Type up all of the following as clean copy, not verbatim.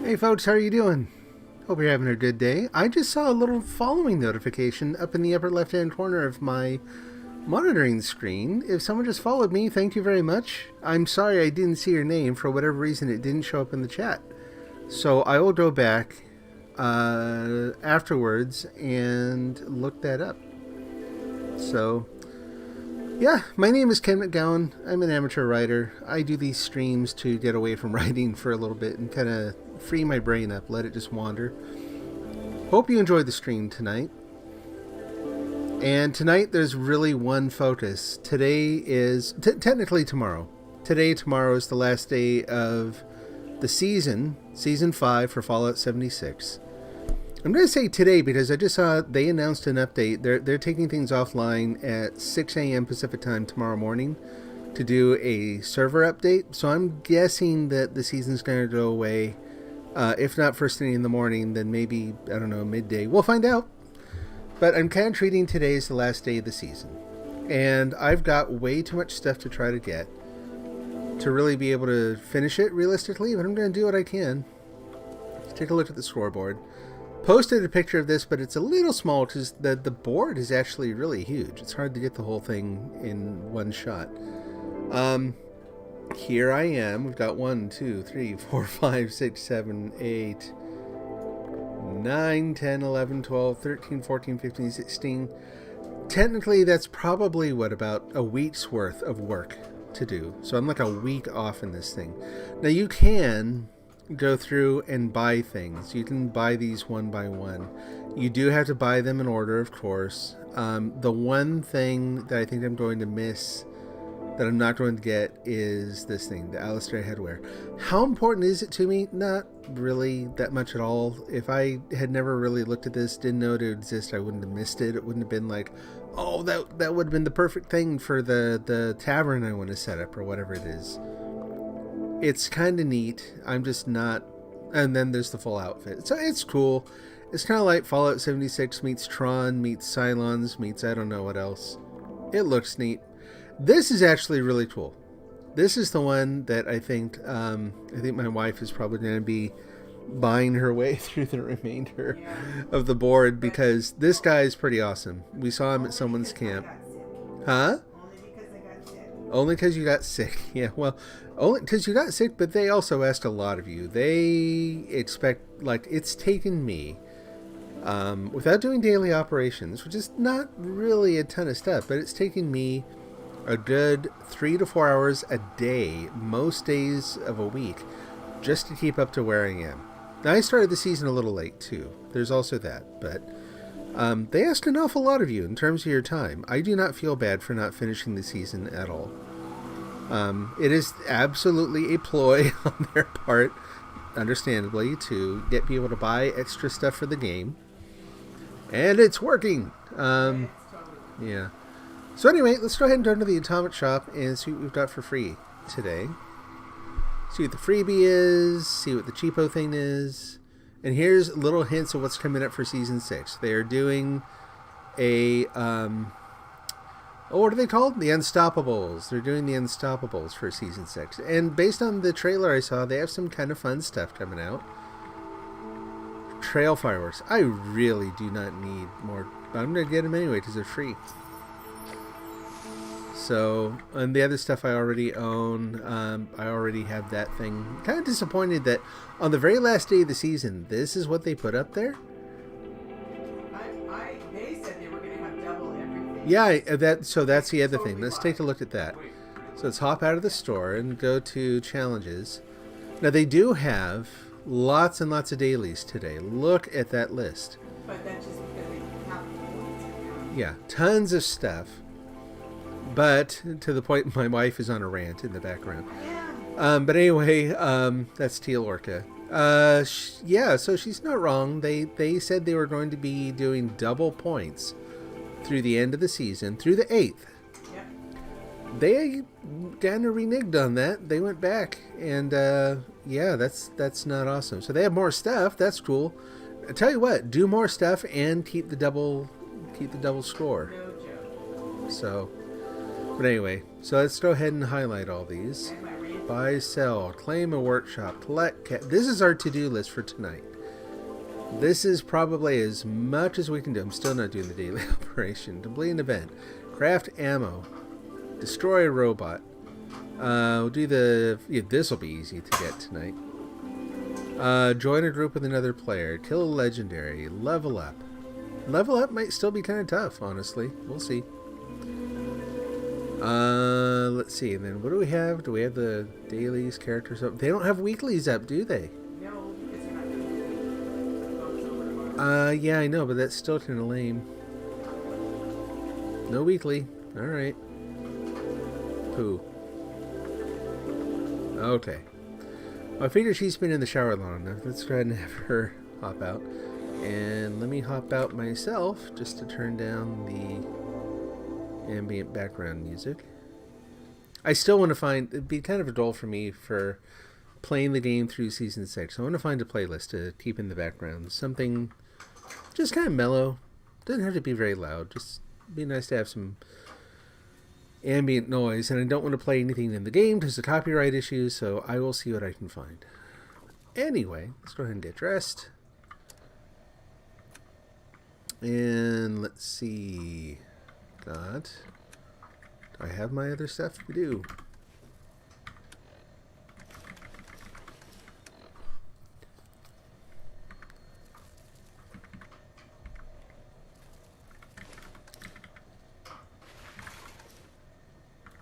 Hey folks, how are you doing? Hope you're having a good day. I just saw a little following notification up in the upper left hand corner of my monitoring screen. If someone just followed me, thank you very much. I'm sorry I didn't see your name. For whatever reason, it didn't show up in the chat. So I will go back afterwards and look that up. So, yeah, my name is Ken McGowan. I'm an amateur writer. I do these streams to get away from writing for a little bit and kind of free my brain up, let it just wander. Hope you enjoyed the stream tonight. And tonight there's really one focus. Today is, technically tomorrow. Tomorrow is the last day of the season 5 for Fallout 76. I'm going to say today because I just saw they announced an update. They're taking things offline at 6 a.m. Pacific time tomorrow morning to do a server update. So I'm guessing that the season's going to go away. If not first thing in the morning, then maybe, I don't know, midday. We'll find out. But I'm kind of treating today as the last day of the season. And I've got way too much stuff to try to get to really be able to finish it realistically, but I'm going to do what I can. Let's take a look at the scoreboard. Posted a picture of this, but it's a little small because the board is actually really huge. It's hard to get the whole thing in one shot. Here I am. We've got 1, 2, 3, 4, 5, 6, 7, 8, 9, 10, 11, 12, 13, 14, 15, 16. Technically, that's probably, about a week's worth of work to do. So I'm like a week off in this thing. Now, you can go through and buy things. You can buy these one by one. You do have to buy them in order, of course. The one thing that I think I'm going to miss that I'm not going to get is this thing, the Alistair headwear. How important is it to me? Not really that much at all. If I had never really looked at this, didn't know it would exist, I wouldn't have missed it. It wouldn't have been like, oh, that would have been the perfect thing for the tavern I want to set up or whatever it is. It's kind of neat. I'm just not... And then there's the full outfit. So it's cool. It's kind of like Fallout 76 meets Tron, meets Cylons, meets I don't know what else. It looks neat. This is actually really cool. This is the one that I think my wife is probably going to be buying her way through the remainder of the board because this guy is pretty awesome. We saw him at someone's camp. Huh? Only because you got sick. Yeah, well, only because you got sick, but they also asked a lot of you. They expect, like, it's taken me, without doing daily operations, which is not really a ton of stuff, but it's taken me a good 3 to 4 hours a day, most days of a week, just to keep up to where I am. Now, I started the season a little late, too. There's also that, but they asked an awful lot of you in terms of your time. I do not feel bad for not finishing the season at all. It is absolutely a ploy on their part, understandably, to get people to buy extra stuff for the game. And it's working. Yeah. So anyway, let's go ahead and go to the Atomic Shop and see what we've got for free today. See what the freebie is, see what the cheapo thing is. And here's little hints of what's coming up for Season 6. They are doing a, what are they called? The Unstoppables. They're doing the Unstoppables for Season 6. And based on the trailer I saw, they have some kind of fun stuff coming out. Trail fireworks. I really do not need more. I'm going to get them anyway because they're free. So, and the other stuff I already own, I already have that thing. Kind of disappointed that on the very last day of the season, this is what they put up there. They said they were going to have double everything. Yeah, so that's the other thing. Let's take a look at that. So let's hop out of the store and go to challenges. Now they do have lots and lots of dailies today. Look at that list. But that's just because they have points. Yeah, tons of stuff. But to the point, my wife is on a rant in the background. But anyway, that's Teal Orca. Yeah, so she's not wrong. They said they were going to be doing double points through the end of the season, through the 8th. Yep. They kind of reneged on that. They went back, and yeah, that's not awesome. So they have more stuff. That's cool. I tell you what, do more stuff and keep the double score. No joke. So. But anyway, so let's go ahead and highlight all these. And my rant Buy, sell, claim a workshop, collect. This is our to-do list for tonight. This is probably as much as we can do. I'm still not doing the daily operation. Complete an event. Craft ammo. Destroy a robot. We'll do the... Yeah, this will be easy to get tonight. Join a group with another player. Kill a legendary. Level up. Level up might still be kind of tough, honestly. We'll see. Let's see. And then what do we have? Do we have the dailies, characters up? They don't have weeklies up, do they? No, because they're not doing it. Yeah, I know, but that's still kind of lame. No weekly. Alright. Who? Okay. Well, I figured she's been in the shower long enough. Let's go ahead and have her hop out. And let me hop out myself just to turn down the ambient background music. I still want to find... It'd be kind of a dull for me for playing the game through Season 6. I want to find a playlist to keep in the background. Something just kind of mellow. Doesn't have to be very loud. Just be nice to have some ambient noise. And I don't want to play anything in the game because of copyright issues, so I will see what I can find. Anyway, let's go ahead and get dressed. And let's see. Do I have my other stuff? We do.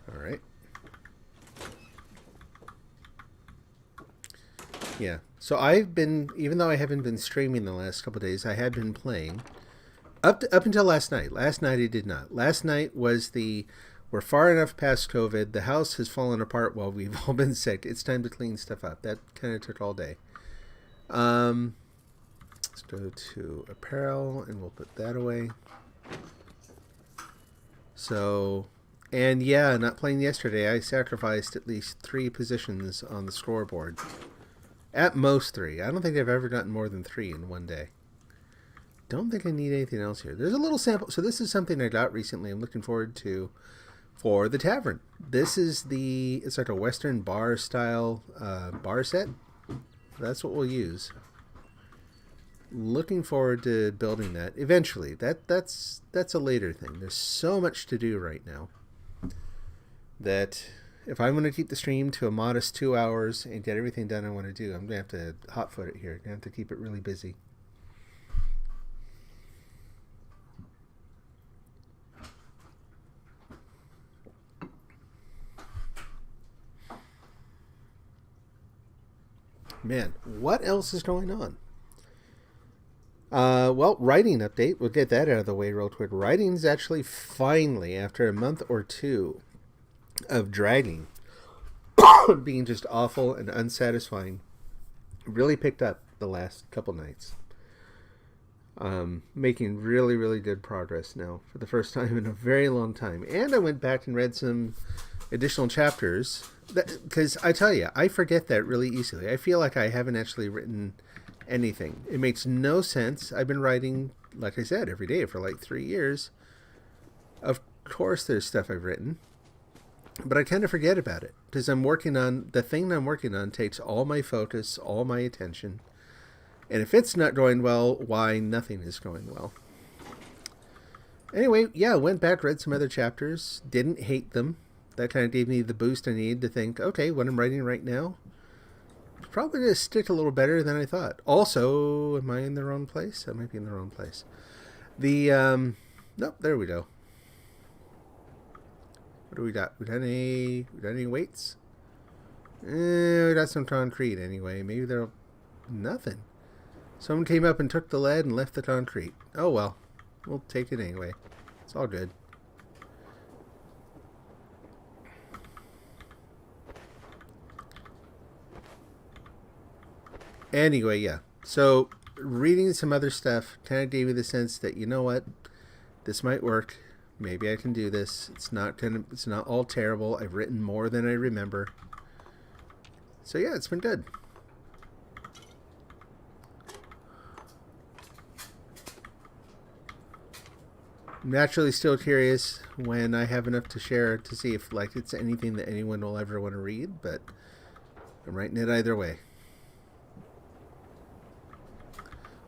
All right. Yeah. So I've been, even though I haven't been streaming the last couple of days, I had been playing. Up until last night. Last night I did not. Last night was we're far enough past COVID. The house has fallen apart while we've all been sick. It's time to clean stuff up. That kind of took all day. Let's go to apparel and we'll put that away. So, and yeah, not playing yesterday. I sacrificed at least 3 positions on the scoreboard. At most 3. I don't think I've ever gotten more than 3 in one day. Don't think I need anything else here. There's a little sample. So this is something I got recently. I'm looking forward to for the tavern. This is it's like a Western bar style bar set. That's what we'll use. Looking forward to building that eventually. That's a later thing. There's so much to do right now that if I'm going to keep the stream to a modest 2 hours and get everything done I want to do, I'm going to have to hotfoot it here. I'm going to have to keep it really busy. Man, what else is going on? Well, writing update. We'll get that out of the way real quick. Writing's actually finally, after a month or 2 of dragging, being just awful and unsatisfying, really picked up the last couple nights. Making really, really good progress now for the first time in a very long time. And I went back and read some additional chapters because I tell you, I forget that really easily. I feel like I haven't actually written anything. It makes no sense. I've been writing, like I said, every day for like 3 years. Of course there's stuff I've written, but I kind of forget about it because the thing I'm working on takes all my focus, all my attention. And if it's not going well, why nothing is going well. Anyway, yeah, went back, read some other chapters, didn't hate them. That kind of gave me the boost I need to think, okay, what I'm writing right now is probably going to stick a little better than I thought. Also, am I in the wrong place? I might be in the wrong place. Nope, there we go. What do we got? We got any weights? We got some concrete anyway. Maybe they're nothing. Someone came up and took the lead and left the concrete. Oh well, we'll take it anyway. It's all good. Anyway, yeah. So reading some other stuff kind of gave me the sense that, you know what, this might work. Maybe I can do this. It's not all terrible. I've written more than I remember. So yeah, it's been good. naturally still curious when I have enough to share to see if like it's anything that anyone will ever want to read, but I'm writing it either way.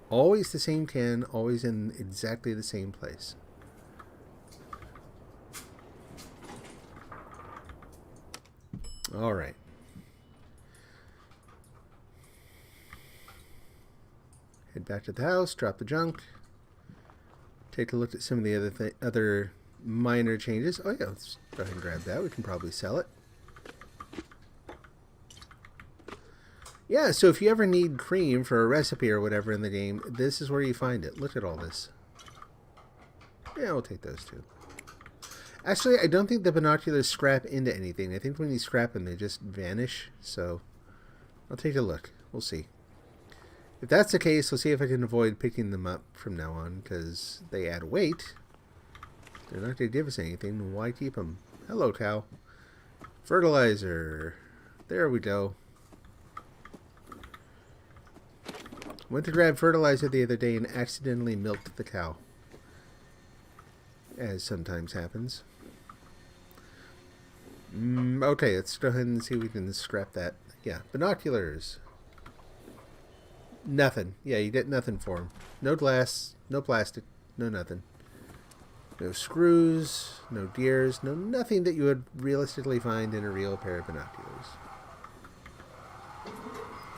Always the same can, always in exactly the same place. All right. Head back to the house, drop the junk. Take a look at some of the other minor changes. Oh yeah, let's go ahead and grab that. We can probably sell it. Yeah, so if you ever need cream for a recipe or whatever in the game, this is where you find it. Look at all this. Yeah, we'll take those too. Actually, I don't think the binoculars scrap into anything. I think when you scrap them, they just vanish. So I'll take a look. We'll see. If that's the case, we'll see if I can avoid picking them up from now on, because they add weight. They're not going to give us anything. Why keep them? Hello, cow. Fertilizer. There we go. Went to grab fertilizer the other day and accidentally milked the cow. As sometimes happens. Okay, let's go ahead and see if we can scrap that. Yeah, binoculars. Nothing. Yeah, you get nothing for them. No glass, no plastic, no nothing. No screws, no gears, no nothing that you would realistically find in a real pair of binoculars.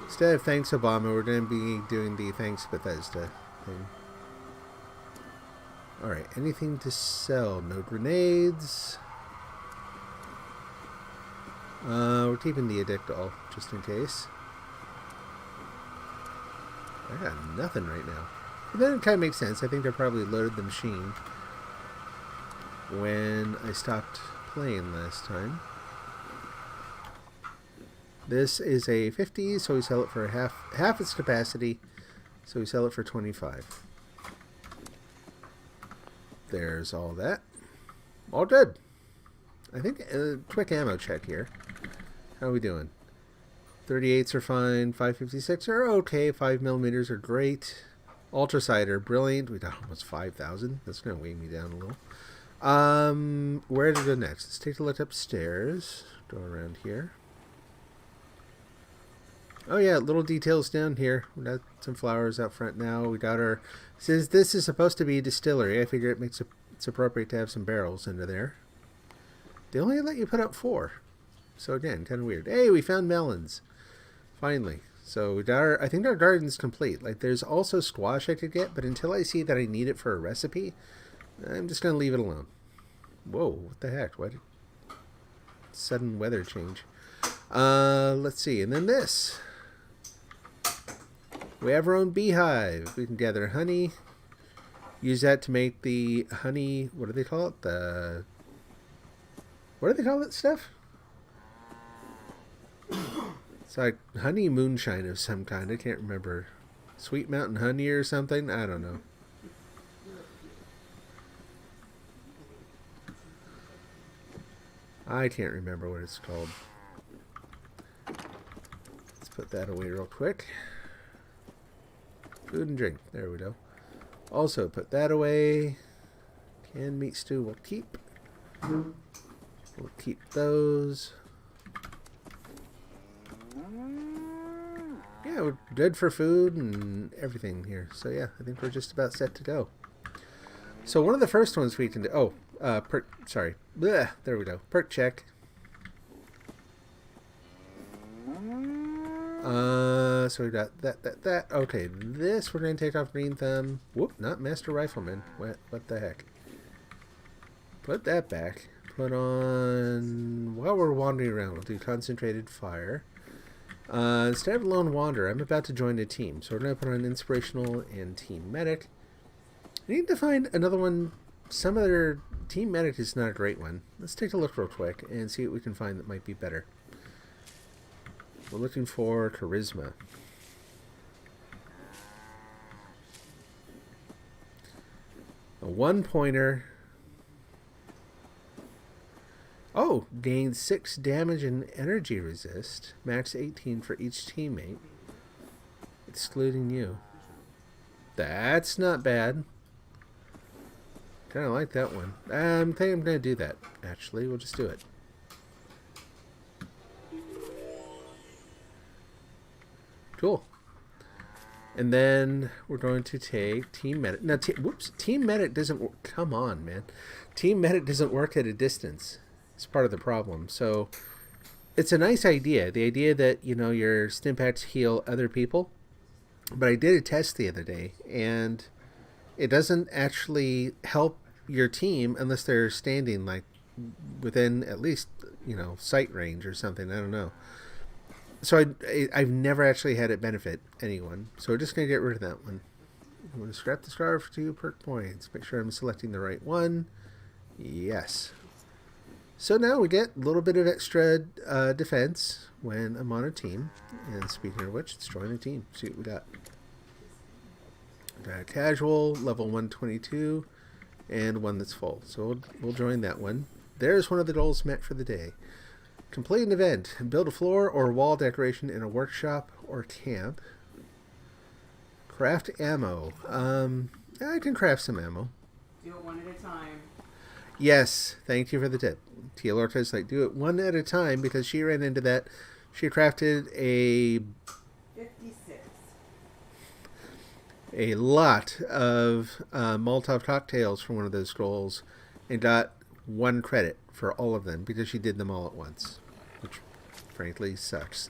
Instead of thanks Obama, we're going to be doing the thanks Bethesda thing. Alright, anything to sell? No grenades. We're keeping the Addictol, just in case. I got nothing right now. But then it kind of makes sense. I think I probably loaded the machine when I stopped playing last time. This is a 50, so we sell it for half its capacity. So we sell it for 25. There's all that. All good. I think a quick ammo check here. How are we doing? 38s are fine. 5.56 are okay. 5mm are great. Ultrasight are brilliant. We got almost 5,000. That's going to weigh me down a little. Where to go next? Let's take a look upstairs. Go around here. Oh yeah, little details down here. We got some flowers out front now. We got our... Since this is supposed to be a distillery, I figure it's appropriate to have some barrels into there. They only let you put up 4. So again, kind of weird. Hey, we found melons. Finally. So we got I think our garden's complete. Like, there's also squash I could get, but until I see that I need it for a recipe, I'm just going to leave it alone. Whoa, what the heck? What? Sudden weather change. Let's see. And then this. We have our own beehive. We can gather honey. Use that to make the honey... What do they call it? What do they call that stuff? It's like honey moonshine of some kind. I can't remember. Sweet Mountain Honey or something? I don't know. I can't remember what it's called. Let's put that away real quick. Food and drink. There we go. Also, put that away. Canned meat stew we'll keep. We'll keep those. Yeah, we're good for food and everything here. So yeah, I think we're just about set to go. So one of the first ones we can do... Oh, perk... Sorry. Blech, there we go. Perk check. So we got that. Okay, this we're going to take off Green Thumb. Whoop, not Master Rifleman. What the heck? Put that back. Put on... While we're wandering around, we'll do Concentrated Fire. Instead of Lone Wanderer, I'm about to join a team. So we're going to put on Inspirational and Team Medic. I need to find another one. Some other... Team Medic is not a great one. Let's take a look real quick and see what we can find that might be better. We're looking for Charisma. A 1-pointer. Oh, gains 6 damage and energy resist. Max 18 for each teammate. Excluding you. That's not bad. Kind of like that one. I think I'm going to do that, actually. We'll just do it. Cool. And then we're going to take Team Medic. Now, Team Medic doesn't work. Come on, man. Team Medic doesn't work at a distance. It's part of the problem. So it's a nice idea. The idea that, you know, your Stimpaks heal other people. But I did a test the other day, and it doesn't actually help your team unless they're standing, like, within at least, you know, sight range or something. I don't know. So I've never actually had it benefit anyone. So we're just going to get rid of that one. I'm going to scrap the scarf for 2 perk points. Make sure I'm selecting the right one. Yes. So now we get a little bit of extra defense when I'm on a team. And speaking of which, let's join the team. See what we got. Got a casual, level 122, and one that's full. So we'll join that one. There's one of the goals met for the day. Complete an event. Build a floor or wall decoration in a workshop or camp. Craft ammo. I can craft some ammo. Do it one at a time. Yes, thank you for the tip. Tia Lorca's like, do it one at a time, because she ran into that. She crafted a 56. A lot of Molotov cocktails for one of those goals and got 1 credit for all of them because she did them all at once, which frankly sucks.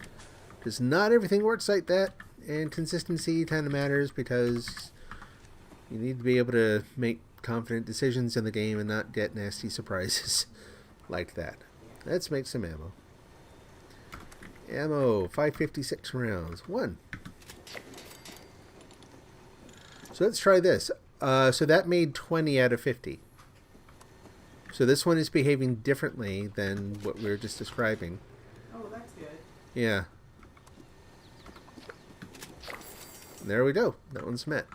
Because not everything works like that, and consistency kind of matters because you need to be able to make confident decisions in the game and not get nasty surprises like that. Let's make some ammo. Ammo, 556 rounds. 1. So let's try this. So that made 20 out of 50. So this one is behaving differently than what we were just describing. Oh, that's good. Yeah. There we go. That one's met.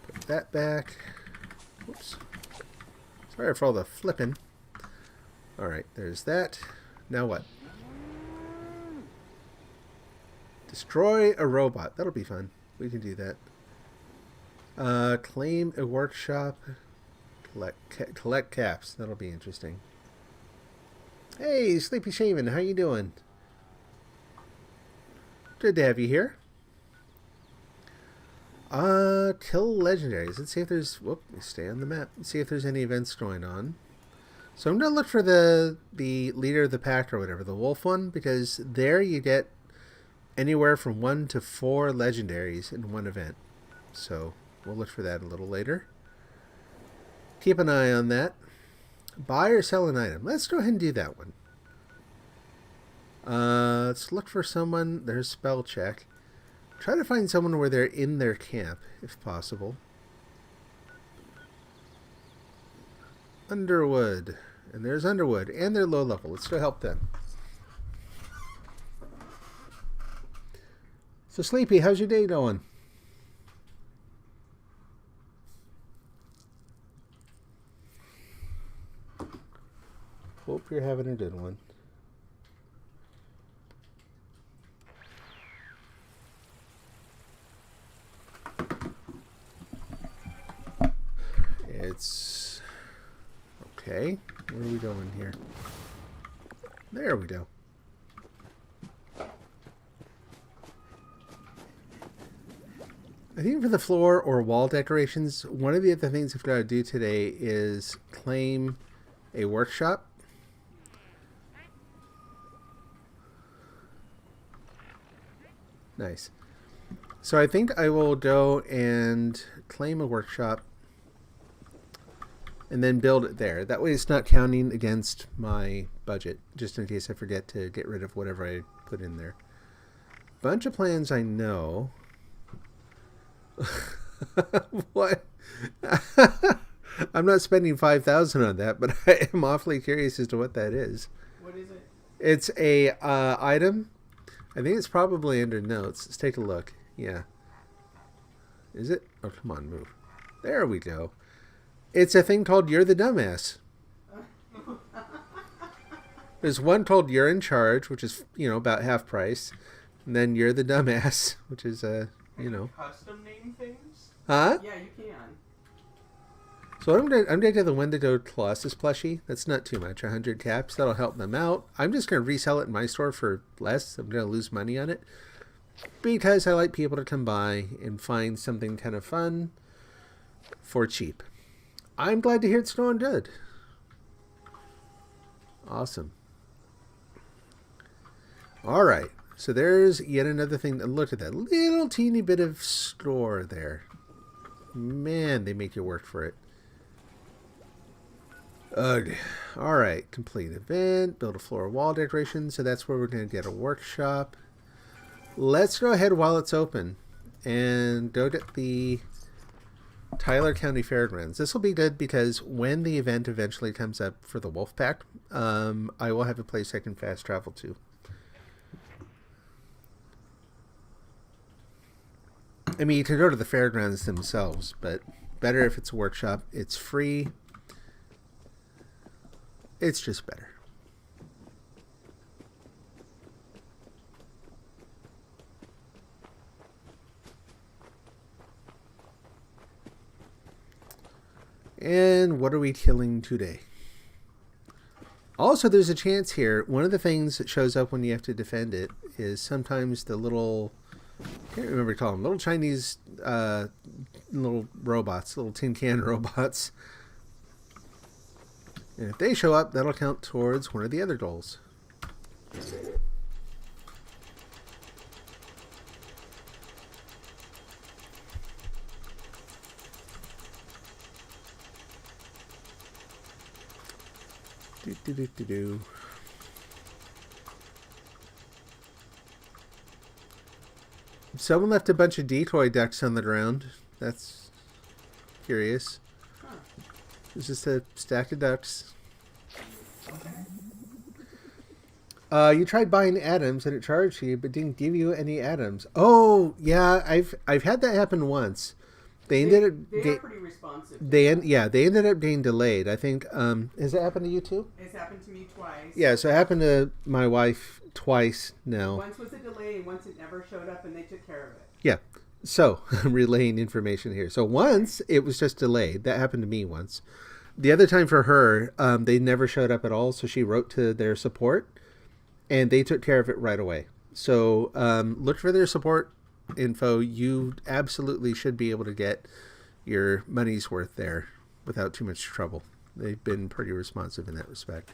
Put that back. Whoops. Sorry for all the flipping. Alright, there's that. Now what? Destroy a robot. That'll be fun. We can do that. Claim a workshop. Collect caps. That'll be interesting. Hey, Sleepy Shaman, how you doing? Good to have you here. Kill legendaries. Let's see if there's... Whoop, we stay on the map. Let's see if there's any events going on. So I'm going to look for the leader of the pack or whatever, the wolf one, because there you get anywhere from 1 to 4 legendaries in one event. So we'll look for that a little later. Keep an eye on that. Buy or sell an item. Let's go ahead and do that one. Let's look for someone. There's spell check. Try to find someone where they're in their camp, if possible. Underwood. And there's Underwood. And they're low level. Let's go help them. So, Sleepy, how's your day going? Hope you're having a good one. It's okay. Where are we going here? There we go. I think for the floor or wall decorations, one of the other things I've got to do today is claim a workshop. Nice. So I think I will go and claim a workshop and then build it there. That way it's not counting against my budget, just in case I forget to get rid of whatever I put in there. Bunch of plans I know. What? I'm not spending 5,000 on that, but I am awfully curious as to what that is. What is it? It's a item. I think it's probably under notes. Let's take a look. Yeah. Is it? Oh, come on, move. There we go. It's a thing called You're the Dumbass. There's one called You're in Charge, which is, about half price. And then You're the Dumbass, which is you know. Custom name things? Huh? Yeah, you can. So I'm gonna do the Wendigo Colossus plushie. That's not too much, 100 caps. That'll help them out. I'm just gonna resell it in my store for less. I'm gonna lose money on it because I like people to come by and find something kind of fun for cheap. I'm glad to hear it's going good. Awesome. All right. So there's yet another thing. Look at that little teeny bit of store there. Man, they make you work for it. Ugh. All right. Complete event. Build a floor wall decoration. So that's where we're going to get a workshop. Let's go ahead while it's open and go get the Tyler County Fairgrounds. This will be good because when the event eventually comes up for the Wolf Pack, I will have a place I can fast travel to. I mean, you can go to the fairgrounds themselves, but better if it's a workshop. It's free. It's just better. And what are we killing today? Also, there's a chance here. One of the things that shows up when you have to defend it is sometimes the little... I can't remember to call them. Little Chinese little robots. Little tin can robots. And if they show up, that'll count towards one of the other goals. Do. Someone left a bunch of decoy ducks on the ground. That's curious. Huh. It's just a stack of ducks. You tried buying atoms and it charged you, but didn't give you any atoms. Oh yeah, I've had that happen once. They are pretty responsive. They ended up being delayed. I think. Has that happened to you too? It's happened to me twice. Yeah, so it happened to my wife twice now. Once was a delay, and once it never showed up, and they took care of it. Yeah. So I'm relaying information here. So once it was just delayed. That happened to me once. The other time for her, they never showed up at all. So she wrote to their support, and they took care of it right away. So look for their support info. You absolutely should be able to get your money's worth there without too much trouble. They've been pretty responsive in that respect.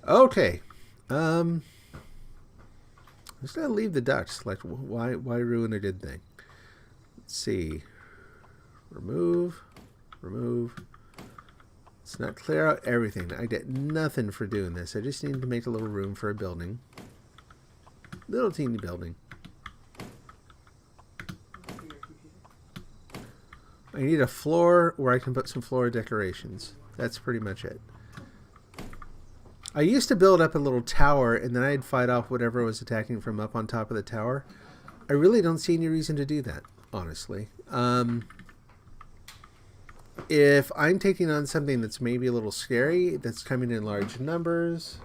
Okay. I'm just gonna leave the ducks. Like, why ruin a good thing? Let's see. Remove. Let's not clear out everything. I get nothing for doing this. I just need to make a little room for a building. Little teeny building. I need a floor where I can put some floor decorations. That's pretty much it. I used to build up a little tower, and then I'd fight off whatever was attacking from up on top of the tower. I really don't see any reason to do that, honestly. If I'm taking on something that's maybe a little scary, that's coming in large numbers,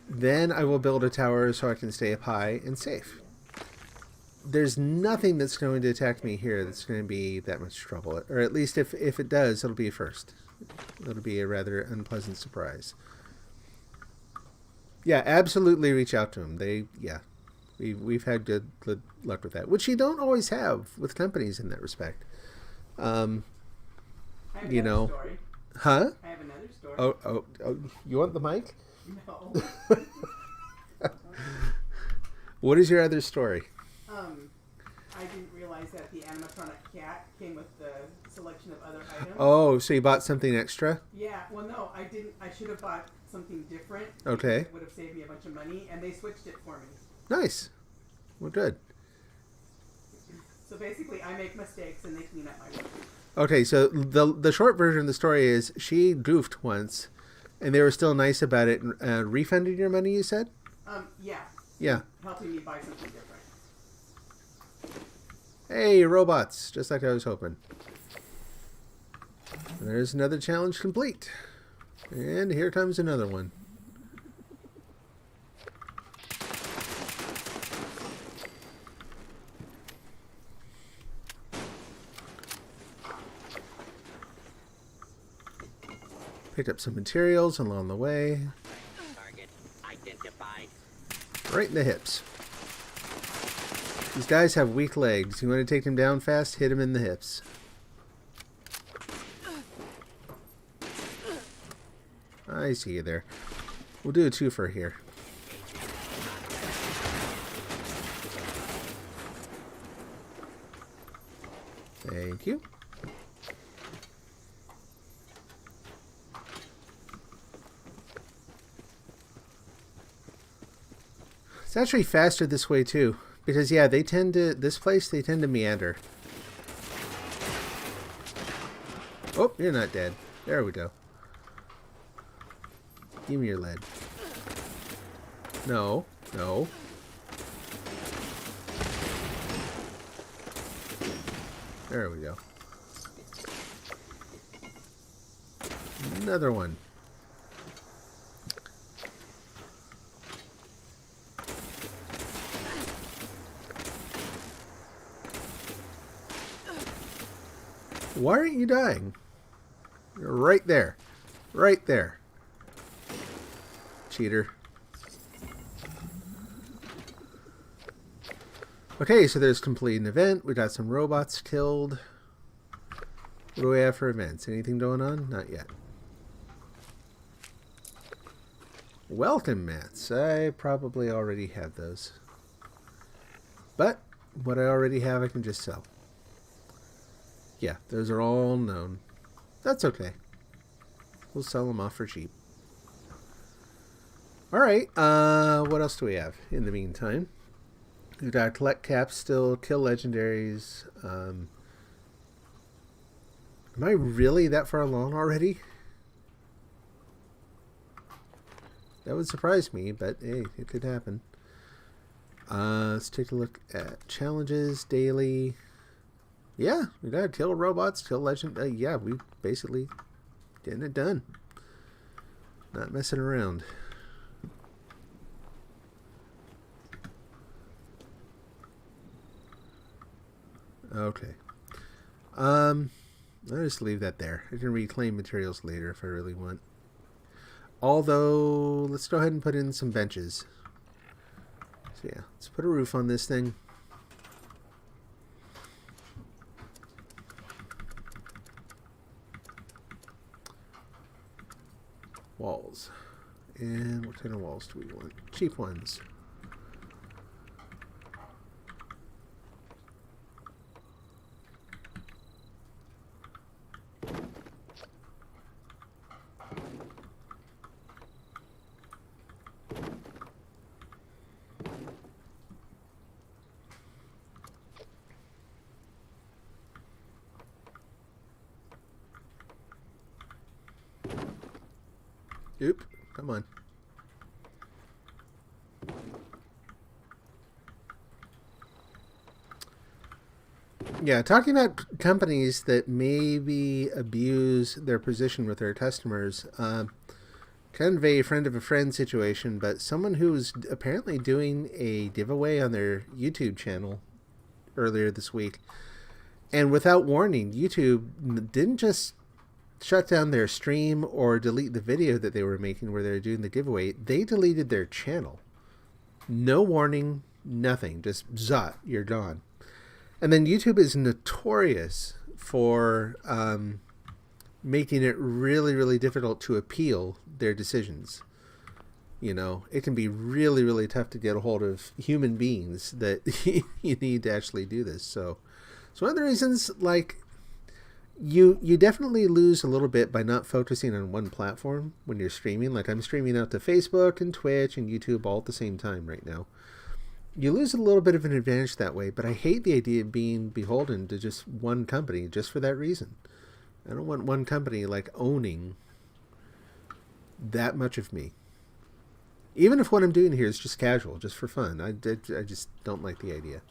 then I will build a tower so I can stay up high and safe. There's nothing that's going to attack me here that's going to be that much trouble. Or at least if it does, it'll be first. It'll be a rather unpleasant surprise. Yeah, absolutely reach out to them. We've had good luck with that, which you don't always have with companies in that respect. You know. Story. Huh? I have another story. Oh, you want the mic? No. What is your other story? I didn't realize that the animatronic cat came with the selection of other items. Oh, so you bought something extra? Yeah, well, no, I didn't. I should have bought something different. Okay. It would have saved me a bunch of money, and they switched it for me. Nice. Well, good. So basically, I make mistakes, and they clean up my work. Okay, so the short version of the story is she goofed once, and they were still nice about it and refunded your money, you said? Yeah. Yeah. Helping me buy something different. Hey, robots, just like I was hoping. There's another challenge complete. And here comes another one. Picked up some materials along the way. Target identified. Right in the hips. These guys have weak legs. You want to take them down fast? Hit them in the hips. I see you there. We'll do a twofer here. Thank you. It's actually faster this way too, because yeah, they tend to meander. Oh, you're not dead. There we go. Give me your lead. No, no. There we go. Another one. Why aren't you dying? You're right there. Right there. Cheater. Okay, so there's complete an event. We got some robots killed. What do we have for events? Anything going on? Not yet. Welcome mats. I probably already have those. But what I already have I can just sell. Yeah, those are all known. That's okay. We'll sell them off for cheap. Alright, what else do we have in the meantime? We've got collect caps still, kill legendaries. Am I really that far along already? That would surprise me, but hey, it could happen. Let's take a look at challenges, daily. Yeah, we gotta kill robots, kill legend. Yeah, we basically getting it done. Not messing around. Okay. I'll just leave that there. I can reclaim materials later if I really want. Although, let's go ahead and put in some benches. So yeah, let's put a roof on this thing. Walls. And what kind of walls do we want? Cheap ones. Oop, come on. Yeah, talking about companies that maybe abuse their position with their customers, kind of a friend of a friend situation, but someone who was apparently doing a giveaway on their YouTube channel earlier this week, and without warning, YouTube didn't just shut down their stream or delete the video that they were making where they were doing the giveaway. They deleted their channel. No warning, nothing. Just zot, you're gone. And then YouTube is notorious for making it really, really difficult to appeal their decisions. You know, it can be really, really tough to get a hold of human beings that you need to actually do this. So one of the reasons, like, you definitely lose a little bit by not focusing on one platform when you're streaming. Like, I'm streaming out to Facebook and Twitch and YouTube all at the same time right now. You lose a little bit of an advantage that way, but I hate the idea of being beholden to just one company just for that reason. I don't want one company, like, owning that much of me. Even if what I'm doing here is just casual, just for fun. I just don't like the idea.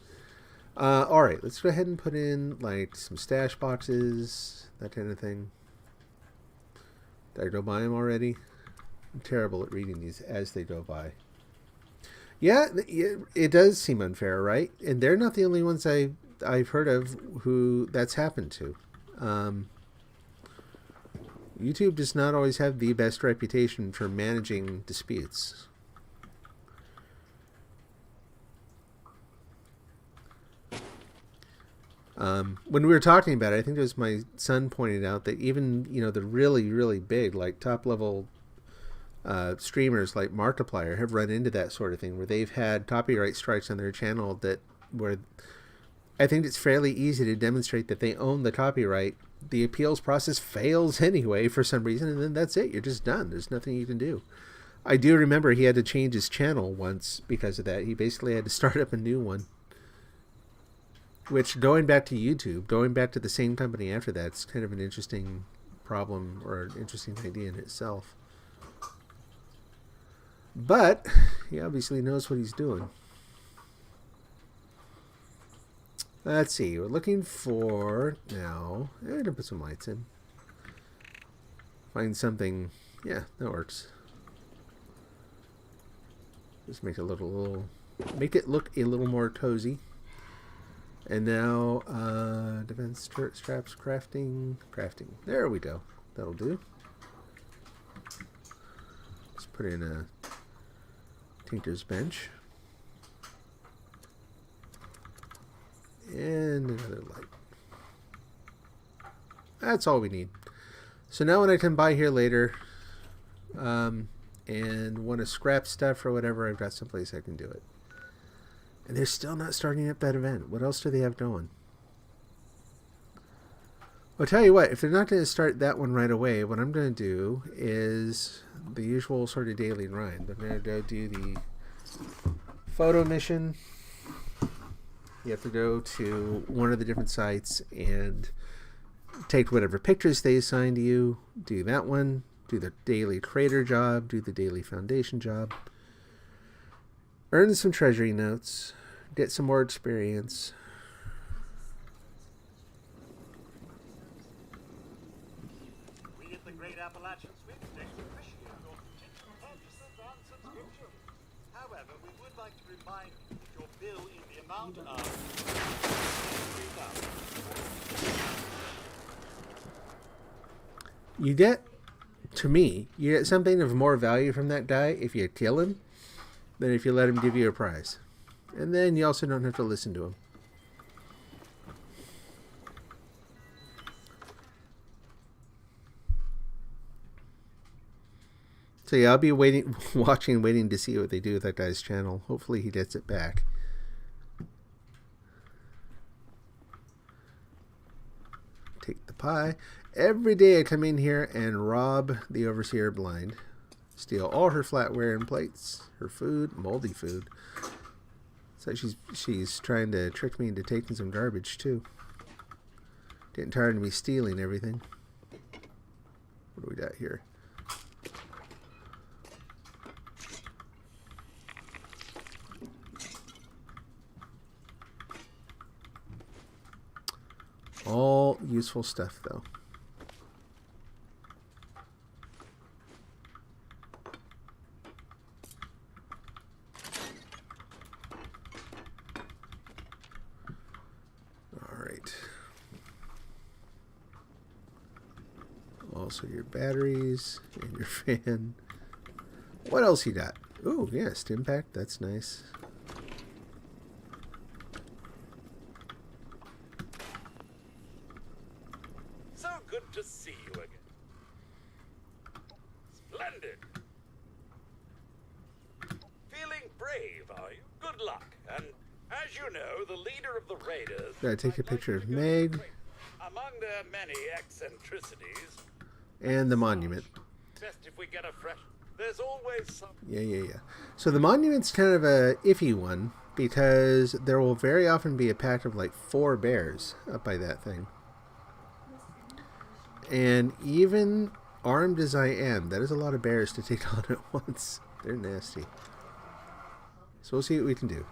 Alright, let's go ahead and put in, like, some stash boxes, that kind of thing. Did I go by them already? I'm terrible at reading these as they go by. Yeah, it does seem unfair, right? And they're not the only ones I've heard of who that's happened to. YouTube does not always have the best reputation for managing disputes. When we were talking about it, I think it was my son pointed out that even, you know, the really, really big, like top level streamers like Markiplier have run into that sort of thing where they've had copyright strikes on their channel that where I think it's fairly easy to demonstrate that they own the copyright. The appeals process fails anyway for some reason, and then that's it. You're just done. There's nothing you can do. I do remember he had to change his channel once because of that. He basically had to start up a new one. Which, going back to YouTube, going back to the same company after that, it's kind of an interesting problem or an interesting idea in itself. But he obviously knows what he's doing. Let's see. We're looking for now. I'm going to put some lights in. Find something. Yeah, that works. Just make it look a little more cozy. And now, defense straps, crafting. There we go. That'll do. Let's put in a tinker's bench. And another light. That's all we need. So now when I come by here later, and want to scrap stuff or whatever, I've got someplace I can do it. And they're still not starting up that event. What else do they have going? I'll tell you what, if they're not going to start that one right away, what I'm going to do is the usual sort of daily grind. I'm going to go do the photo mission. You have to go to one of the different sites and take whatever pictures they assign to you. Do that one. Do the daily creator job. Do the daily foundation job. Earn some treasury notes, get some more experience. We at the Great Appalachian Sweepstakes appreciate your continued purchases and subscriptions. However, we would like to remind you that your bill in the amount of $3,000. You get, to me, you get something of more value from that guy if you kill him than if you let him give you a prize. And then you also don't have to listen to him. So yeah, I'll be waiting to see what they do with that guy's channel. Hopefully he gets it back. Take the pie. Every day I come in here and rob the overseer blind. Steal all her flatware and plates, her food, moldy food. So she's trying to trick me into taking some garbage too. Getting tired of me stealing everything. What do we got here? All useful stuff though. Also your batteries and your fan. What else you got? Ooh, yeah, stim pack. That's nice. So good to see you again. Splendid. Feeling brave, are you? Good luck. And as you know, the leader of the raiders... Gotta take a picture of Meg. Among their many eccentricities... And the monument. Best if we get a fresh... There's always some... Yeah. So the monument's kind of a iffy one because there will very often be a pack of like 4 bears up by that thing. And even armed as I am, that is a lot of bears to take on at once. They're nasty. So we'll see what we can do.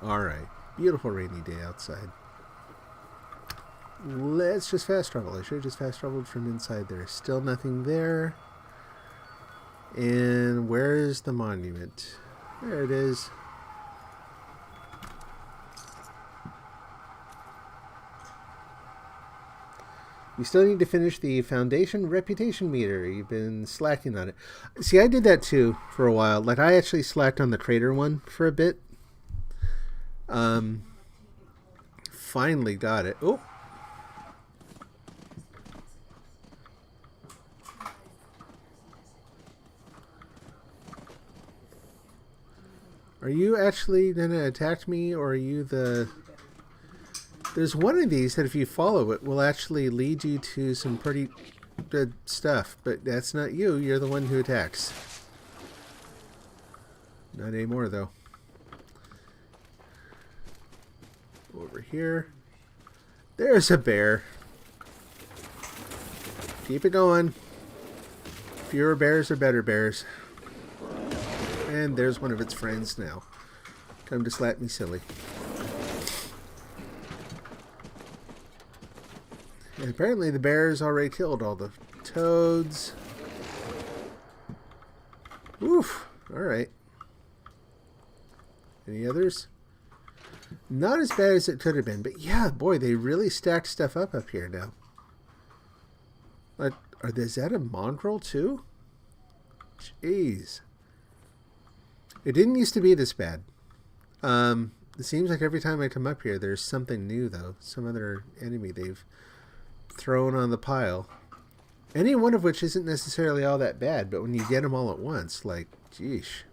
Alright. Beautiful rainy day outside. Let's just fast travel. I should have just fast traveled from inside there. Still nothing there. And where's the monument? There it is. You still need to finish the foundation reputation meter. You've been slacking on it. See, I did that too for a while. Like, I actually slacked on the trader one for a bit. Finally got it. Oh. Are you actually going to attack me, or are you the... There's one of these that if you follow it will actually lead you to some pretty good stuff, but that's not you. You're the one who attacks. Not anymore, though. Over here. There's a bear. Keep it going. Fewer bears are better bears. And there's one of its friends now. Come to slap me silly. And apparently the bear's already killed all the toads. Oof. Alright. Any others? Not as bad as it could have been. But yeah, boy, they really stacked stuff up here now. Like, is that a mongrel too? Jeez. It didn't used to be this bad. It seems like every time I come up here, there's something new, though. Some other enemy they've thrown on the pile. Any one of which isn't necessarily all that bad, but when you get them all at once, like, geesh.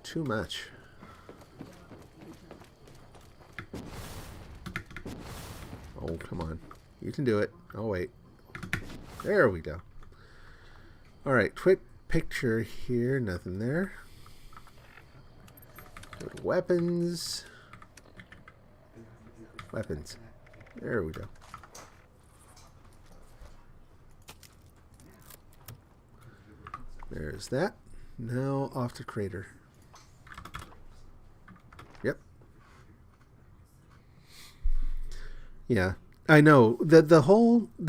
Too much. Oh, come on. You can do it. I'll wait. There we go. Alright, quick picture here. Nothing there. Go to weapons. Weapons. There we go. There's that. Now off to crater. Yep. Yeah, I know. The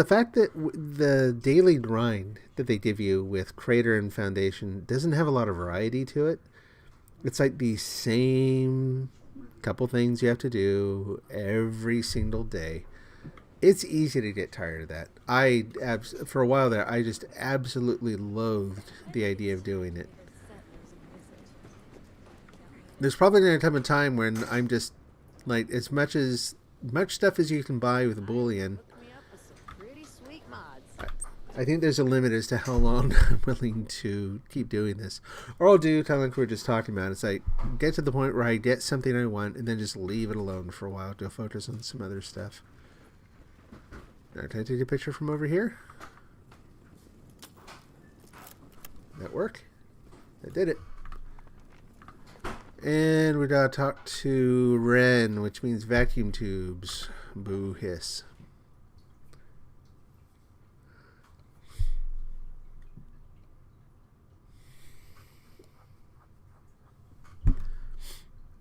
fact that the daily grind that they give you with crater and foundation doesn't have a lot of variety to it. It's like the same couple things you have to do every single day. It's easy to get tired of that. For a while there, I just absolutely loathed the idea of doing it. There's probably going to come a time when I'm just like, as much stuff as you can buy with a Boolean. I think there's a limit as to how long I'm willing to keep doing this. Or I'll do kind of like we were just talking about. It's like, get to the point where I get something I want and then just leave it alone for a while to focus on some other stuff. Now, can I take a picture from over here? That work? That did it. And we gotta talk to Ren, which means vacuum tubes. Boo hiss.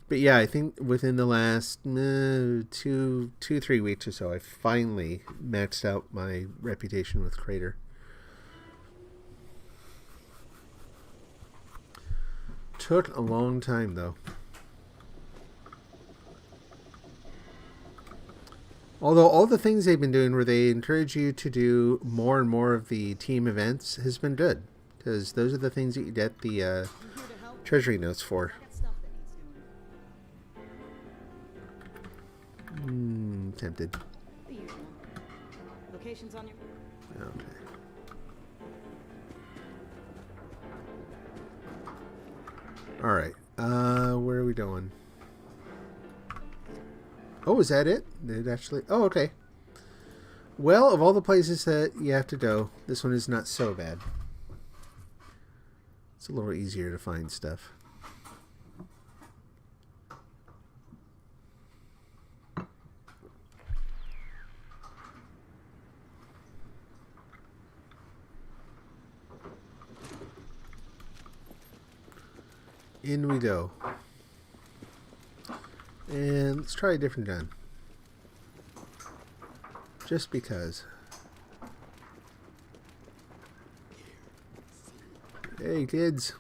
But yeah, I think within the last 2-3 weeks or so, I finally maxed out my reputation with Crater. Took a long time, though. Although all the things they've been doing where they encourage you to do more and more of the team events has been good. Because those are the things that you get the treasury notes for. Tempted. The usual. Locations on your... Okay. Alright. Where are we going? Oh, is that it? Did it actually... Oh, okay. Well, of all the places that you have to go, this one is not so bad. It's a little easier to find stuff. In we go. And let's try a different gun. Just because. Hey, kids.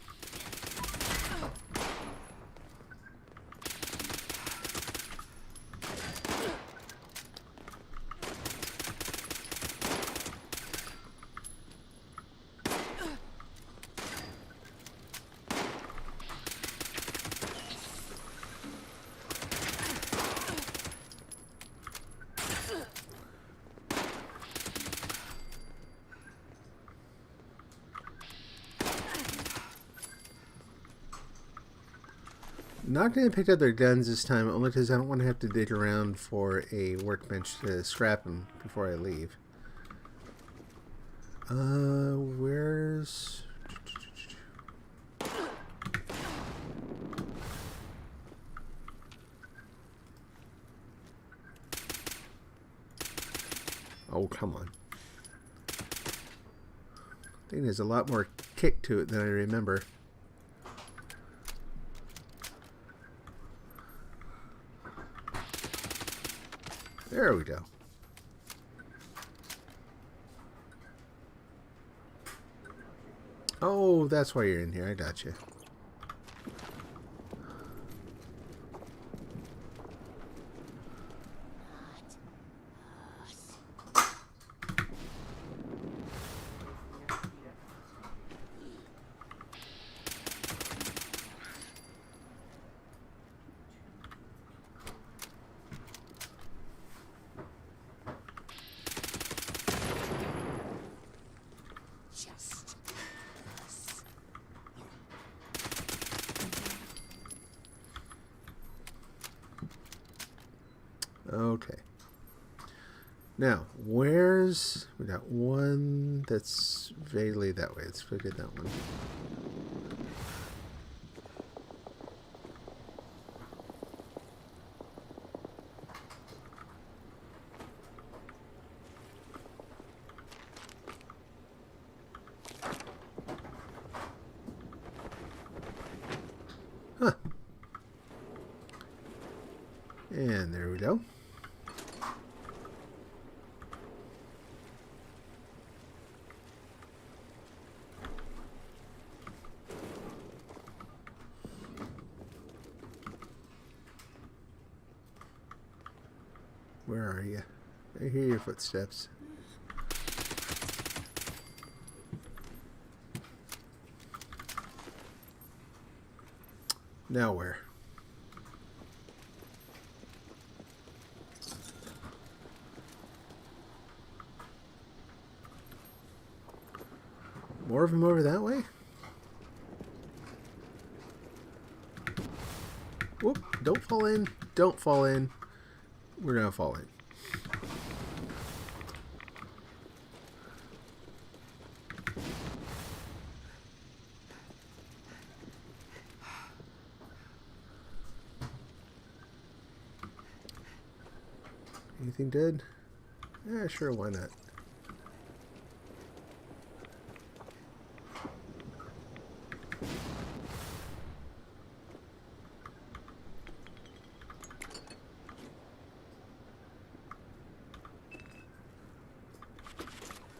Not going to pick up their guns this time, only because I don't want to have to dig around for a workbench to scrap them before I leave. Where's... Oh, come on. I think there's a lot more kick to it than I remember. There we go. Oh, that's why you're in here. I got you. Okay. Now, where's... We got one that's vaguely that way. Let's look at that one. Huh. And there we go. Where are you? I hear your footsteps. Now where? More of them over that way? Whoop, don't fall in. Don't fall in. We're gonna fall in. Anything good? Yeah, sure, why not?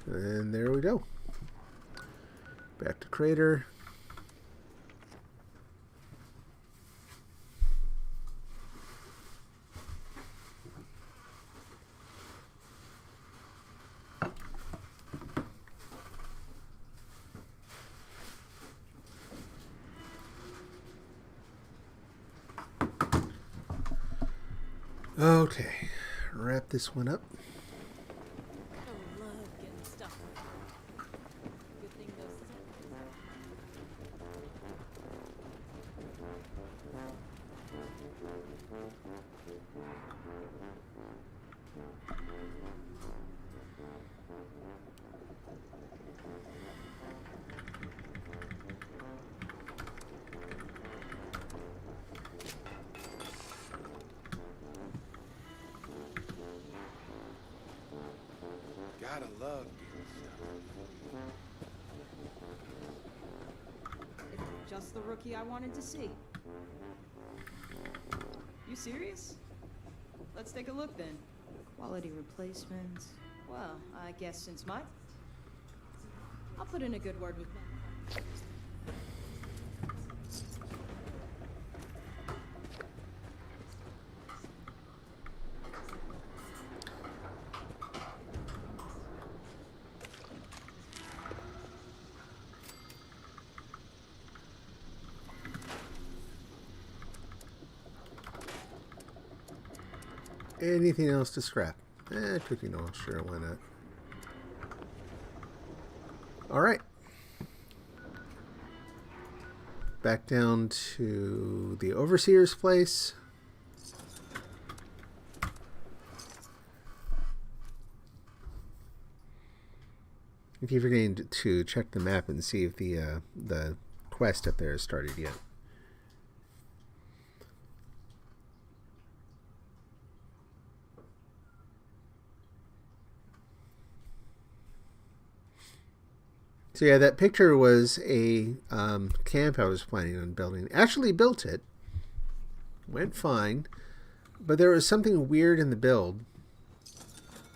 And there we go. Back to crater. Okay, wrap this one up. I love getting stuff. Good thing those Gotta love getting stuff. It's just the rookie I wanted to see. You serious? Let's take a look then. Quality replacements. Well, I guess since my... I'll put in a good word with them. Anything else to scrap? Cooking oil, sure, why not? Alright. Back down to the overseer's place. I keep forgetting to check the map and see if the quest up there has started yet. So yeah, that picture was a camp I was planning on building. Actually built it. Went fine. But there was something weird in the build.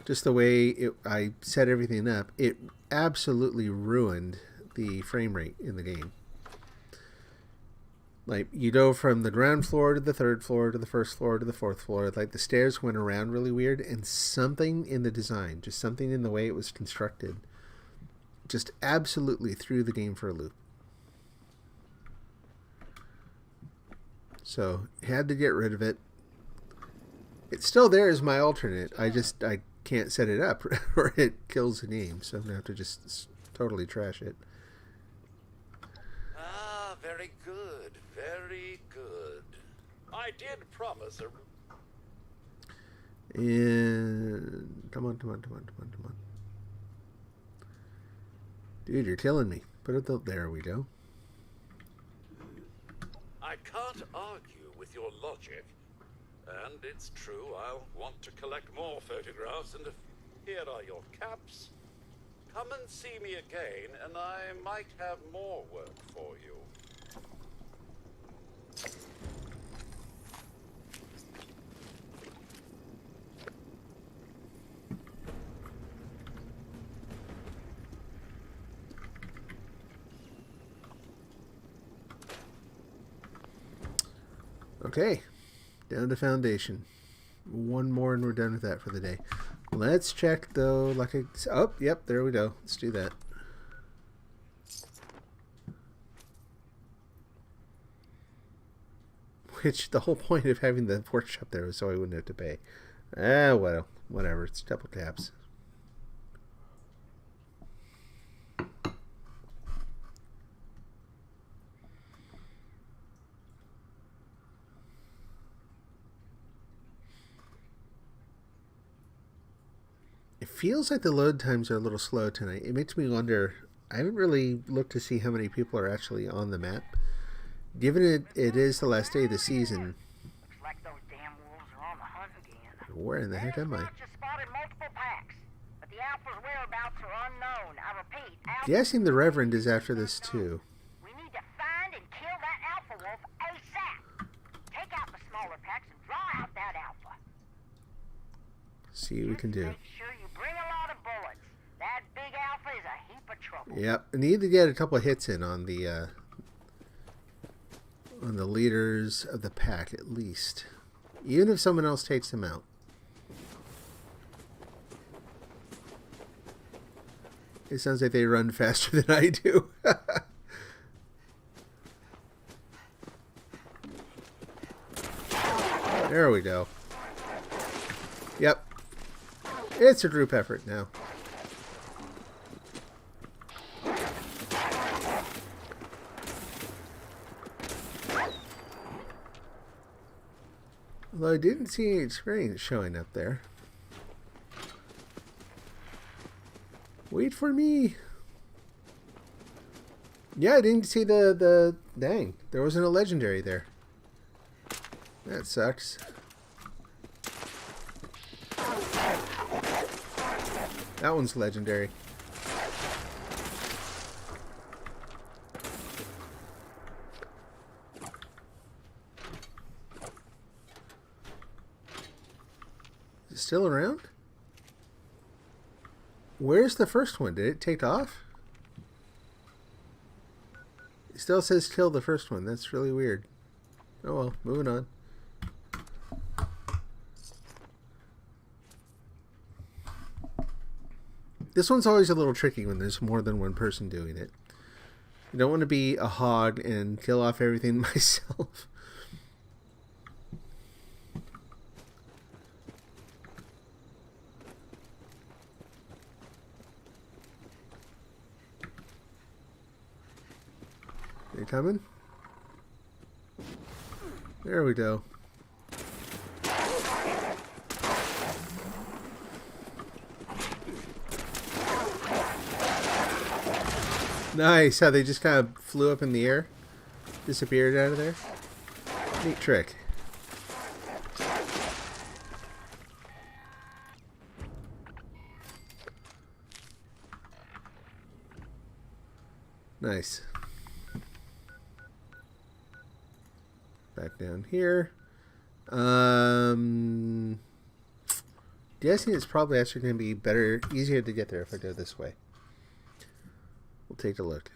Just the way I set everything up. It absolutely ruined the frame rate in the game. Like, you go from the ground floor to the third floor to the first floor to the fourth floor. Like, the stairs went around really weird. And something in the design, just something in the way it was constructed, just absolutely threw the game for a loop. So, had to get rid of it. It's still there as my alternate. I can't set it up or it kills the game. So I'm going to have to just totally trash it. Ah, very good. Very good. I did promise a... And come on. Dude, you're killing me. Put it there we go. I can't argue with your logic. And it's true, I'll want to collect more photographs, and here are your caps. Come and see me again, and I might have more work for you. Okay. Down to foundation. One more and we're done with that for the day. Let's check though. Oh, yep, there we go. Let's do that. Which the whole point of having the workshop there was so I wouldn't have to pay. Well, whatever. It's double taps. It feels like the load times are a little slow tonight. It makes me wonder. I haven't really looked to see how many people are actually on the map. Given it is the last day of the season. Looks like those damn wolves are on the hunt again. Where in the heck am I? Just spotted multiple packs, but the alpha's whereabouts are unknown. I repeat, Guessing the Reverend is after this too. we need to find and kill that alpha wolf ASAP. Take out the smaller packs and draw out that alpha. See what we can do. Make sure you bring a lot of bullets. That big alpha is a heap of trouble. Yep, I need to get a couple of hits in on the leaders of the pack at least, even if someone else takes them out. It sounds like they run faster than I do. There we go. Yep. It's a group effort now. Although I didn't see any experience showing up there. Wait for me. Yeah, I didn't see the dang. There wasn't a legendary there. That sucks. That one's legendary. still around? Where's the first one? Did it take off? It still says kill the first one. That's really weird. Oh well, moving on. This one's always a little tricky when there's more than one person doing it. I don't want to be a hog and kill off everything myself. They coming? There we go. Nice, how they just kind of flew up in the air, disappeared out of there. Neat trick. Nice. Back down here. Guessing it's probably actually going to be better, easier to get there if I go this way. We'll take a look.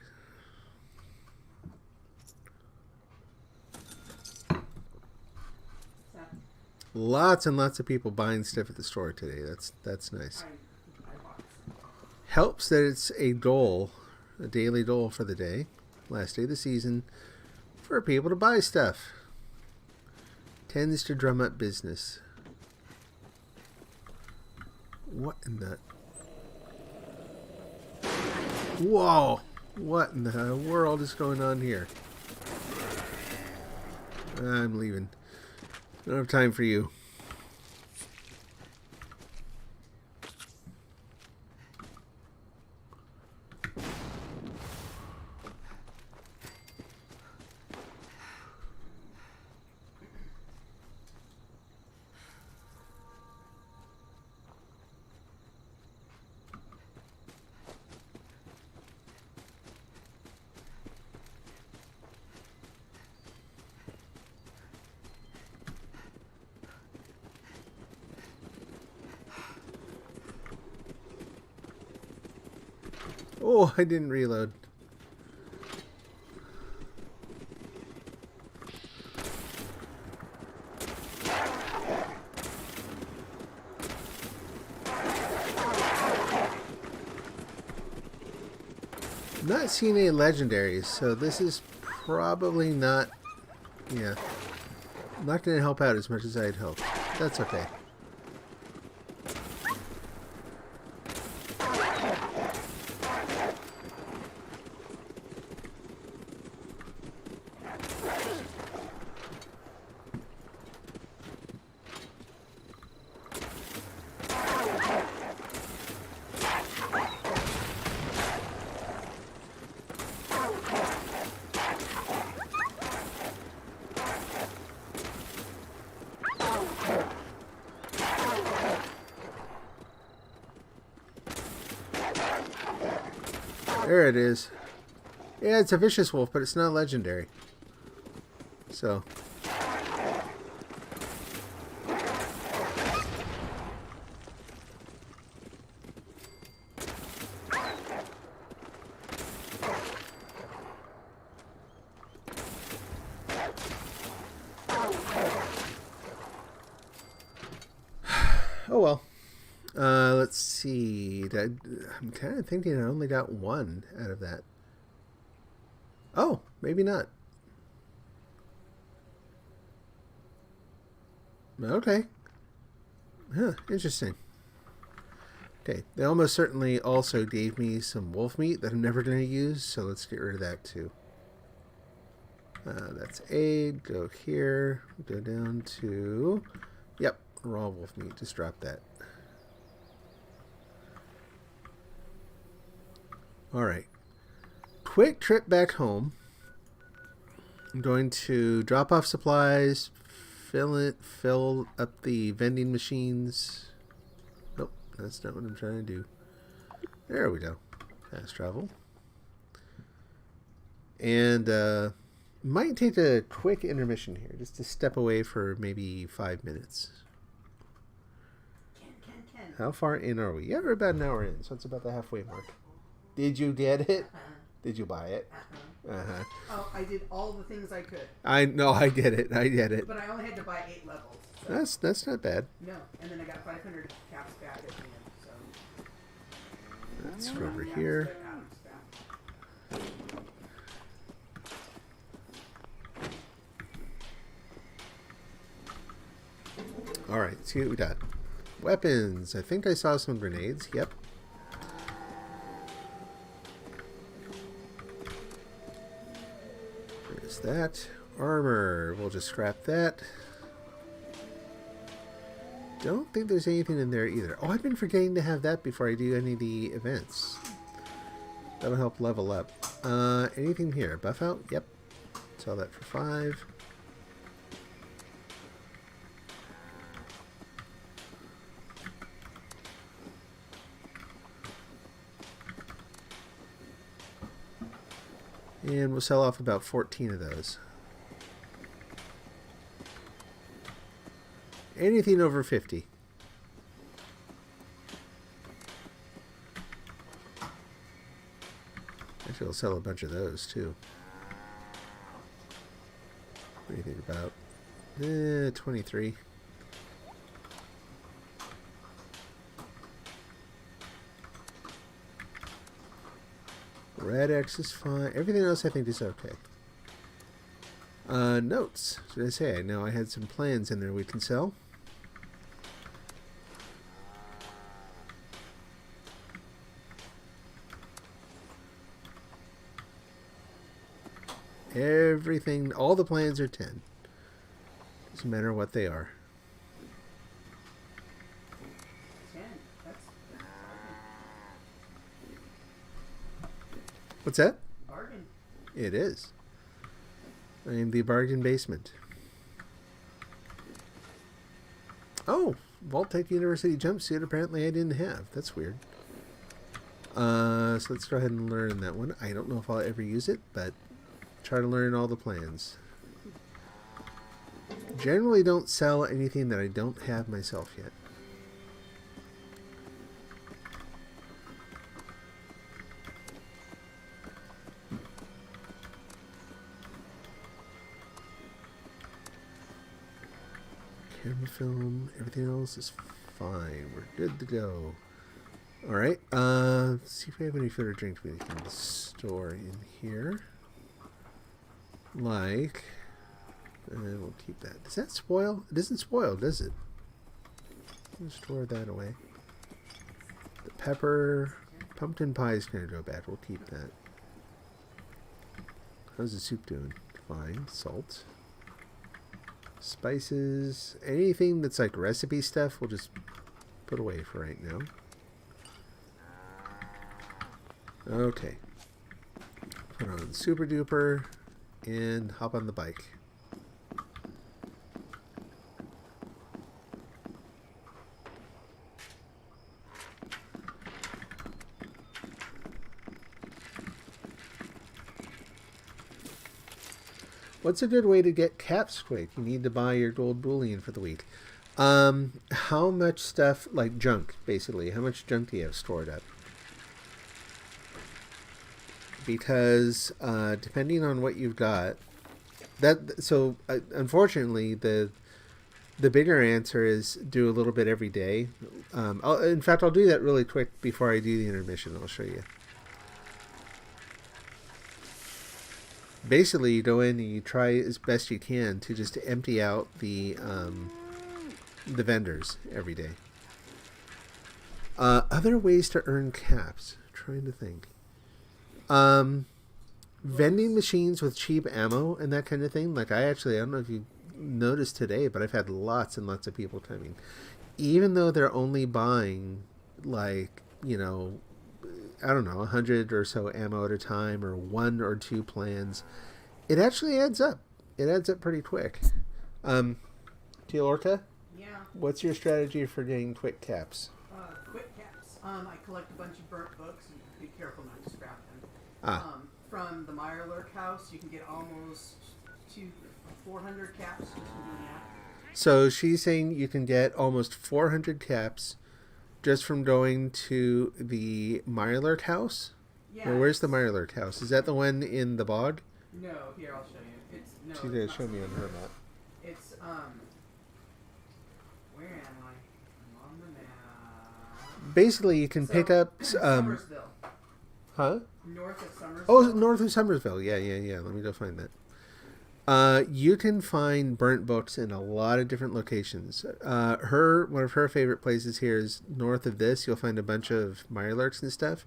Lots and lots of people buying stuff at the store today. That's nice. Helps that it's a dole, a daily dole for the day, last day of the season, for people to buy stuff. Tends to drum up business. What in the... Whoa! What in the world is going on here? I'm leaving. I don't have time for you. Oh, I didn't reload. I'm not seeing any legendaries, so this is probably not... Yeah. Not going to help out as much as I'd hoped. That's okay. There it is. Yeah, it's a vicious wolf, but it's not legendary. So. Oh well. Let's see. I'm kind of thinking I only got one out of that. Oh, maybe not. Okay. Huh, interesting. Okay, they almost certainly also gave me some wolf meat that I'm never going to use, so let's get rid of that too. That's aid. Go here. Go down to... Yep, raw wolf meat. Just drop that. Alright. Quick trip back home. I'm going to drop off supplies, fill up the vending machines. Nope, that's not what I'm trying to do. There we go. Fast travel. And might take a quick intermission here, just to step away for maybe 5 minutes. How far in are we? Yeah, we're about an hour in, so it's about the halfway mark. Did you get it? Did you buy it? Uh-huh. Oh, I did all the things I could. I get it. I get it. But I only had to buy 8 levels. So. That's not bad. No, and then I got 500 caps back at the end. So. Let's go over here. All right, see what we got. Weapons. I think I saw some grenades. Yep. There's that. Armor. We'll just scrap that. Don't think there's anything in there either. Oh, I've been forgetting to have that before I do any of the events. That'll help level up. Anything here? Buff out? Yep. Sell that for 5. And we'll sell off about 14 of those. Anything over 50. Actually, I'll sell a bunch of those too. What do you think about? 23. Red X is fine. Everything else I think is okay. Notes. Should I say? I know I had some plans in there we can sell. Everything, all the plans are 10. Doesn't matter what they are. 10. That's What's that? bargain. It is. I am the bargain basement. Oh, Vault-Tec University jumpsuit apparently I didn't have. That's weird. So let's go ahead and learn that one. I don't know if I'll ever use it, but try to learn all the plans. Generally don't sell anything that I don't have myself yet. Camera film, everything else is fine. We're good to go. Alright, let's see if we have any food or drink we can store in here. Like, and we'll keep that. Does that spoil? It doesn't spoil, does it? We'll store that away. The pepper, pumpkin pie is going to go bad. We'll keep that. How's the soup doing? Fine. Salt. Spices. Anything that's like recipe stuff, we'll just put away for right now. Okay. Put on Super Duper and hop on the bike. What's a good way to get caps quick? You need to buy your gold bullion for the week. How much stuff, like junk, basically, how much junk do you have stored up? Because depending on what you've got, unfortunately the bigger answer is do a little bit every day. In fact, I'll do that really quick before I do the intermission. I'll show you. Basically, you go in and you try as best you can to just empty out the vendors every day. Other ways to earn caps. I'm trying to think. Vending machines with cheap ammo and that kind of thing. Like I don't know if you noticed today, but I've had lots and lots of people coming. Even though they're only buying like, I don't know, 100 or so ammo at a time or 1 or 2 plans, it actually adds up. It adds up pretty quick. Teal Orca? Yeah. What's your strategy for getting quick caps? Quick caps. I collect a bunch of burnt books and be careful not to scrap them. From the Meyerlerk house, you can get almost 400 caps just from doing that. So she's saying you can get almost 400 caps just from going to the Mirelurk house? Yeah. Well, where's the Mirelurk house? Is that the one in the bog? No, here I'll show you. It's no. She's it's gonna not show me on her Scoreboard. map. It's Where am I? I'm on the map. Basically, you can pick up. Summersville. Huh? North of Summersville. Oh, north of Somersville. Yeah. Let me go find that. You can find burnt books in a lot of different locations. One of her favorite places here is north of this. You'll find a bunch of Mirelurks and stuff.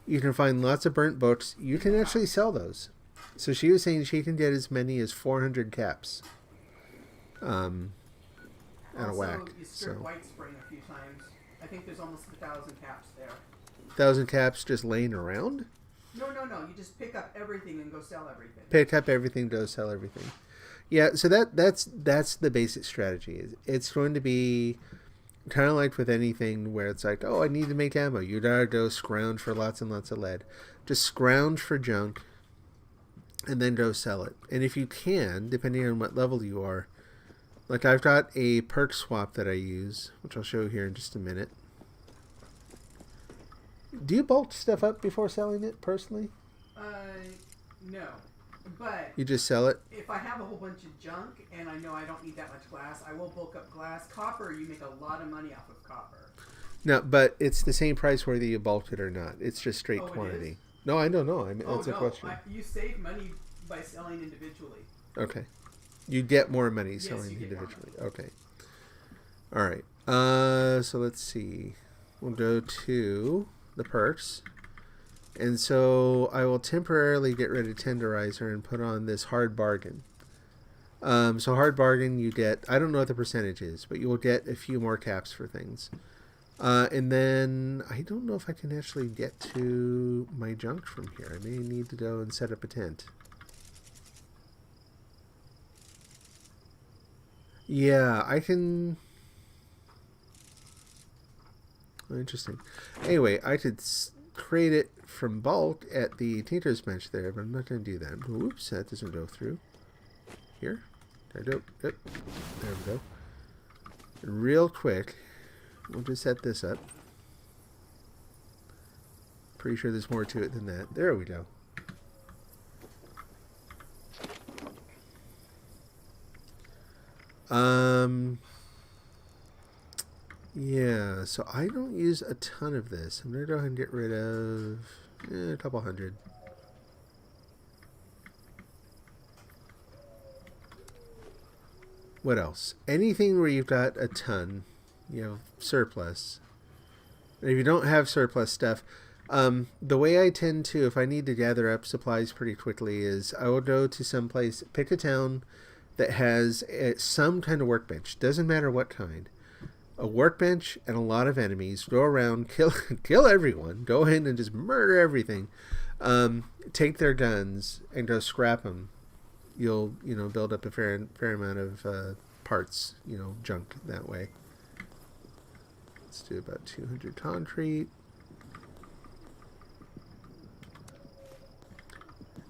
You can find lots of burnt books. You can actually sell those. So she was saying she can get as many as 400 caps. At a whack. You stirred white spring a few times. I think there's almost 1,000 caps there. 1,000 caps just laying around? No. You just pick up everything and go sell everything. Pick up everything, go sell everything. Yeah, so that's the basic strategy. It's going to be kind of like with anything where it's like, oh, I need to make ammo. You gotta go scrounge for lots and lots of lead. Just scrounge for junk and then go sell it. And if you can, depending on what level you are, like I've got a perk swap that I use, which I'll show here in just a minute. Do you bulk stuff up before selling it personally? No. But You just sell it? if I have a whole bunch of junk and I know I don't need that much glass, I will bulk up glass. Copper, you make a lot of money off of copper. No, but it's the same price whether you bulk it or not. It's just straight Oh, it quantity. is? No, I don't know. I mean, that's a question. You save money by selling individually. Okay. You get more money Yes, selling you get more individually. Okay. All right. So let's see. We'll go to the perks. And so I will temporarily get rid of Tenderizer and put on this Hard Bargain. So Hard Bargain, you get, I don't know what the percentage is, but you will get a few more caps for things. And then I don't know if I can actually get to my junk from here. I may need to go and set up a tent. Yeah, I can... Oh, interesting. Anyway, I could create it from bulk at the Tinker's Bench there, but I'm not going to do that. Whoops, that doesn't go through. Here. There we go. Yep. There we go. Real quick, we'll just set this up. Pretty sure there's more to it than that. There we go. Yeah, so I don't use a ton of this. I'm going to go ahead and get rid of a couple hundred. What else? Anything where you've got a ton, surplus. And if you don't have surplus stuff, the way I tend to, if I need to gather up supplies pretty quickly, is I will go to some place, pick a town that has some kind of workbench. Doesn't matter what kind. A workbench and a lot of enemies. Go around, kill everyone. Go in and just murder everything. Take their guns and go scrap them. You'll build up a fair amount of parts, junk that way. Let's do about 200 concrete.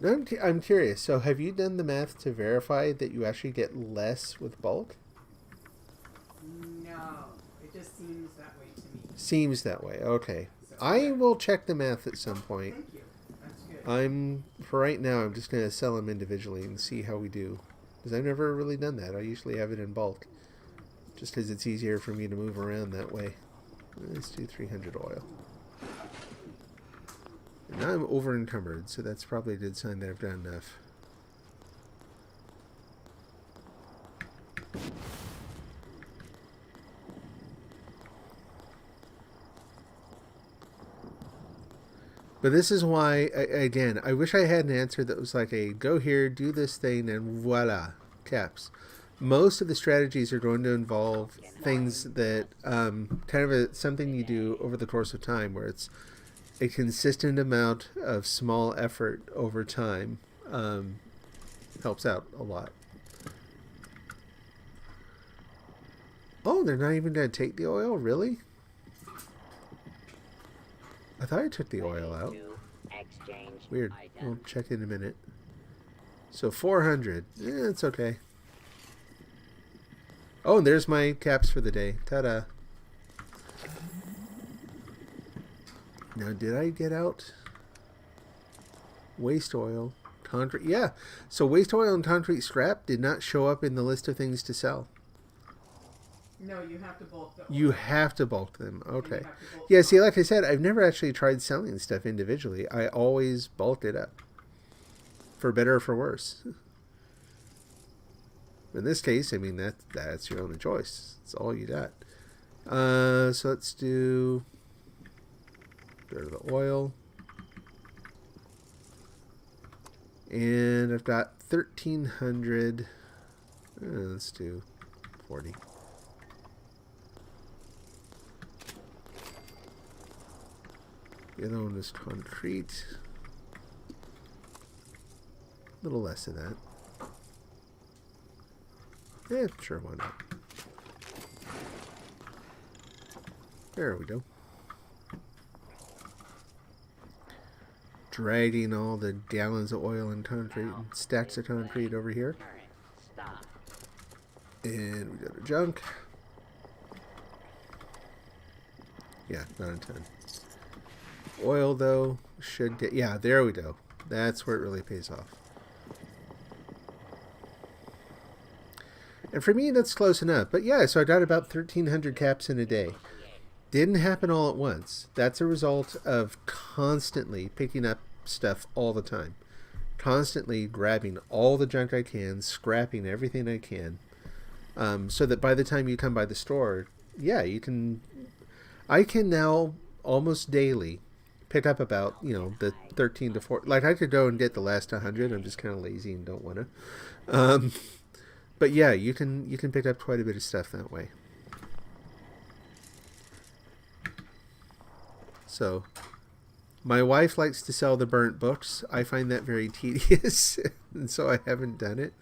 Now I'm curious. So have you done the math to verify that you actually get less with bulk? No, it just seems that way to me. Seems that way. Okay. I will check the math at some point. Thank you. That's good. For right now, I'm just going to sell them individually and see how we do. Because I've never really done that. I usually have it in bulk. Just because it's easier for me to move around that way. Let's do 300 oil. And now I'm over encumbered, so that's probably a good sign that I've done enough. But this is why, again, I wish I had an answer that was like a go here, do this thing, and voila, caps. Most of the strategies are going to involve things that kind of something you do over the course of time, where it's a consistent amount of small effort over time. Helps out a lot. Oh, they're not even going to take the oil? Really? I thought I took the oil out. Weird. We'll check in a minute. So 400. It's okay. Oh, and there's my caps for the day. Ta-da. Now, did I get out waste oil? Concrete? Yeah. So waste oil and concrete scrap did not show up in the list of things to sell. No, you have to bulk the oil. You have to bulk them. Okay. have to bulk Yeah, them. see, like I said, I've never actually tried selling stuff individually. I always bulked it up. For better or for worse. In this case, I mean, that's your only choice. That's all you got. So let's do... Go to the oil. And I've got 1,300. Let's do 40. The other one is concrete. A little less of that. Yeah, sure, why not? There we go. Dragging all the gallons of oil and concrete and stacks of concrete over here. Stop. And we go to junk. Yeah, not a ton. Oil, though, should get... Yeah, there we go. That's where it really pays off. And for me, that's close enough. But yeah, so I got about 1,300 caps in a day. Didn't happen all at once. That's a result of constantly picking up stuff all the time. Constantly grabbing all the junk I can, scrapping everything I can. So that by the time you come by the store, yeah, you can... I can now almost daily pick up about, the 13 to 14. Like, I could go and get the last 100. I'm just kind of lazy and don't want to. But yeah, you can pick up quite a bit of stuff that way. So, my wife likes to sell the burnt books. I find that very tedious, and so I haven't done it.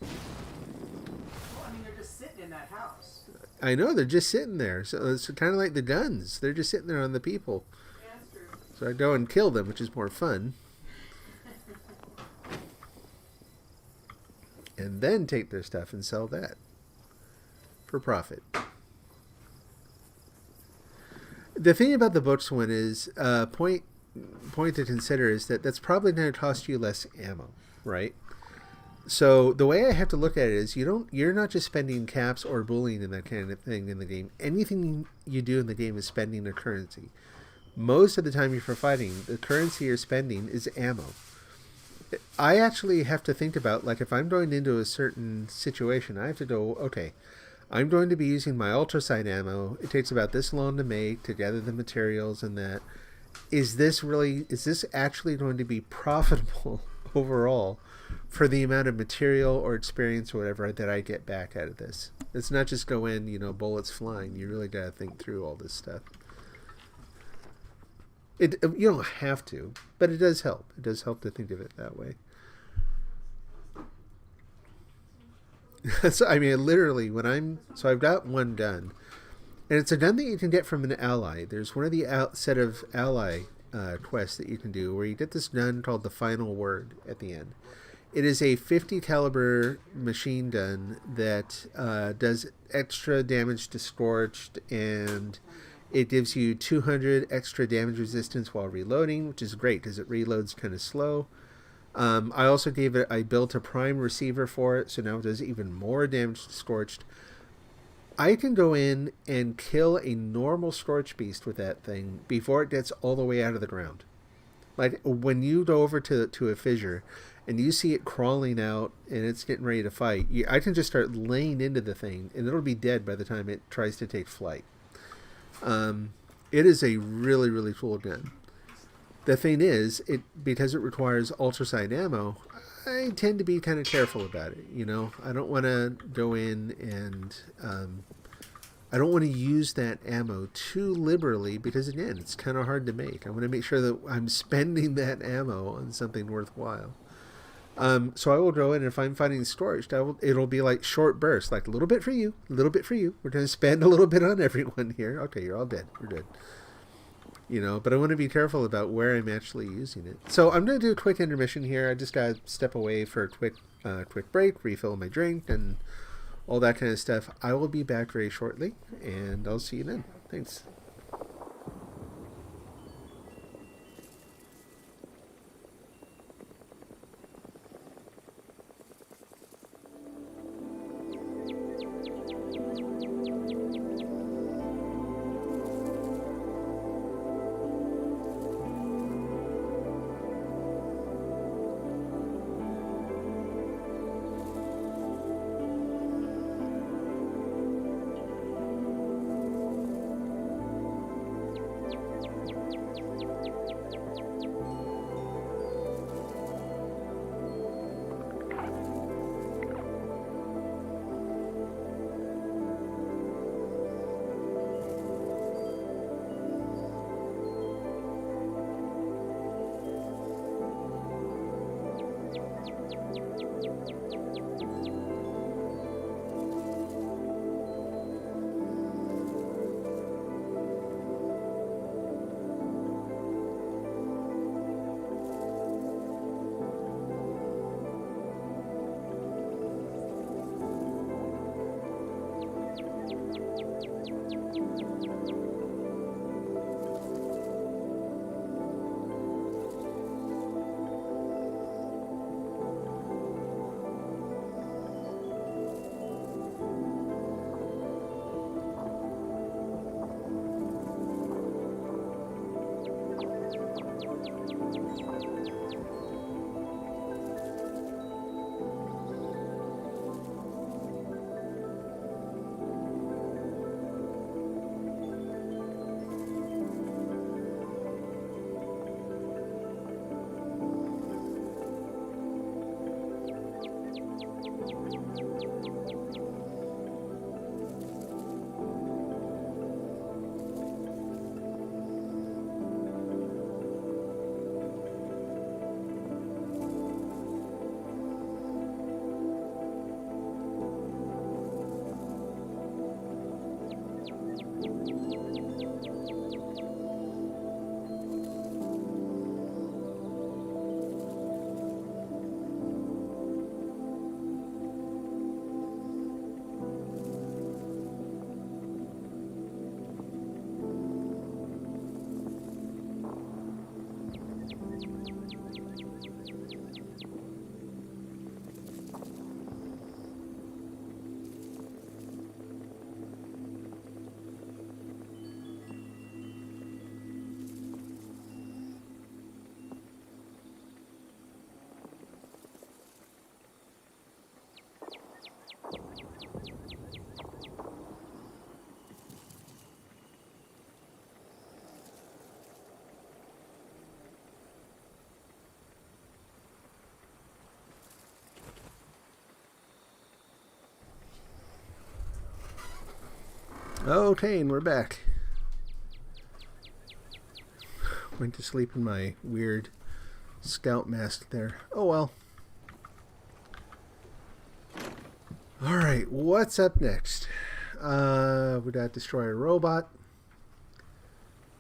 Well, I mean, they're just sitting in that house. I know, they're just sitting there. So it's kind of like the guns. They're just sitting there on the people. Yeah, that's true. So I go and kill them, which is more fun. And then take their stuff and sell that for profit. The thing about the books one is, point to consider is that that's probably going to cost you less ammo, right? So the way I have to look at it is you're not just spending caps or bullying and that kind of thing in the game. Anything you do in the game is spending a currency. Most of the time you're fighting, the currency you're spending is ammo. I actually have to think about, like, if I'm going into a certain situation, I have to go, okay, I'm going to be using my ultrasight ammo. It takes about this long to make, to gather the materials and that. Is this actually going to be profitable overall for the amount of material or experience or whatever that I get back out of this? It's not just go in, bullets flying. You really got to think through all this stuff. You don't have to, but it does help. It does help to think of it that way. So, I mean, literally, so I've got one gun, and it's a gun that you can get from an ally. There's one of the set of ally quests that you can do where you get this gun called the Final Word at the end. It is a 50 caliber machine gun that does extra damage to scorched, and it gives you 200 extra damage resistance while reloading, which is great because it reloads kind of slow. I also I built a prime receiver for it, so now it does even more damage to scorched. I can go in and kill a normal scorched beast with that thing before it gets all the way out of the ground. Like, when you go over to a fissure and you see it crawling out and it's getting ready to fight, I can just start laying into the thing and it'll be dead by the time it tries to take flight. It is a really, really cool gun. The thing is, because it requires ultrasight ammo, I tend to be kind of careful about it. I don't want to go in and I don't want to use that ammo too liberally because, again, it's kind of hard to make. I want to make sure that I'm spending that ammo on something worthwhile. So I will go in, and if I'm finding storage, it'll be like short bursts, like a little bit for you, a little bit for you. We're going to spend a little bit on everyone here. Okay, you're all dead. We're good. But I want to be careful about where I'm actually using it. So I'm going to do a quick intermission here. I just got to step away for a quick break, refill my drink, and all that kind of stuff. I will be back very shortly, and I'll see you then. Thanks. Okay, and we're back. Went to sleep in my weird scout mask there. Oh well. Alright, what's up next? We got destroy a robot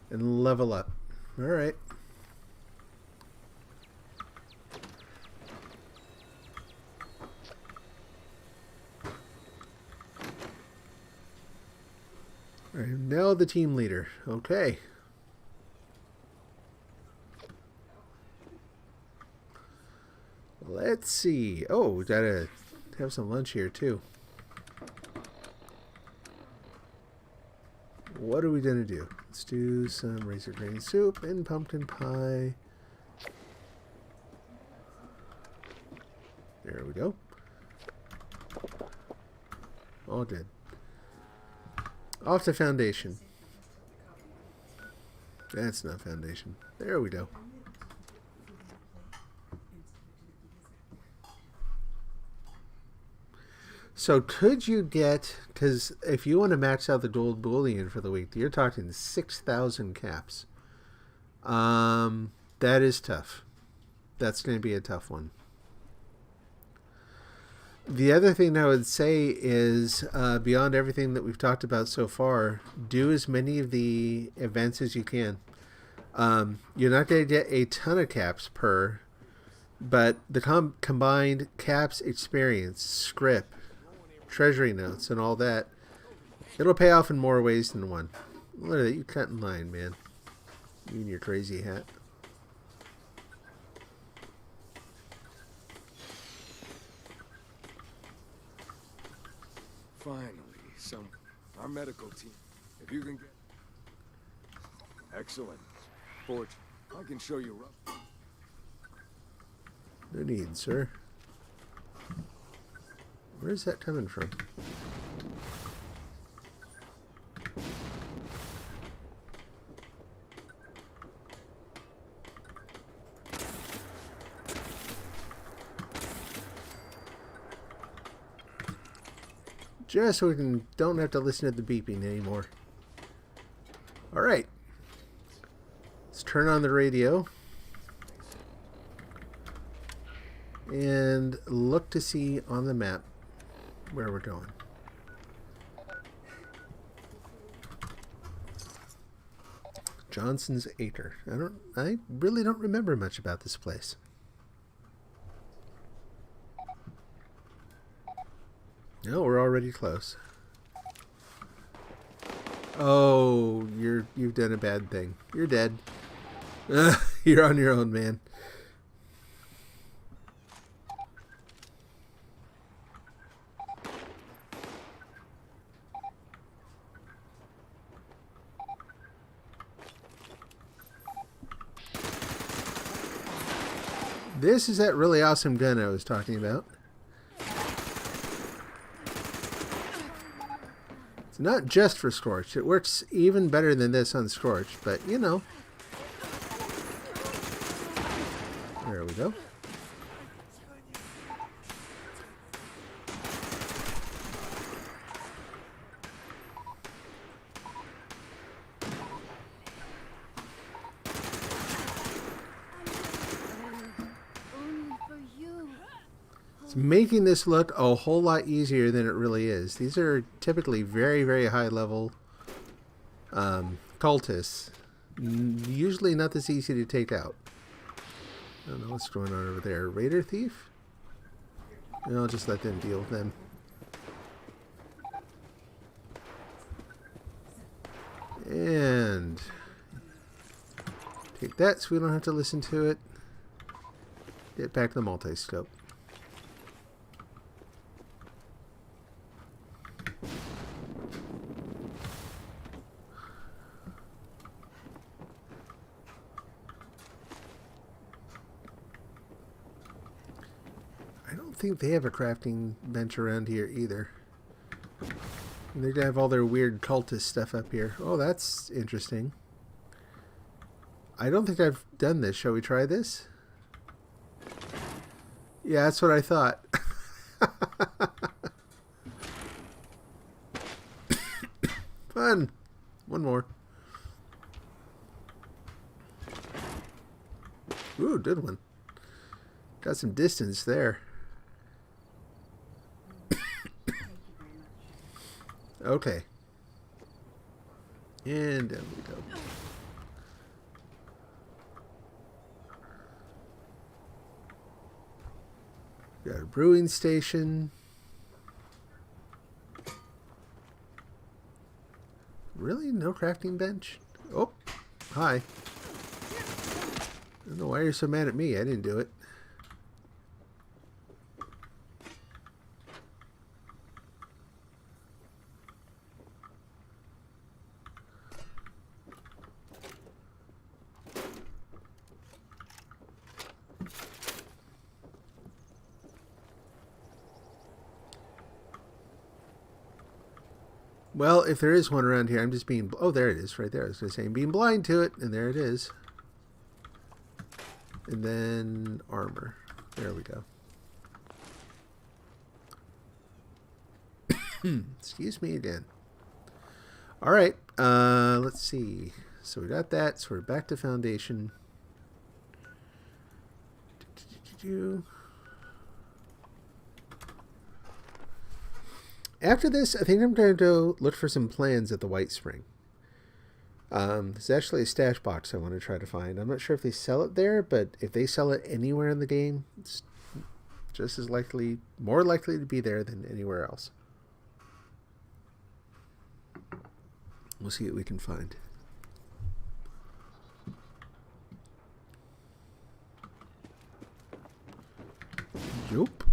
and level up. Alright. I'm now the team leader. Okay. Let's see. Oh, we gotta have some lunch here too. What are we gonna do? Let's do some razor grain soup and pumpkin pie. There we go. All good. Off to foundation. That's not foundation. There we go. So could you get, because if you want to max out the gold bullion for the week, you're talking 6,000 caps. That is tough. That's going to be a tough one. The other thing I would say is, beyond everything that we've talked about so far, do as many of the events as you can. You're not going to get a ton of caps per, but the combined caps, experience, script, treasury notes, and all that, it'll pay off in more ways than one. Look at that, you cut in line, man. You and your crazy hat. Finally, our medical team. If you can get... Excellent. Forge, I can show you rough. No need, sir. Where's that coming from? Just so we don't have to listen to the beeping anymore. Alright. Let's turn on the radio. And look to see on the map where we're going. Johnson's Acre. I really don't remember much about this place. No, we're already close. Oh, you've done a bad thing. You're dead. You're on your own, man. This is that really awesome gun I was talking about. It's not just for Scorched. It works even better than this on Scorched, but you know. There we go. It's making this look a whole lot easier than it really is. These are typically very, very high level cultists. Usually not this easy to take out. I don't know what's going on over there. Raider Thief? And I'll just let them deal with them. And take that so we don't have to listen to it. Get back to the multi-scope. I don't think they have a crafting bench around here either. They have all their weird cultist stuff up here. Oh, that's interesting. I don't think I've done this. Shall we try this? Yeah, that's what I thought. Fun. One more. Ooh, good one. Got some distance there. Okay. And down we go. Got a brewing station. Really? No crafting bench? Oh, hi. I don't know why you're so mad at me. I didn't do it. Well, if there is one around here, I'm just being... Oh, there it is, right there. I was going to say, I'm being blind to it, and there it is. And then armor. There we go. Excuse me again. All right, let's see. So we got that, so we're back to foundation. After this, I think I'm going to go look for some plans at the White Spring. There's actually a stash box I want to try to find. I'm not sure if they sell it there, but if they sell it anywhere in the game, it's just as likely, more likely to be there than anywhere else. We'll see what we can find. Nope.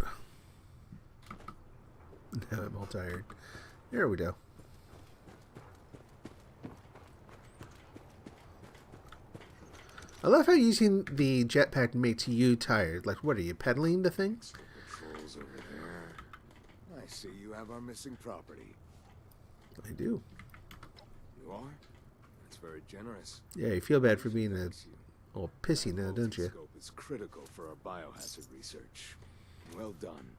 Now I'm all tired. There we go. I love how using the jetpack makes you tired. Like, what are you, pedaling the thing? Patrols over there. I see you have our missing property. I do. You are? That's very generous. Yeah, you feel bad for being all pissy now, don't you? Scope is critical for our biohazard research. Well done.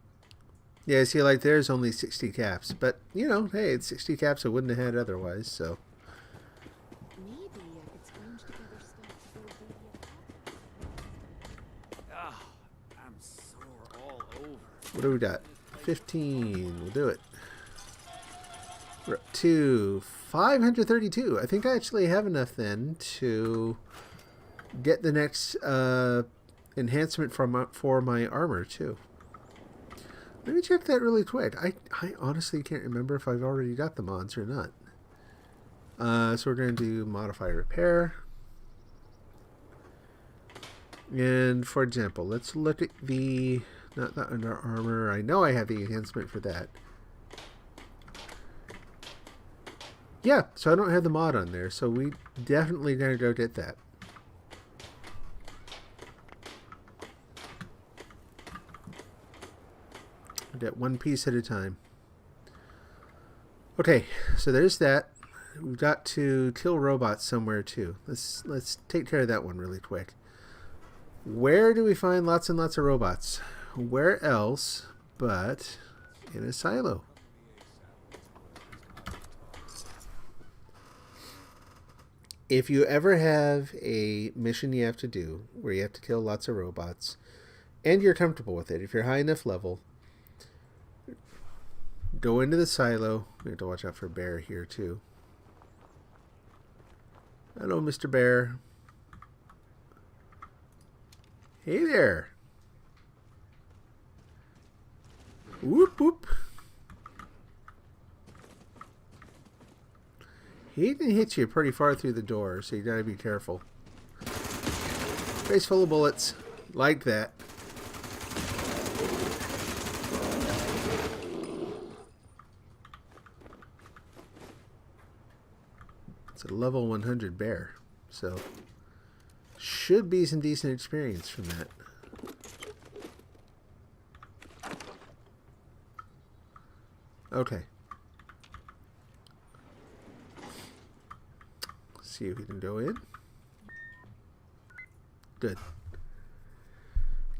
Yeah, see, like, there's only 60 caps. But, you know, hey, it's 60 caps I wouldn't have had otherwise, so... Maybe I could scrounge together stuff to build Ah, I'm sore all over. What do we got? 15. We'll do it. We're up to 532. I think I actually have enough then to get the next enhancement for my armor, too. Let me check that really quick. I honestly can't remember if I've already got the mods or not. So we're going to do modify repair. And for example, let's look at the, not the under armor. I know I have the enhancement for that. Yeah, so I don't have the mod on there, so we definitely going to go get that. Get one piece at a time. Okay, so there's that. We've got to kill robots somewhere too. Let's take care of that one really quick. Where do we find lots and lots of robots? Where else but in a silo? If you ever have a mission you have to do where you have to kill lots of robots and you're comfortable with it, if you're high enough level, go into the silo. We have to watch out for Bear here too. Hello, Mr. Bear. Hey there. Whoop whoop. He can hit you pretty far through the door, so you gotta be careful. Face full of bullets. Like that. It's a level 100 bear, so should be some decent experience from that. Okay. See if we can go in. Good.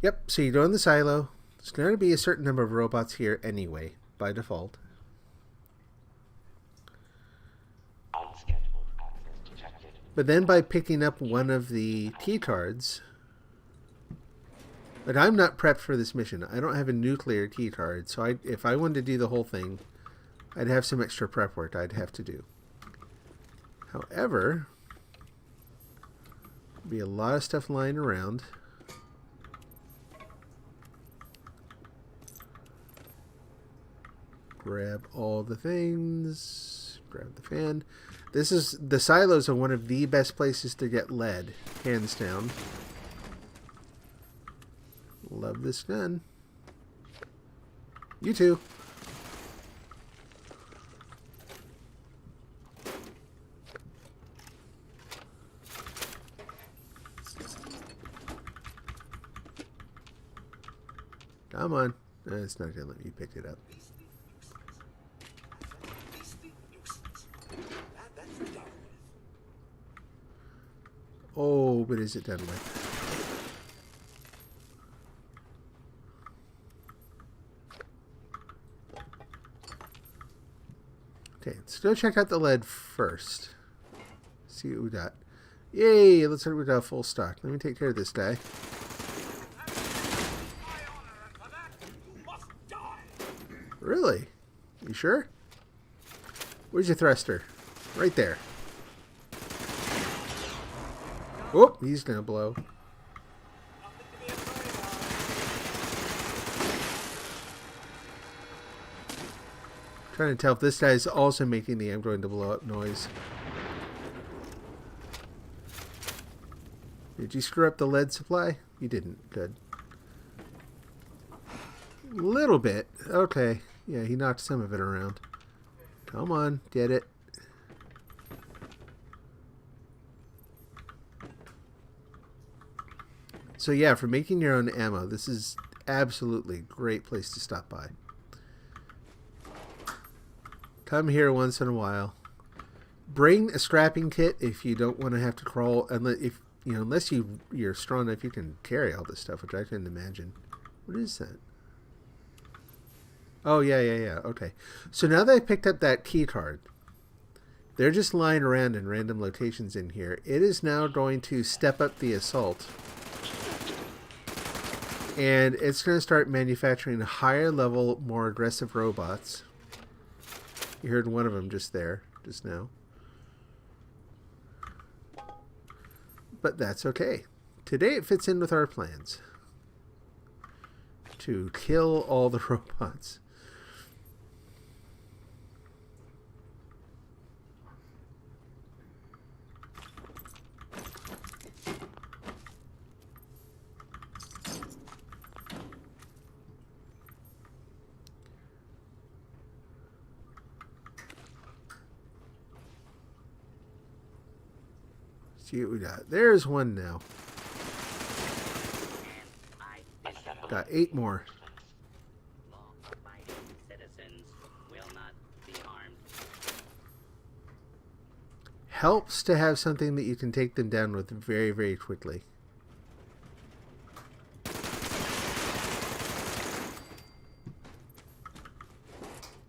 Yep, so you go in the silo. There's going to be a certain number of robots here anyway, by default. But then by picking up one of the key cards, but I'm not prepped for this mission. I don't have a nuclear key card, so if I wanted to do the whole thing, I'd have some extra prep work I'd have to do. However, be a lot of stuff lying around. Grab all the things. Grab the fan. The silos are one of the best places to get lead, hands down. Love this gun. You too. Come on. It's not going to let me pick it up. Oh, but is it done with? Okay, let's go check out the lead first. See what we got. Yay, looks like we got a full stock. Let me take care of this guy. Really? You sure? Where's your thruster? Right there. Oh, he's gonna blow. Trying to tell if this guy's also making the I'm going to blow up noise. Did you screw up the lead supply? You didn't. Good. Little bit. Okay. Yeah, he knocked some of it around. Come on, get it. So yeah, for making your own ammo, this is absolutely a great place to stop by. Come here once in a while. Bring a scrapping kit if you don't want to have to crawl, unless you're strong enough you can carry all this stuff, which I couldn't imagine. What is that? Oh yeah. Okay. So now that I picked up that key card, they're just lying around in random locations in here. It is now going to step up the assault. And it's going to start manufacturing higher level, more aggressive robots. You heard one of them just there, just now. But that's okay. Today it fits in with our plans. To kill all the robots. See what we got. There's one now. Got 8 more. Law-abiding citizens will not be harmed. Helps to have something that you can take them down with very, very quickly.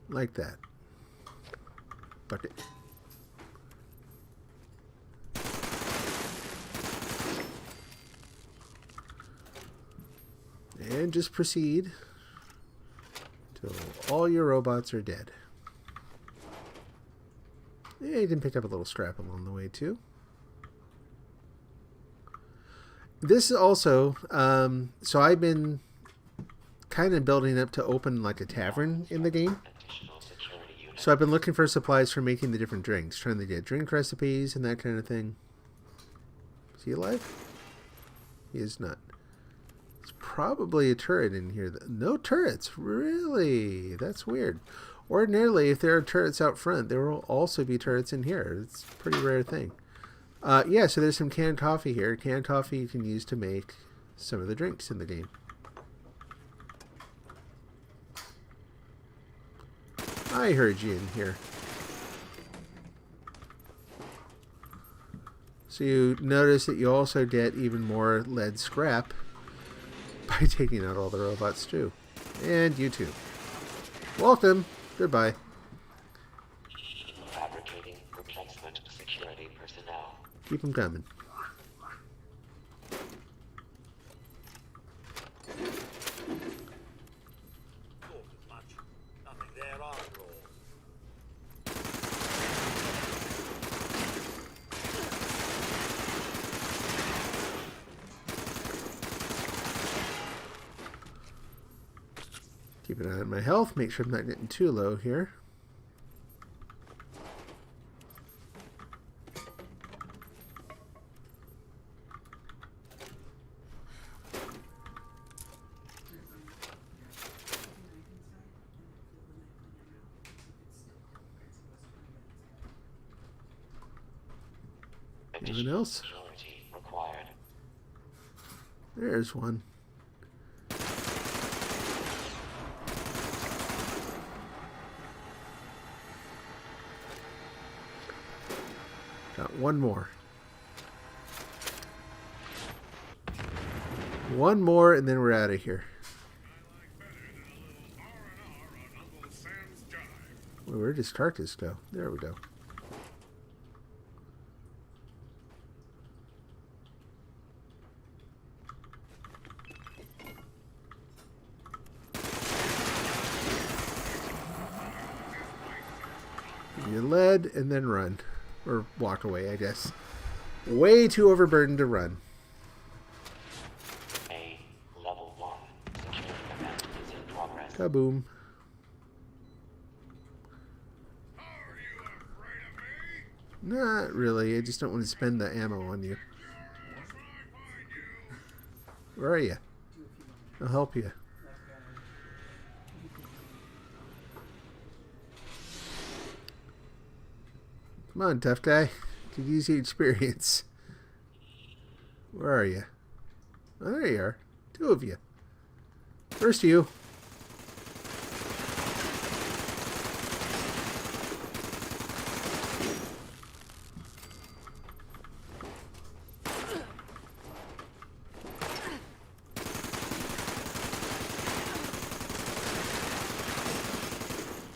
Like that. Bucket. And just proceed till all your robots are dead. Yeah, you can pick up a little scrap along the way too. This is also, so I've been kind of building up to open like a tavern in the game. So I've been looking for supplies for making the different drinks, trying to get drink recipes and that kind of thing. Is he alive? He is not. There's probably a turret in here. No turrets, really? That's weird. Ordinarily, if there are turrets out front, there will also be turrets in here. It's a pretty rare thing. Yeah, so there's some canned coffee here. Canned coffee you can use to make some of the drinks in the game. I heard you in here. So you notice that you also get even more lead scrap by taking out all the robots too. And you too. Welcome. Goodbye. Fabricating replacement security personnel. Keep them coming. Thought as much. Nothing there after all. Keep an eye on my health. Make sure I'm not getting too low here. Anything else? Security required. There's one. Got one more. One more and then we're out of here. Well, where does Tarkus go? There we go. You lead and then run. Or walk away, I guess. Way too overburdened to run. A level 1 security event is in progress. Kaboom. Are you afraid of me? Not really. I just don't want to spend the ammo on you. Once when I find you, Where are you? I'll help you. Come on, tough guy. Could use the experience. Where are you? Oh, there you are. 2 of you. First you.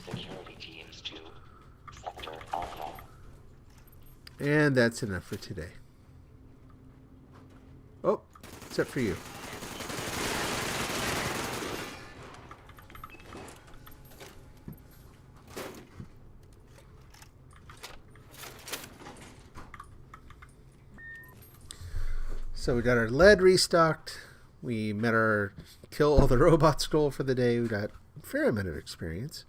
Security teams to Sector Alpha. And that's enough for today. Oh, except for you. So we got our lead restocked. We met our kill all the robots goal for the day. We got a fair amount of experience.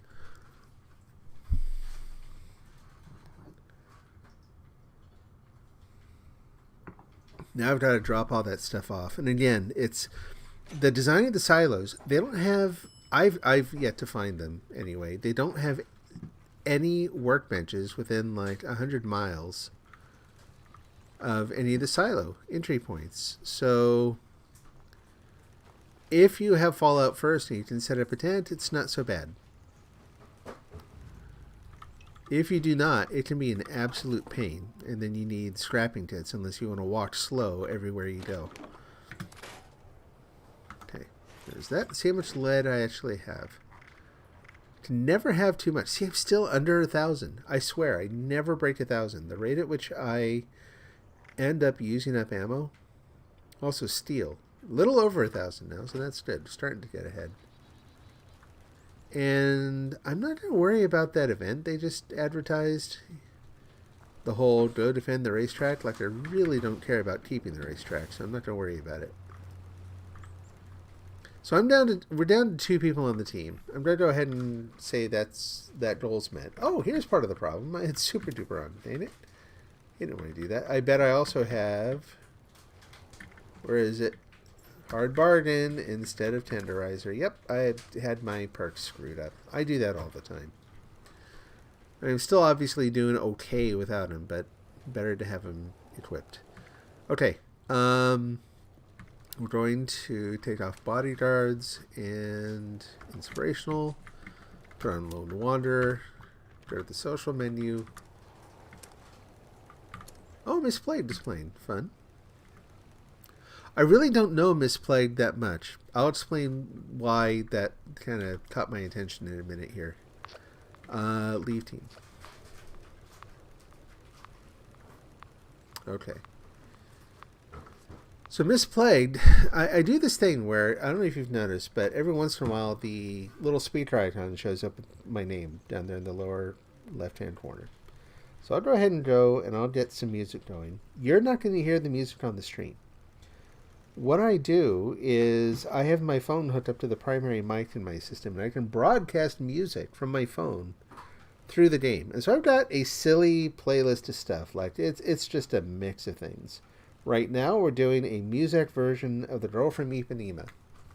Now I've got to drop all that stuff off. And again, it's the design of the silos. They don't have, I've yet to find them anyway. They don't have any workbenches within like 100 miles of any of the silo entry points. So if you have Fallout first and you can set up a tent, it's not so bad. If you do not, it can be an absolute pain, and then you need scrapping tents unless you want to walk slow everywhere you go. Okay, there's that. See how much lead I actually have. Can never have too much. See, I'm still under 1,000. I swear, I never break 1,000. The rate at which I end up using up ammo, also steel. A little over 1,000 now, so that's good. Starting to get ahead. And I'm not going to worry about that event. They just advertised the whole go defend the racetrack. Like, I really don't care about keeping the racetrack, so I'm not going to worry about it. So we're down to 2 people on the team. I'm going to go ahead and say that goal's met. Oh, here's part of the problem. I had super duper on, ain't it? You didn't want to do that. I bet I also have, where is it? Hard bargain instead of tenderizer. Yep, I had my perks screwed up. I do that all the time. I'm still obviously doing okay without him, but better to have him equipped. Okay, we're going to take off bodyguards and inspirational. Put on lone wanderer. Go to the social menu. Oh, Misplagued is playing. Fun. I really don't know Misplagued that much. I'll explain why that kind of caught my attention in a minute here. Leave team. Okay. So Misplagued, I do this thing where, I don't know if you've noticed, but every once in a while the little speaker icon shows up with my name down there in the lower left-hand corner. So I'll go ahead and I'll get some music going. You're not going to hear the music on the stream. What I do is I have my phone hooked up to the primary mic in my system, and I can broadcast music from my phone through the game. And so I've got a silly playlist of stuff. Like it's just a mix of things. Right now we're doing a music version of The Girl from Ipanema.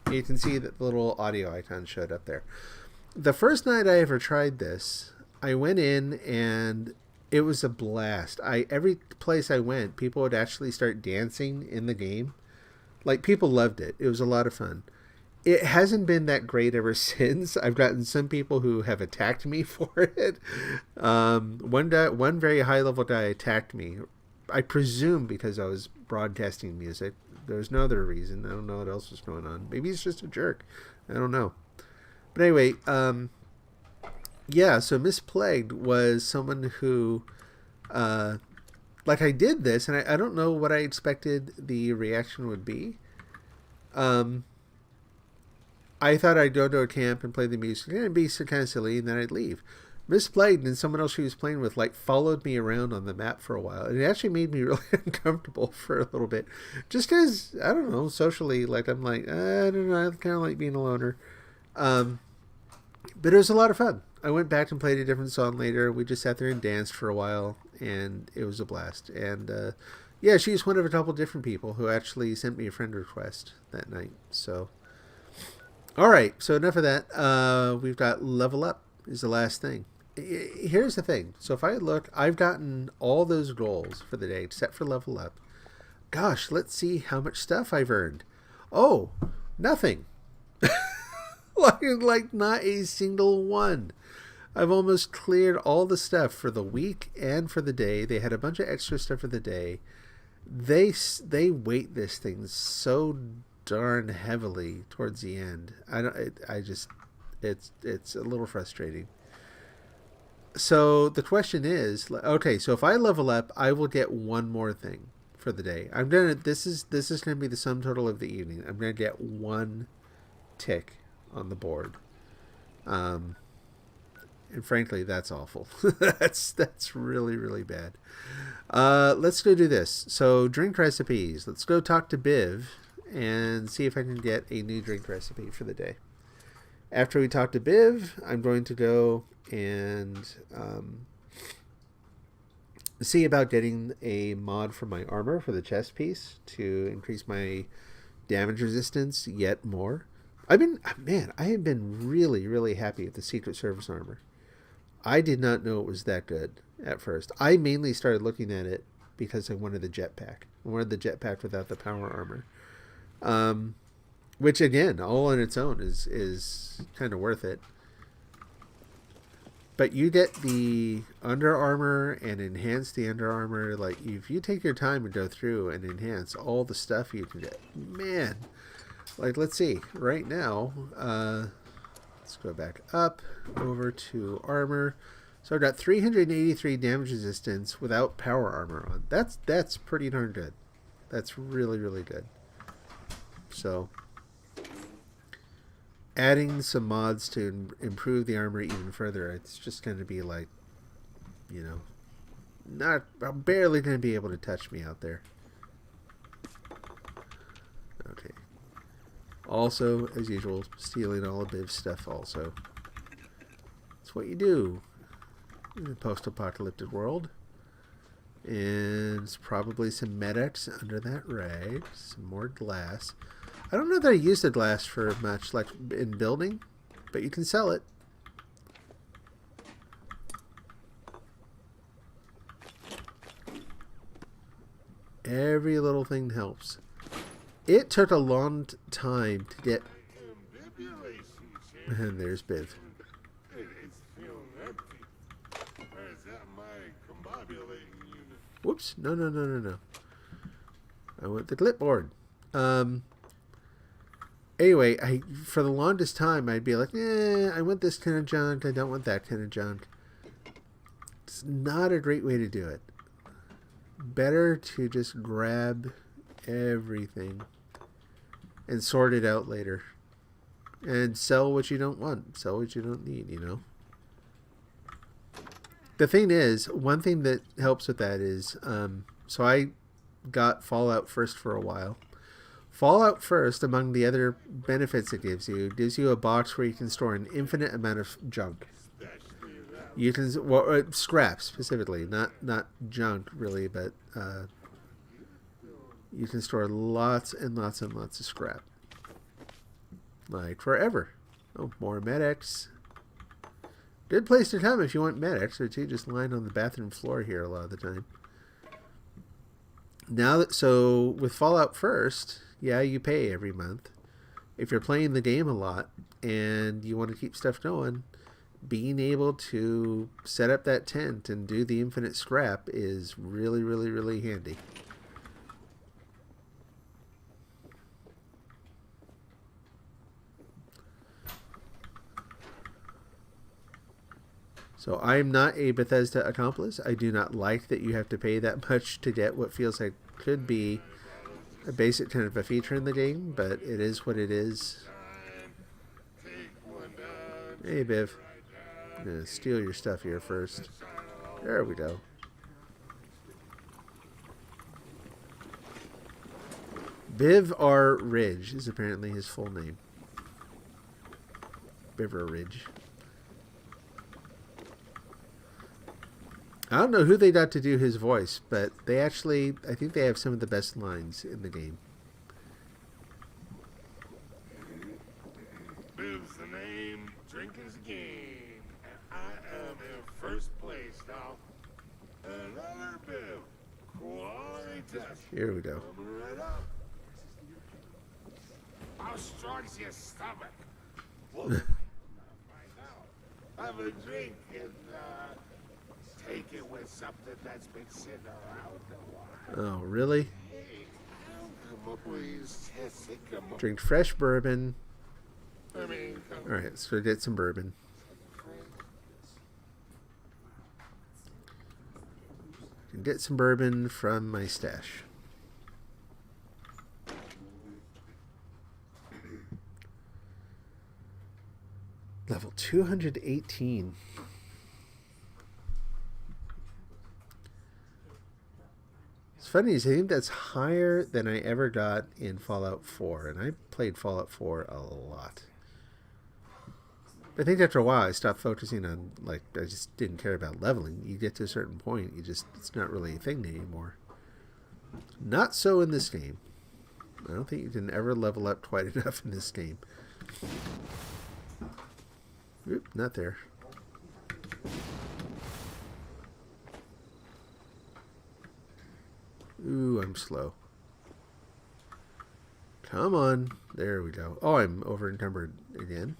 You can see that the little audio icon showed up there. The first night I ever tried this, I went in and it was a blast. Every place I went, people would actually start dancing in the game. Like, people loved it. It was a lot of fun. It hasn't been that great ever since. I've gotten some people who have attacked me for it. One very high-level guy attacked me. I presume because I was broadcasting music. There's no other reason. I don't know what else was going on. Maybe he's just a jerk. I don't know. But anyway, yeah, so Misplagued was someone who... like, I did this, and I don't know what I expected the reaction would be. I thought I'd go to a camp and play the music, and it'd be so kind of silly, and then I'd leave. Misplagued and someone else she was playing with, like, followed me around on the map for a while. And it actually made me really uncomfortable for a little bit. Just because, I don't know, socially, like, I'm like, I don't know, I kind of like being a loner. But it was a lot of fun. I went back and played a different song later. We just sat there and danced for a while, and it was a blast. And yeah, she's one of a couple different people who actually sent me a friend request that night. So, all right. So enough of that. We've got level up is the last thing. Here's the thing. So if I look, I've gotten all those goals for the day except for level up. Gosh, let's see how much stuff I've earned. Oh, nothing. like not a single one. I've almost cleared all the stuff for the week and for the day. They had a bunch of extra stuff for the day. They weight this thing so darn heavily towards the end. It's a little frustrating. So the question is, okay, so if I level up, I will get one more thing for the day. This is going to be the sum total of the evening. I'm going to get one tick on the board. And frankly, that's awful. that's really, really bad. Let's go do this. So drink recipes. Let's go talk to Biv and see if I can get a new drink recipe for the day. After we talk to Biv, I'm going to go and see about getting a mod for my armor for the chest piece to increase my damage resistance yet more. I have been really, really happy with the Secret Service armor. I did not know it was that good at first. I mainly started looking at it because I wanted the jetpack. I wanted the jetpack without the power armor. Which again, all on its own is kind of worth it. But you get the Under Armor and enhance the Under Armor. Like, if you take your time and go through and enhance all the stuff you can get, man. Like, let's see. Right now, let's go back up over to armor. So I've got 383 damage resistance without power armor on. That's pretty darn good. That's really, really good. So adding some mods to improve the armor even further, it's just going to be like, you know, I'm barely going to be able to touch me out there. Okay. Also, as usual, stealing all of Biv's stuff also. That's what you do in a post-apocalyptic world. And it's probably some medics under that rag. Some more glass. I don't know that I use the glass for much, like in building, but you can sell it. Every little thing helps. It took a long time to get... And there's Biv. Whoops. No. I want the clipboard. Anyway, for the longest time, I'd be like, I want this kind of junk. I don't want that kind of junk. It's not a great way to do it. Better to just grab everything and sort it out later. And sell what you don't want. Sell what you don't need, you know. The thing is, one thing that helps with that is, so I got Fallout First for a while. Fallout First, among the other benefits it gives you a box where you can store an infinite amount of junk. You can, well, scrap specifically, not junk really, but you can store lots and lots and lots of scrap. Like forever. Oh, more medics. Good place to come if you want medics, which you just line on the bathroom floor here a lot of the time. Now that, so with Fallout First, yeah, you pay every month. If you're playing the game a lot and you want to keep stuff going, being able to set up that tent and do the infinite scrap is really, really, really handy. So I'm not a Bethesda accomplice. I do not like that you have to pay that much to get what feels like could be a basic kind of a feature in the game, but it is what it is. Hey, Biv. I'm going to steal your stuff here first. There we go. Biv R. Ridge is apparently his full name. Biver Ridge. I don't know who they got to do his voice, but they actually, I think they have some of the best lines in the game. Biv's the name, drink is game, and I am in first place now. Another Biv, quality test. Here we go. Coming right up. How strong's your stomach? Look, find out. Have a drink and take it with something that's been sitting around a while. Oh, really? Hey, come up with these tests. Come up. Drink fresh bourbon. I mean, Alright, let's go get some bourbon. Get some bourbon from my stash. Level 218. It's funny, I think that's higher than I ever got in Fallout 4, and I played Fallout 4 a lot. I think after a while I stopped focusing on, like, I just didn't care about leveling. You get to a certain point, it's not really a thing anymore. Not so in this game. I don't think you can ever level up quite enough in this game. Oop, not there. Ooh, I'm slow. Come on. There we go. Oh, I'm over encumbered again.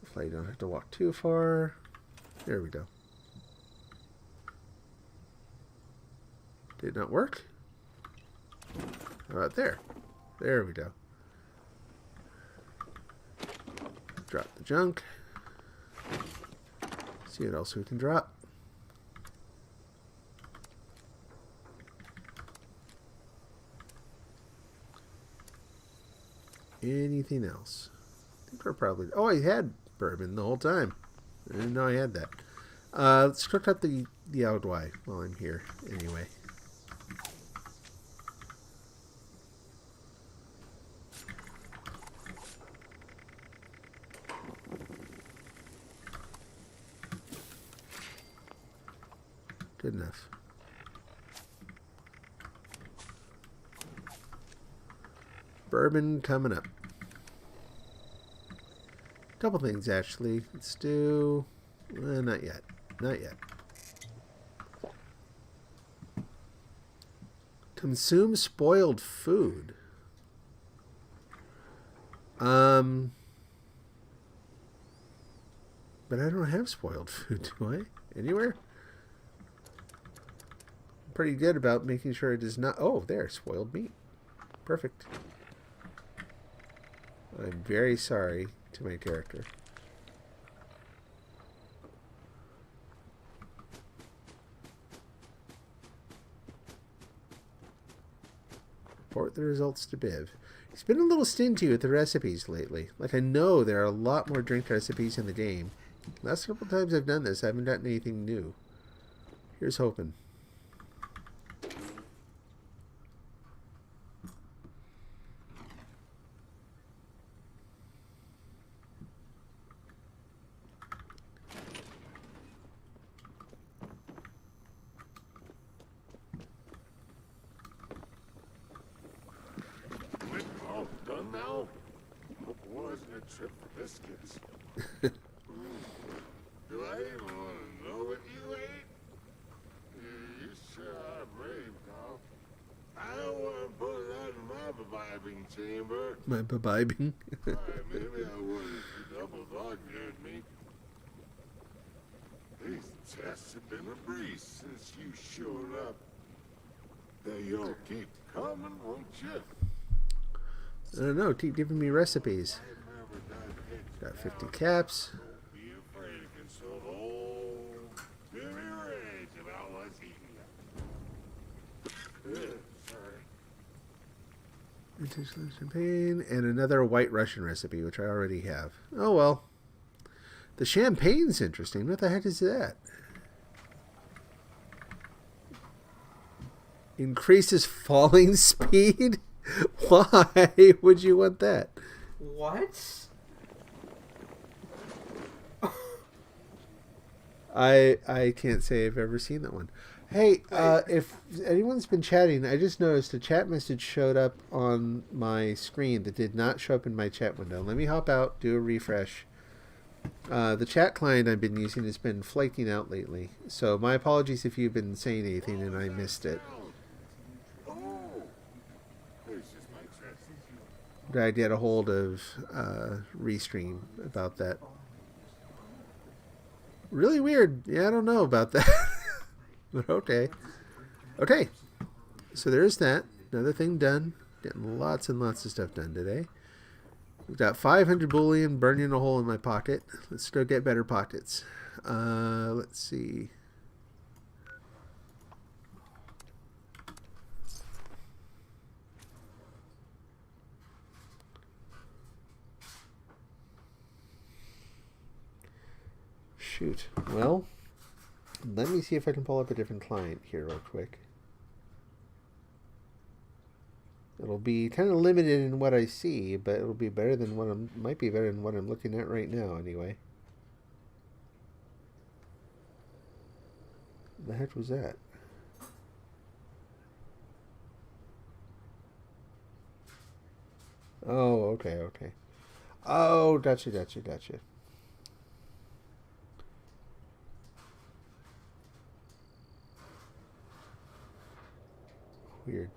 Hopefully I don't have to walk too far. There we go. Did not work? How about there? There we go. Drop the junk. See what else we can drop. Anything else? I think we're probably... Oh, I had bourbon the whole time. I didn't know I had that. Let's cook up the Outwai while I'm here anyway. Good enough. Bourbon coming up. Couple things actually. Let's do... not yet. Not yet. Consume spoiled food. But I don't have spoiled food, do I? Anywhere? I'm pretty good about making sure it is not... Oh, there. Spoiled meat. Perfect. I'm very sorry to my character. Report the results to Biv. He's been a little stingy with the recipes lately. Like, I know there are a lot more drink recipes in the game. Last couple times I've done this, I haven't gotten anything new. Here's hoping. Biscuits. Do I even want to know what you ate? You sure are brave, pal. I don't want to put that in my imbibing chamber. My imbibing? Alright, maybe I would if you double dog-dared me. These tests have been a breeze since you showed up. They'll keep coming, won't you? I don't know. Keep giving me recipes. Got 50 caps. Don't be afraid to consult old Billy Rage about what's eating. Sorry. Champagne and another White Russian recipe, which I already have. Oh well. The champagne's interesting. What the heck is that? Increases falling speed? Why would you want that? What? I can't say I've ever seen that one. Hey, if anyone's been chatting, I just noticed a chat message showed up on my screen that did not show up in my chat window. Let me hop out, do a refresh. The chat client I've been using has been flaking out lately, so my apologies if you've been saying anything and I missed it. But I get a hold of Restream about that. Really weird. Yeah, I don't know about that. But okay. Okay. So there's that. Another thing done. Getting lots and lots of stuff done today. We've got 500 bullion burning a hole in my pocket. Let's go get better pockets. Let's see. Shoot. Well, let me see if I can pull up a different client here real quick. It'll be kind of limited in what I see, but it'll be better than what might be better than what I'm looking at right now anyway. The heck was that? Oh, okay. Oh, gotcha. Weird.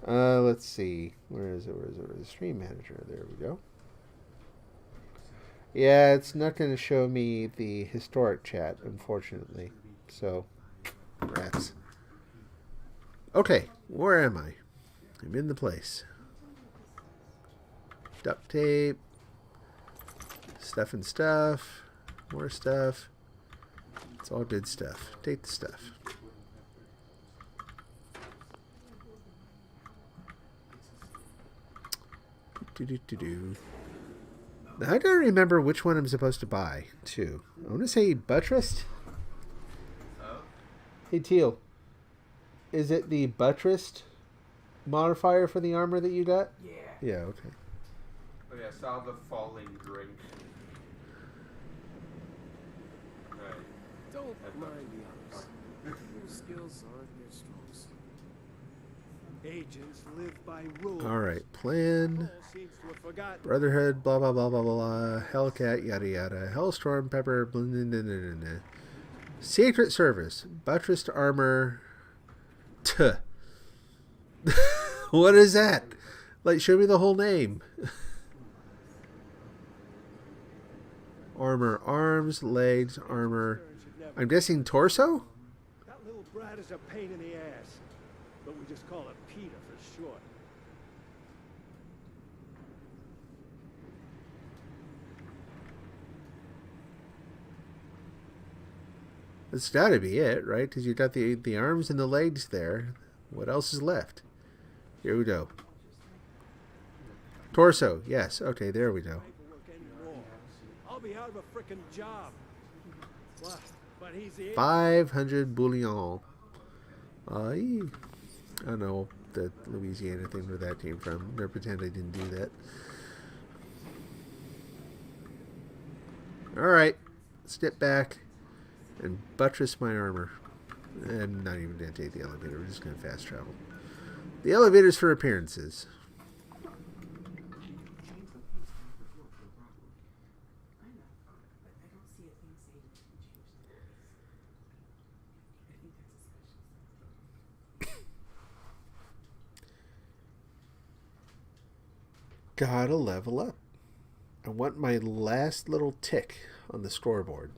Let's see. Where is it? Where is it? Where is the stream manager? There we go. Yeah, it's not going to show me the historic chat, unfortunately. So, rats. Okay, where am I? I'm in the place. Duct tape. Stuff and stuff. More stuff. It's all good stuff. Take the stuff. Do. Now, I don't remember which one I'm supposed to buy, too. I want to say buttressed. Hey, Teal. Is it the buttressed modifier for the armor that you got? Yeah. Yeah, okay. Oh yeah, saw the falling drink. Right. Don't mind the others. Your skills aren't your strong suit. Agents live by rules. Alright, plan. Paul seems to have forgotten. Brotherhood, blah, blah, blah, blah, blah. Hellcat, yada, yada. Hellstorm, Pepper, blah, blah, blah, blah, blah. Secret Service, buttressed armor. Tuh. What is that? Like, show me the whole name. Armor, arms, legs, armor. I'm guessing torso? That little brat is a pain in the ass. But we just call him Peter for short. That's gotta be it, right? Because you got the arms and the legs there. What else is left? Here we go. Torso, yes. Okay, there we go. Paperwork anymore. I'll be out of a frickin' job. What? But he's the 500 bullion. I don't know the Louisiana thing where that came from. I'm gonna pretend I didn't do that. Alright. Step back and buttress my armor. I'm not even going to take the elevator. We're just going to fast travel. The elevator's for appearances. Gotta level up. I want my last little tick on the scoreboard.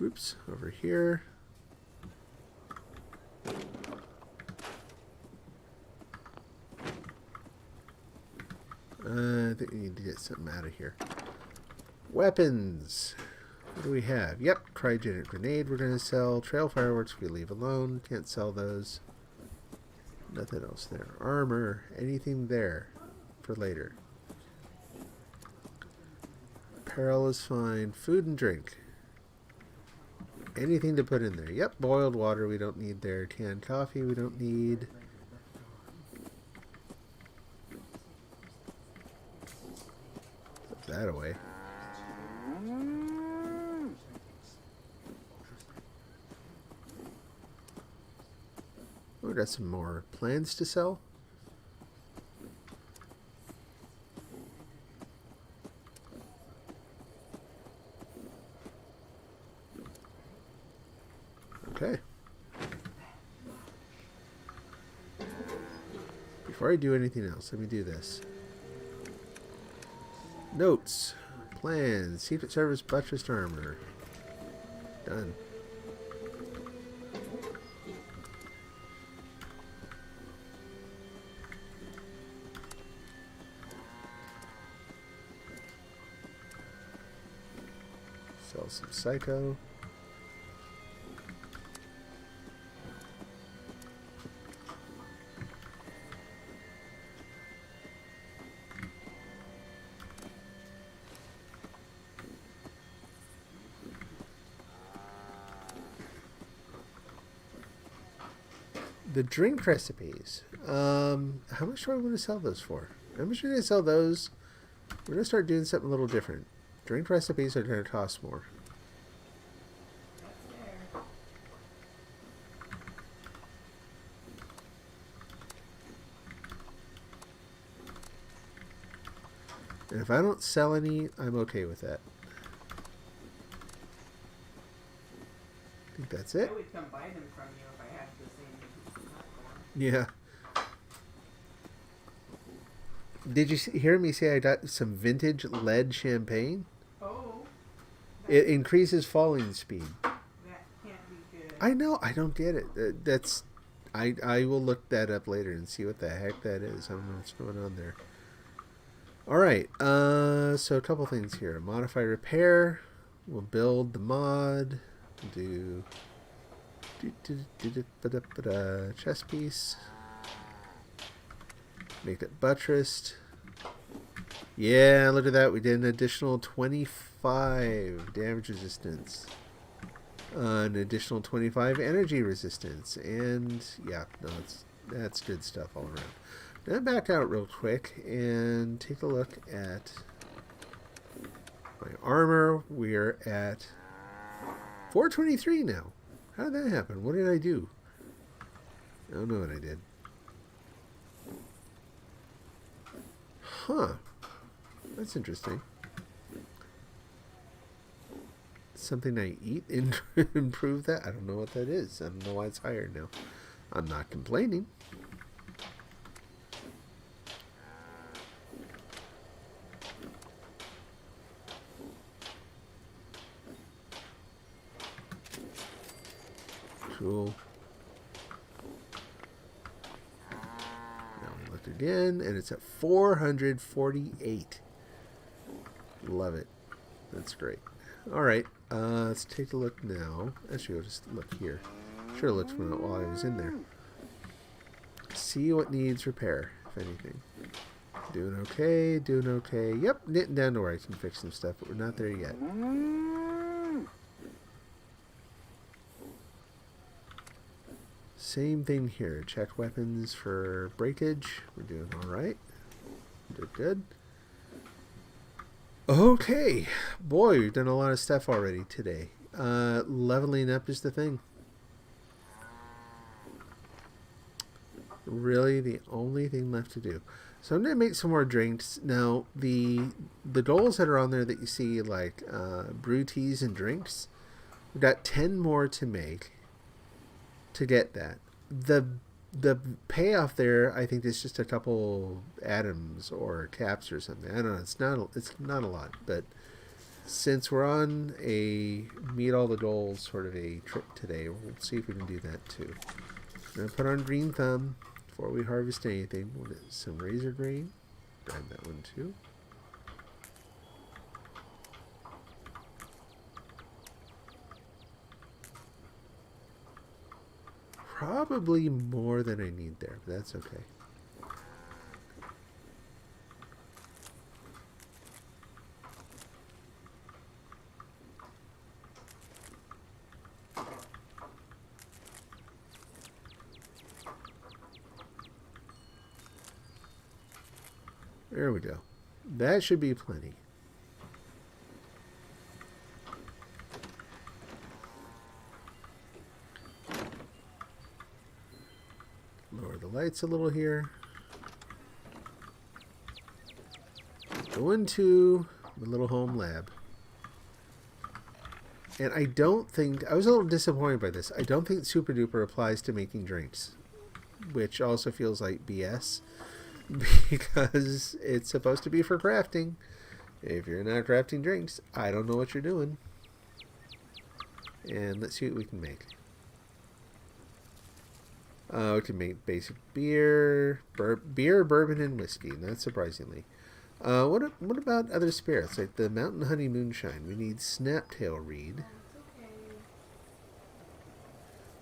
Oops, over here. I think we need to get something out of here. Weapons. What do we have? Yep, cryogenic grenade we're going to sell. Trail fireworks we leave alone. Can't sell those. Nothing else there. Armor. Anything there for later. Apparel is fine. Food and drink. Anything to put in there. Yep, boiled water we don't need there. Canned coffee we don't need. Put that away. Oh, we got some more plans to sell. Okay. Before I do anything else, let me do this. Notes. Plans. Secret Service buttressed armor. Done. Sell some psycho. The drink recipes. How much do I want to sell those for? How much are going to sell those? We're going to start doing something a little different. Drink recipes are going to cost more. And if I don't sell any, I'm okay with that. I think that's it. I would come buy them from you if I had the same platform. Yeah. Did you hear me say I got some vintage lead champagne? Oh. It increases falling speed. That can't be good. I know. I don't get it. That's. I will look that up later and see what the heck that is. I don't know what's going on there. All right. So a couple things here. Modify repair. We'll build the mod. Do chest piece. Make it buttressed. Yeah, look at that. We did an additional 25 damage resistance. An additional 25 energy resistance. And yeah, no, that's good stuff all around. Now back out real quick and take a look at my armor. We're at 423 now. How did that happen? What did I do? I don't know what I did. Huh. That's interesting. Something I eat improve that? I don't know what that is. I don't know why it's higher now. I'm not complaining. Cool. Now we look again, and it's at 448. Love it. That's great. All right, let's take a look now. Actually, I'll just look here. Sure looked while I was in there. See what needs repair, if anything. Doing okay, doing okay. Yep, knitting down to where I can fix some stuff, but we're not there yet. Same thing here. Check weapons for breakage. We're doing all right. Did good. Okay. Boy, we've done a lot of stuff already today. Leveling up is the thing. Really the only thing left to do. So I'm going to make some more drinks. Now, the goals that are on there that you see, like brew teas and drinks, we've got 10 more to make to get that. The payoff there, I think, is just a couple atoms or caps or something. I don't know. It's not a lot, but since we're on a meet all the goals sort of a trip today, we'll see if we can do that too. I'm gonna put on green thumb before we harvest anything. We'll get some razor green. Grab that one too. Probably more than I need there, but that's okay. There we go. That should be plenty. Lower the lights a little here. Go into the little home lab. And I don't think... I was a little disappointed by this. I don't think Super Duper applies to making drinks. Which also feels like BS. Because it's supposed to be for crafting. If you're not crafting drinks, I don't know what you're doing. And let's see what we can make. We can make basic beer, bourbon, and whiskey. Not surprisingly. What about other spirits like the Mountain Honey Moonshine? We need Snaptail Reed.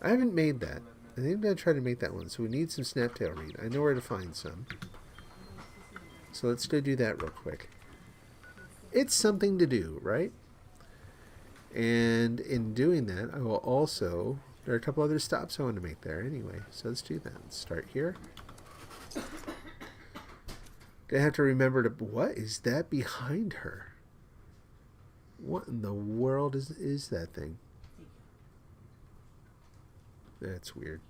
I haven't made that. I think I'm gonna try to make that one. So we need some Snaptail Reed. I know where to find some. So let's go do that real quick. It's something to do, right? And in doing that, I will also... There are a couple other stops I want to make there anyway. So let's do that. Let's start here. Gonna have to remember to... What is that behind her? What in the world is that thing? That's weird.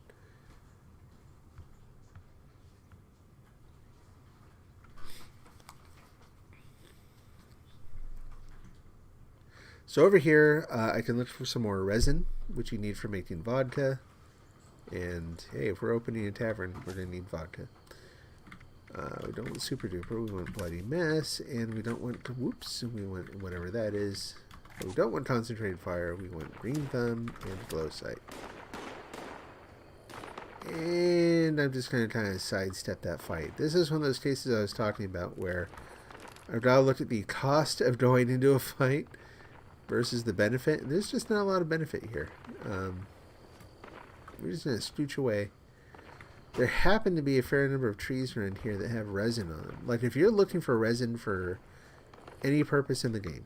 So over here, I can look for some more resin, which you need for making vodka. And hey, if we're opening a tavern, we're going to need vodka. We don't want super duper, we want bloody mess, and we don't want, whoops, we want whatever that is. We don't want concentrated fire, we want green thumb and glow sight. And I'm just going to kind of sidestep that fight. This is one of those cases I was talking about where I've got to look at the cost of going into a fight versus the benefit. There's just not a lot of benefit here. We're just going to scooch away. There happen to be a fair number of trees around here that have resin on them. Like if you're looking for resin for any purpose in the game.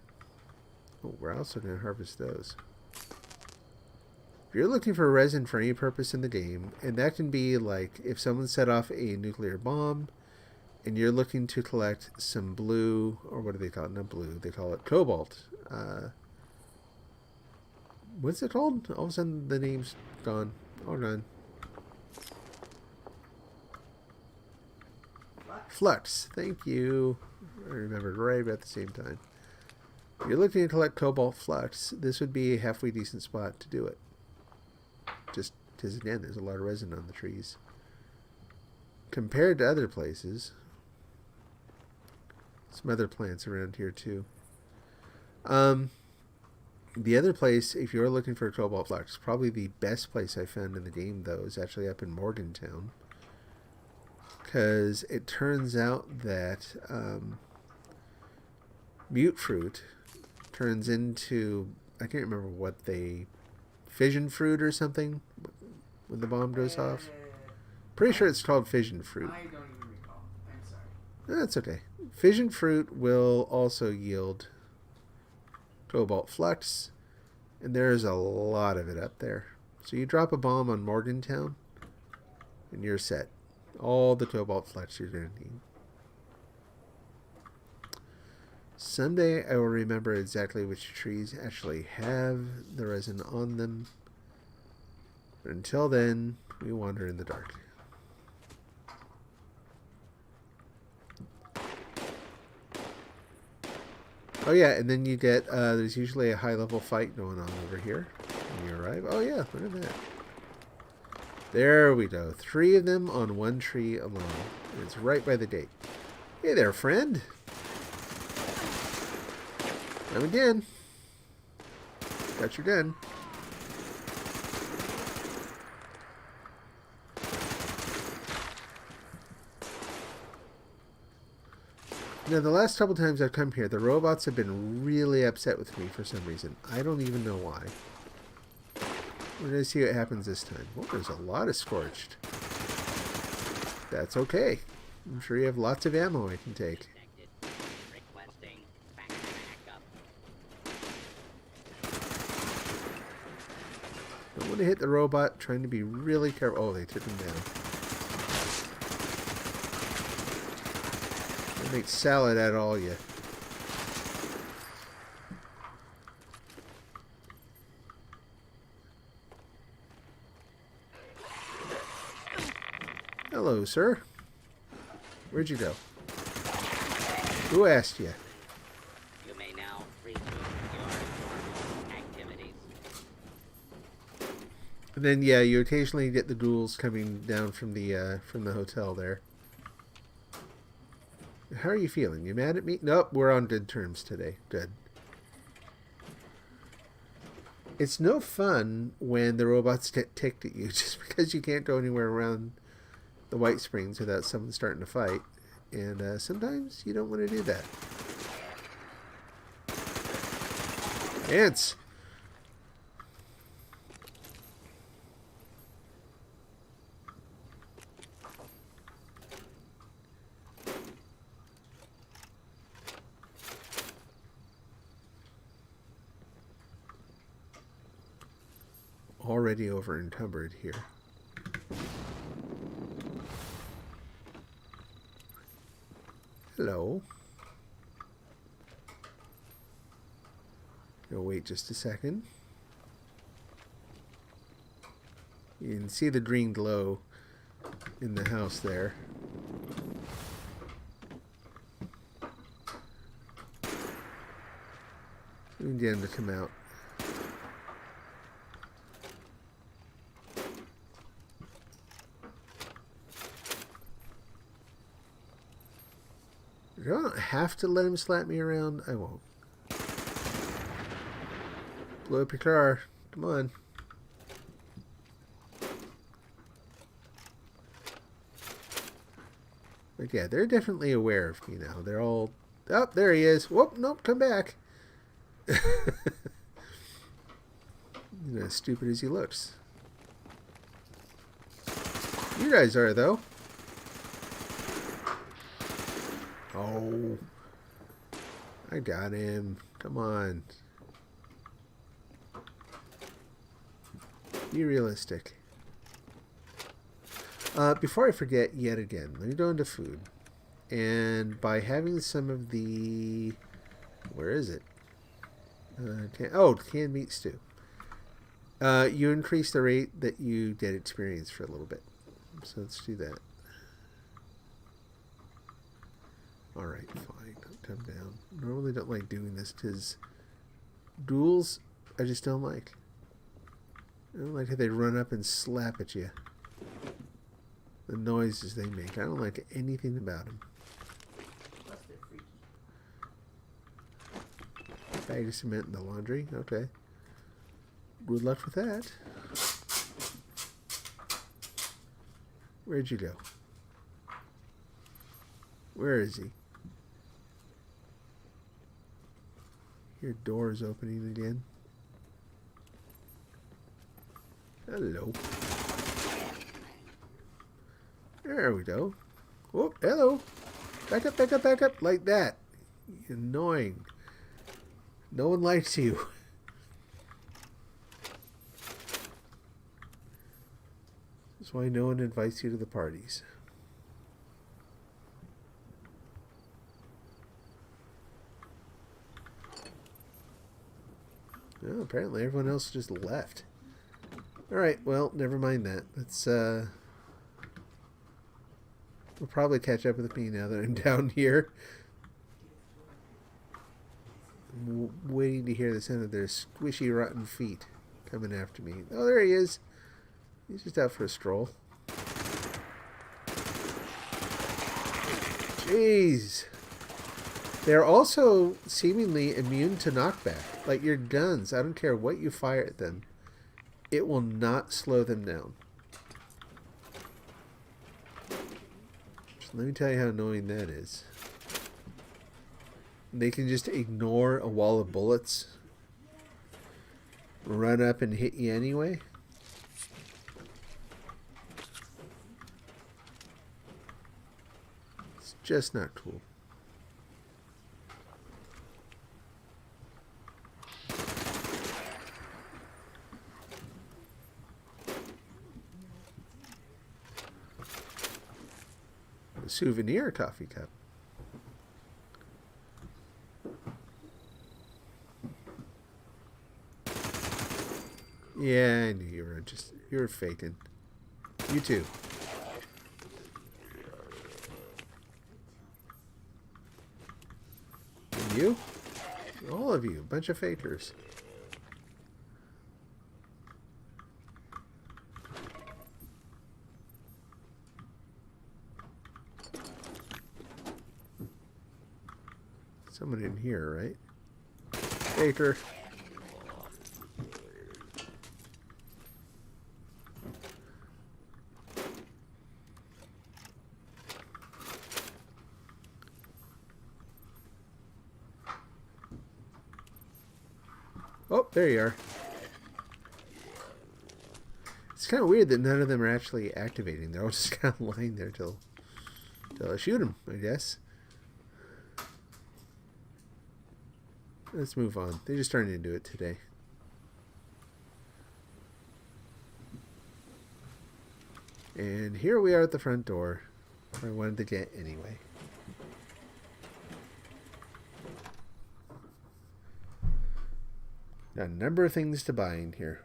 Oh, we're also going to harvest those. If you're looking for resin for any purpose in the game, and that can be like if someone set off a nuclear bomb and you're looking to collect some blue, or what do they call it? Not blue, they call it cobalt. What's it called? All of a sudden the name's gone. Hold on. Flux. Thank you. I remembered right about the same time. If you're looking to collect cobalt flux, this would be a halfway decent spot to do it. Just because, again, there's a lot of resin on the trees. Compared to other places. Some other plants around here, too. The other place, if you're looking for cobalt flux, probably the best place I found in the game, though, is actually up in Morgantown. Because it turns out that mute fruit turns into, I can't remember what they, fission fruit or something when the bomb goes off. Pretty sure it's called fission fruit. I don't even recall. I'm sorry. That's okay. Fission fruit will also yield cobalt flux, and there's a lot of it up there. So you drop a bomb on Morgantown, and you're set. All the cobalt flux you're going to need. Someday I will remember exactly which trees actually have the resin on them. But until then, we wander in the dark. Oh yeah, and then you get, there's usually a high level fight going on over here when you arrive. Oh yeah, look at that. There we go. 3 of them on one tree alone. And it's right by the gate. Hey there, friend. Come again. Got your gun. Now, the last couple times I've come here, the robots have been really upset with me for some reason. I don't even know why. We're going to see what happens this time. Oh, there's a lot of scorched. That's okay. I'm sure you have lots of ammo I can take. Don't want to hit the robot. Trying to be really careful. Oh, they took him down. They make salad out of all you. Hello, sir. Where'd you go? Who asked you? You may now resume your normal activities. And then, yeah, you occasionally get the ghouls coming down from the hotel there. How are you feeling? You mad at me? Nope, we're on good terms today. Good. It's no fun when the robots get ticked at you just because you can't go anywhere around the White Springs without someone starting to fight. And sometimes you don't want to do that. Ants! Already over encumbered here. Hello. You'll wait just a second. You can see the green glow in the house there. We can get him to come out. I don't have to let him slap me around. I won't. Blow up your car. Come on. But yeah, they're definitely aware of me now. They're all... Oh, there he is. Whoop, nope, come back. He's not as stupid as he looks. You guys are, though. Oh. I got him. Come on. Be realistic. Before I forget yet again, let me go into food. And by having some of the... Where is it? Canned meat stew. You increase the rate that you get experience for a little bit. So let's do that. Alright, fine. Don't come down. Normally don't like doing this because duels I just don't like. I don't like how they run up and slap at you. The noises they make. I don't like anything about them. Plus they're freaky. Bag of cement in the laundry. Okay. Good luck with that. Where'd you go? Where is he? Your door is opening again. Hello. There we go. Oh, hello. Back up, back up, back up. Like that. Annoying. No one likes you. That's why no one invites you to the parties. Well, apparently everyone else just left. Alright, well, never mind that. Let's, we'll probably catch up with me now that I'm down here. I'm waiting to hear the sound of their squishy, rotten feet coming after me. Oh, there he is. He's just out for a stroll. Jeez. They're also seemingly immune to knockback. Like your guns, I don't care what you fire at them. It will not slow them down. So let me tell you how annoying that is. They can just ignore a wall of bullets. Run up and hit you anyway. It's just not cool. A souvenir coffee cup. Yeah, I knew you were faking. You too. And you? All of you, a bunch of fakers. Someone in here, right? Faker. Oh, there you are. It's kind of weird that none of them are actually activating. They're all just kind of lying there till I shoot them, I guess. Let's move on. They just started to do it today. And here we are at the front door, where I wanted to get anyway. Got a number of things to buy in here.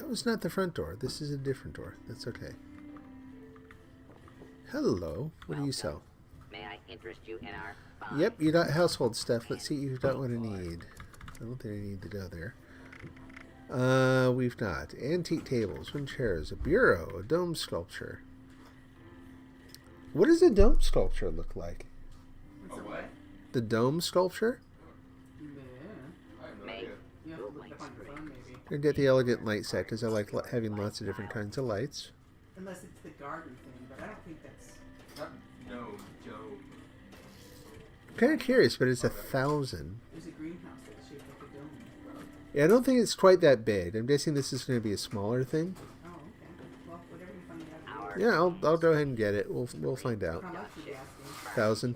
That was not the front door. This is a different door. That's okay. Hello. What do you sell? May I interest you in our fine Yep, you got household stuff. Let's see if you've got what I need. I don't think I need to go there. We've got antique tables, wooden chairs, a bureau, a dome sculpture. What does a dome sculpture look like? Oh, what? The dome sculpture? Yeah. I have no May idea. You have to look it up on your phone, maybe. I get the elegant light set because I like having lots of different kinds of lights. Unless it's the garden thing, but I don't think that's. Not no, Joe. I'm kind of curious, but it's 1,000. There's a greenhouse that's shaped like a dome. Yeah, I don't think it's quite that big. I'm guessing this is going to be a smaller thing. Oh, okay. Well, whatever you find out. our Yeah, I'll go ahead and get it. We'll find out. How much are you asking? 1,000,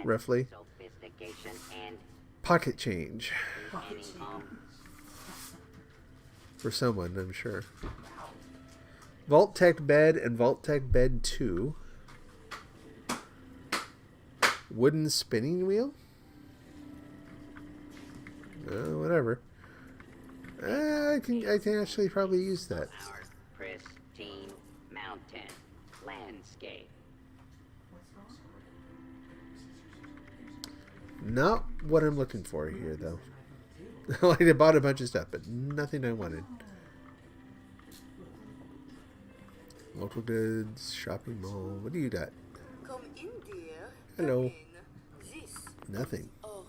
roughly. sophistication and Pocket change any for someone, I'm sure. Vault Tech bed and Vault Tech bed 2. Wooden spinning wheel? Whatever. I can actually probably use that. our pristine mountain landscape. Not what I'm looking for here, though. Like, I bought a bunch of stuff, but nothing I wanted. Local goods, shopping mall. What do you got? Come in, dear. Hello. This. Nothing. Oh,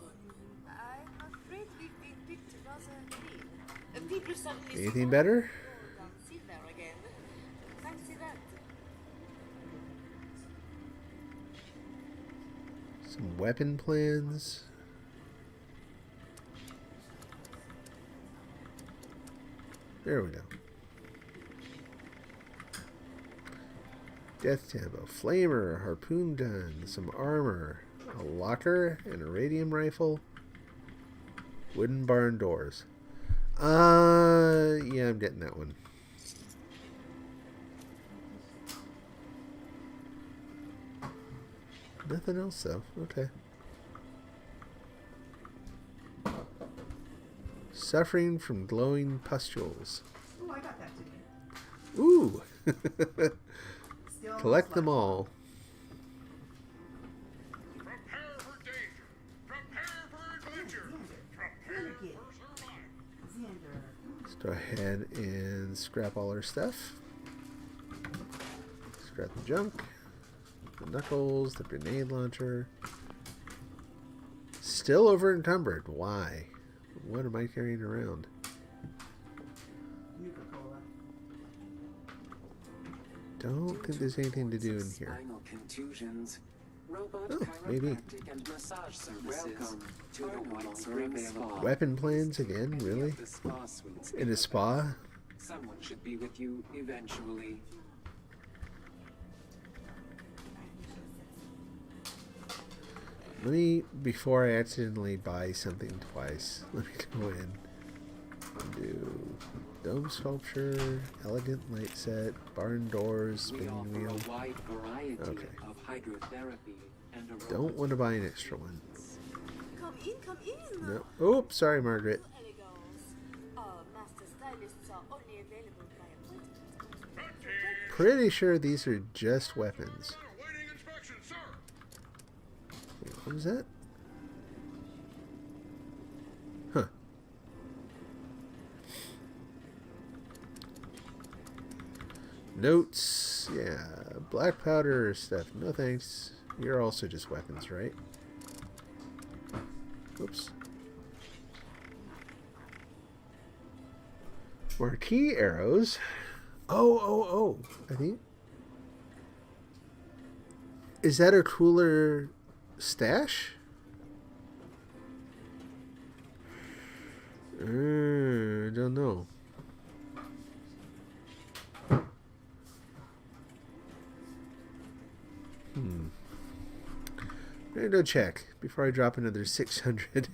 I'm afraid we've been picked rather clean. People suddenly Anything better? gold and silver again. Fancy that. Some weapon plans. There we go. Death Tableau, flamer, harpoon gun, some armor, a locker, and a radium rifle. Wooden barn doors. Yeah, I'm getting that one. Nothing else though. Okay. Suffering from glowing pustules. Oh, I got that today. Ooh. Still Collect almost them left. all. Prepare for danger. Prepare for adventure. Prepare for survival. Xander. Let's go ahead and scrap all our stuff. Scrap the junk. The knuckles, the grenade launcher. Still over encumbered. Why? What am I carrying around? Nuka-Cola. Don't think there's anything to do in here. Spinal contusions. Robot Oh, maybe. chiropractic and massage services. Welcome to the White Spring Spa. Weapon plans again? Really? The spa suites In a spa? Someone should be with you eventually. Let me, before I accidentally buy something twice, let me go in and do dome sculpture, elegant light set, barn doors, We spinning offer wheel. a wide variety Okay. of hydrotherapy and Don't want to buy an extra one. Come in, come in. No. Oops, sorry, Margaret. Elegance. Our master stylists are only available by appointment. Pretty sure these are just weapons. Awaiting inspection, sir. Wait, what was that? Huh. Notes. Yeah. Black powder stuff. No thanks. You're also just weapons, right? Oops. Marquee arrows. Oh. I think. Is that a cooler stash? I don't know. I'm gonna go check before I drop another 600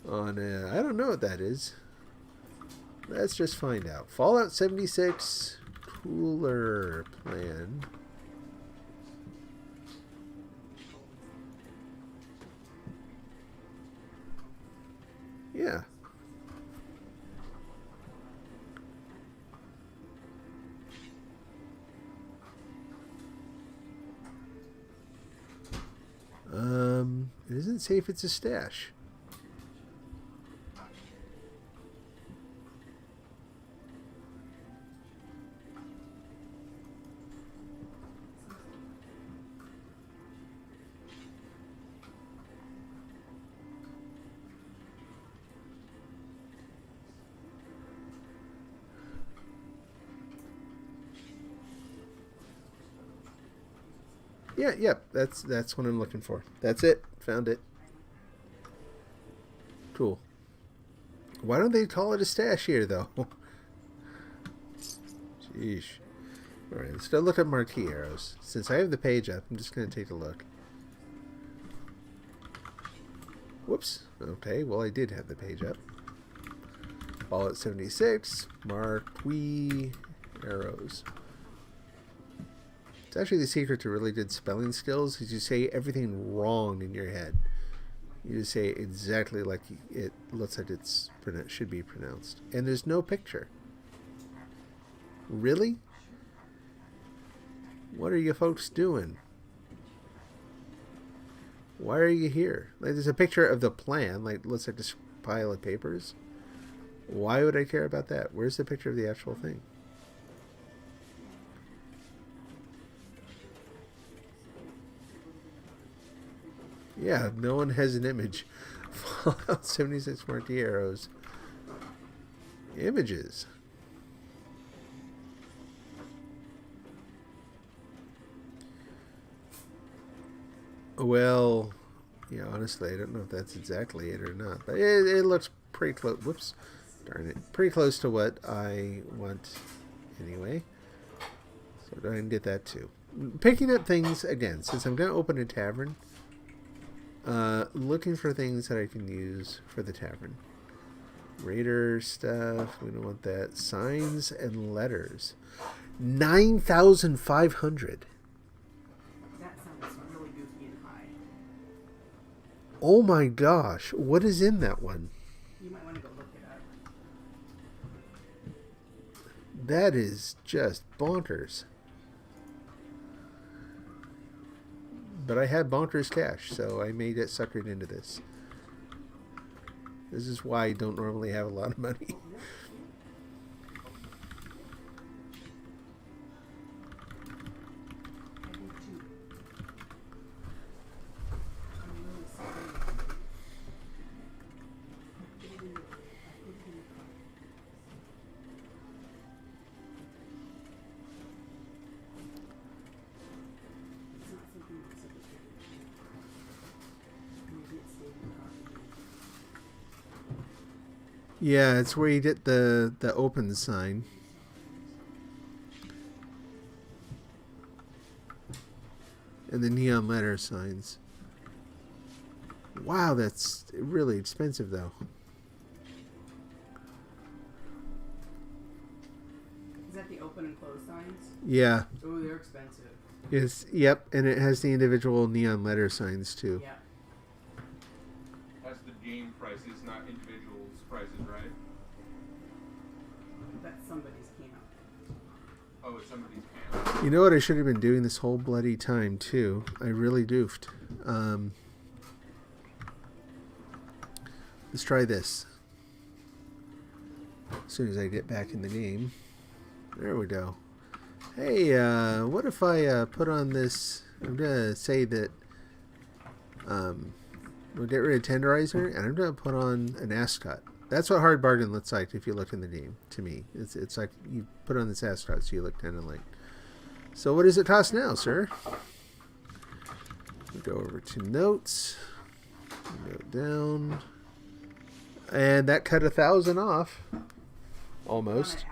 on I don't know what that is. Let's just find out. Fallout 76 cooler plan. Yeah. Doesn't say if it's a stash. Yeah, yep, that's what I'm looking for. That's it. Found it. Cool. Why don't they call it a stash here, though? Sheesh. Alright, let's go look at marquee arrows. Since I have the page up, I'm just going to take a look. Whoops. Okay, well, I did have the page up. Fallout 76, marquee arrows. It's actually the secret to really good spelling skills is you say everything wrong in your head. You just say exactly like it looks like it's should be pronounced. And there's no picture. Really? What are you folks doing? Why are you here? Like, there's a picture of the plan, like looks like this pile of papers. Why would I care about that? Where's the picture of the actual thing? Yeah, no one has an image. Fallout 76 marquee arrows. Images. Well, yeah, honestly, I don't know if that's exactly it or not. But it looks pretty close. Whoops. Darn it. Pretty close to what I want anyway. So go ahead and get that too. Picking up things, again, since I'm going to open a tavern, looking for things that I can use for the tavern. Raider stuff. We don't want that. Signs and letters. 9,500. That sounds really goofy and high. Oh my gosh. What is in that one? You might want to go look it up. That is just bonkers. But I had bonkers cash, so I may get suckered into this. This is why I don't normally have a lot of money. Yeah, it's where you get the open sign. And the neon letter signs. Wow, that's really expensive though. Is that the open and close signs? Yeah. Oh, they're expensive. Yes, yep, and it has the individual neon letter signs too. Yeah. That's the game prices, not individuals' prices, right? That's somebody's camp. Oh, it's somebody's camp. You know what I should have been doing this whole bloody time too? I really doofed. Let's try this. As soon as I get back in the game. There we go. Hey, what if I put on this... I'm going to say that... we'll get rid of Tenderizer, and I'm going to put on an ascot. That's what Hard Bargain looks like if you look in the game, to me. It's like you put on this ascot so you look kind of like... So what does it cost now, sir? We'll go over to notes. Go down. And that cut 1,000 off. Almost.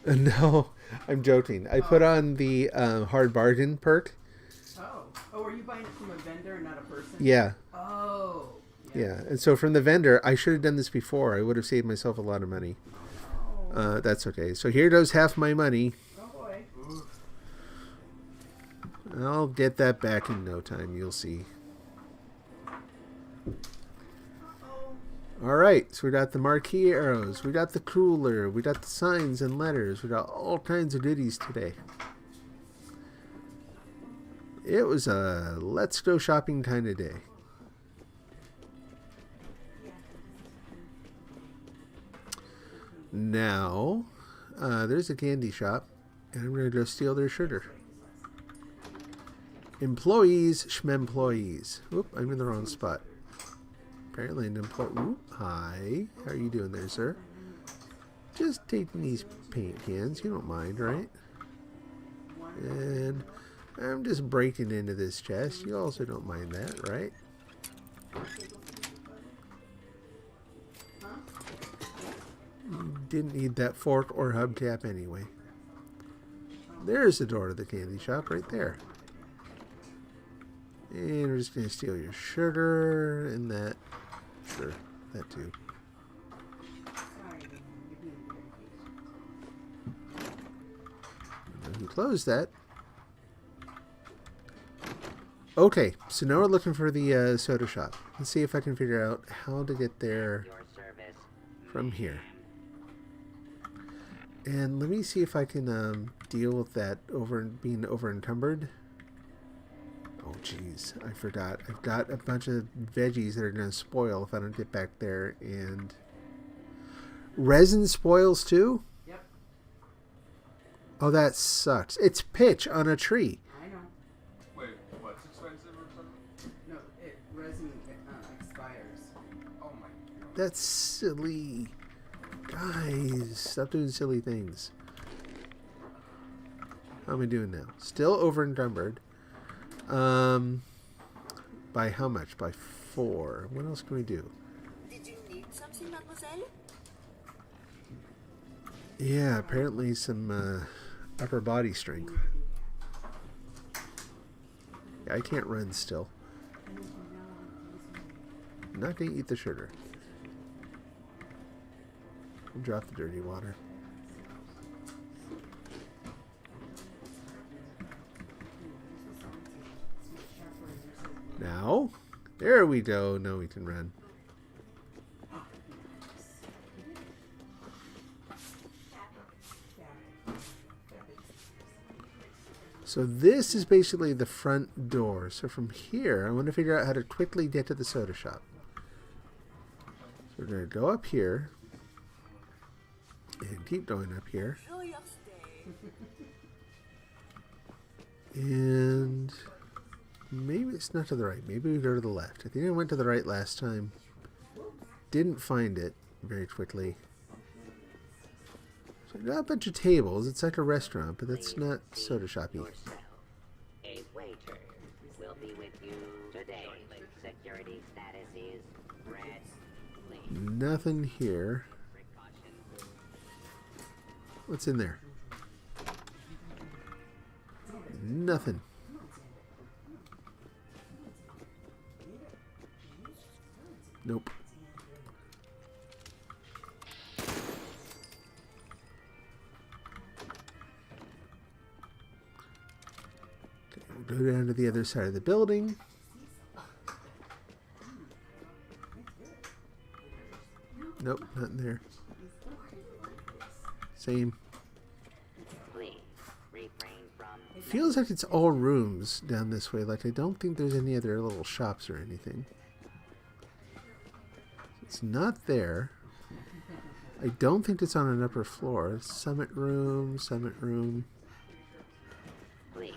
No, I'm joking. I put on the Hard Bargain perk. Oh, are you buying it from a vendor and not a person? Yeah. Oh. Yeah, and so from the vendor, I should have done this before. I would have saved myself a lot of money. That's okay. So here goes half my money. Oh, boy. I'll get that back in no time. You'll see. All right, so we got the marquee arrows, we got the cooler, we got the signs and letters, we got all kinds of goodies today. It was a let's go shopping kind of day. Now, there's a candy shop, and I'm going to go steal their sugar. Employees, schmemployees. Oop, I'm in the wrong spot. Apparently an employee. Oop, hi. How are you doing there, sir? Just taking these paint cans. You don't mind, right? And I'm just breaking into this chest. You also don't mind that, right? You didn't need that fork or hubcap anyway. There's the door to the candy shop right there. And we're just going to steal your sugar and that. Sure, that too. You close that. Okay, so now we're looking for the soda shop. Let's see if I can figure out how to get there from here. And let me see if I can deal with that being over encumbered. Oh, jeez, I forgot. I've got a bunch of veggies that are going to spoil if I don't get back there. And resin spoils too? Yep. Oh, that sucks. It's pitch on a tree. I know. Wait, what's expensive or something? No, resin expires. Oh my god. That's silly. Guys, stop doing silly things. How am I doing now? Still over encumbered. By how much? By 4. What else can we do? Did you need something, mademoiselle? Yeah, apparently some upper body strength. Yeah, I can't run still. I'm not going to eat the sugar. Drop the dirty water. Now, there we go. Now we can run. So this is basically the front door. So from here, I want to figure out how to quickly get to the soda shop. So we're going to go up here. And keep going up here. And maybe it's not to the right. Maybe we go to the left. I think I went to the right last time. Didn't find it very quickly. So I got a bunch of tables. It's like a restaurant, but that's not soda shoppy. A waiter will be with you today. Security status is red. Nothing here. What's in there? Nothing. Nope. Okay, we'll go down to the other side of the building. Nope, not in there. Same. Feels like it's all rooms down this way. Like I don't think there's any other little shops or anything. It's not there. I don't think it's on an upper floor. Summit room, summit room. Please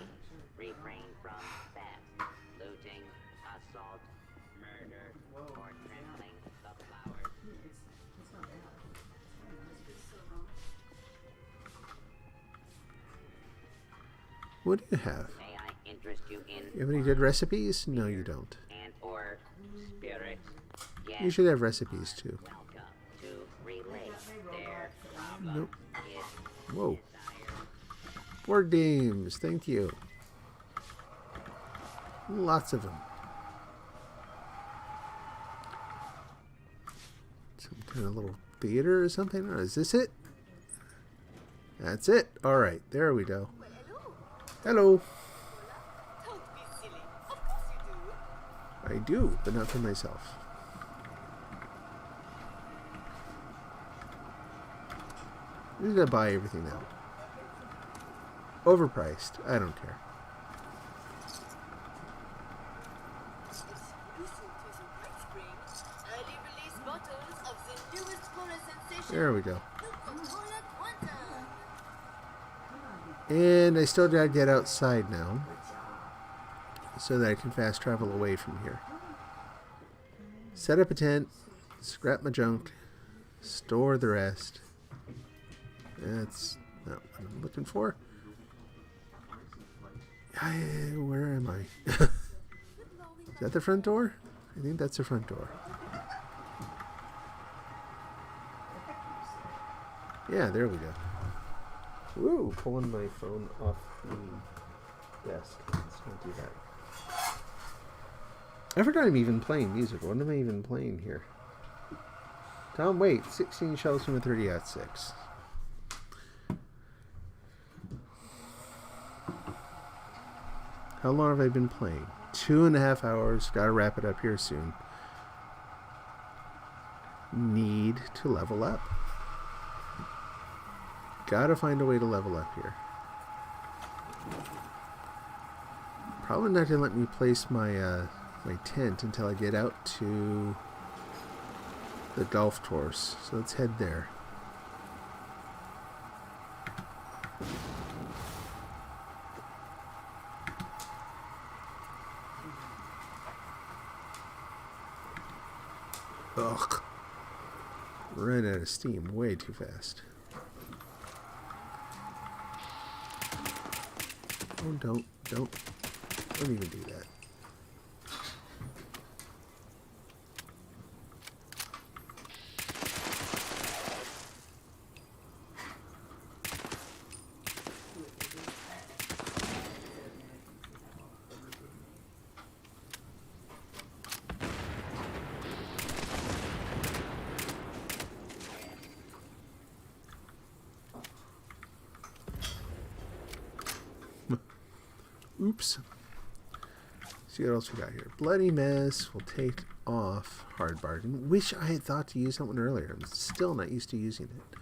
refrain from theft, looting, assault, murder, or trampling the flowers. What do you have? May I interest you in You have any good recipes? No, you don't. and or spirits? Yes. You should have recipes too. Welcome to relate their Nope. is Whoa. Board games. Thank you. Lots of them. Some kind of little theater or something. Or is this it? That's it. All right. There we go. Hello. Don't be silly. Of course you do. I do, but not for myself. I'm just gonna buy everything now. Overpriced. I don't care. There we go. And I still gotta get outside now, so that I can fast travel away from here. Set up a tent, scrap my junk, store the rest. That's not what I'm looking for. Where am I? Is that the front door? I think that's the front door. Yeah, there we go. Woo! Pulling my phone off the desk. Let's not do that. I forgot I'm even playing music. What am I even playing here? Tom, wait. 16 shells from a 30-06. How long have I been playing? 2.5 hours. Gotta wrap it up here soon. Need to level up. Gotta find a way to level up here. Probably not gonna let me place my my tent until I get out to the golf course. So let's head there. Ugh. Ran out of steam way too fast. Oh, don't even do that. Oops. See what else we got here. Bloody Mess. We'll take off Hard Bargain. Wish I had thought to use that one earlier. I'm still not used to using it.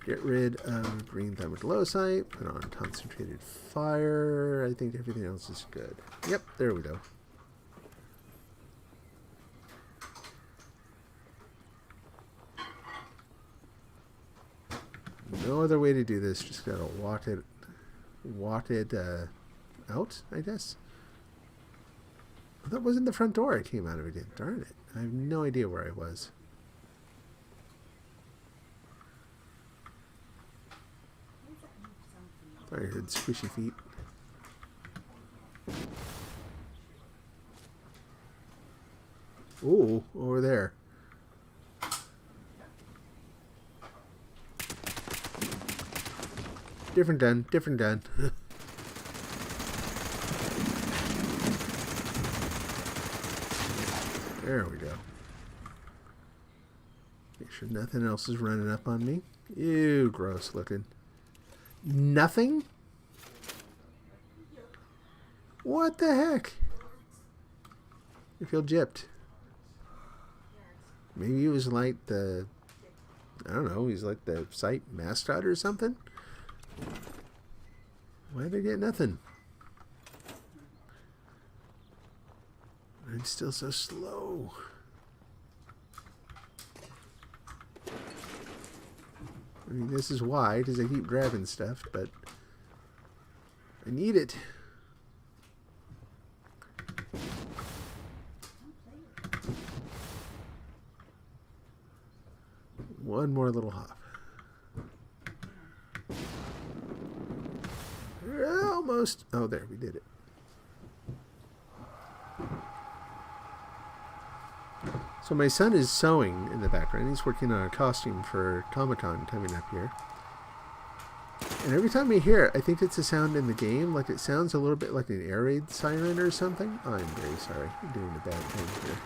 Get rid of Green Thumb with Low Sight. Put on Concentrated Fire. I think everything else is good. Yep, there we go. No other way to do this. Just gotta walk it out, I guess. That wasn't the front door I came out of again. Darn it. I have no idea where I was. I heard squishy feet. Ooh, over there. Different gun, different gun. There we go. Make sure nothing else is running up on me. Ew, gross looking. Nothing? What the heck? I feel gypped. Maybe he was like the... I don't know, he's like the site mascot or something? Why did I get nothing? I'm still so slow. I mean, this is why, because I keep grabbing stuff, but I need it. One more little hop. Almost. Oh, there, we did it. So my son is sewing in the background. He's working on a costume for Comic-Con coming up here. And every time I hear it, I think it's a sound in the game. Like it sounds a little bit like an air raid siren or something. Oh, I'm very sorry. I'm doing a bad thing here.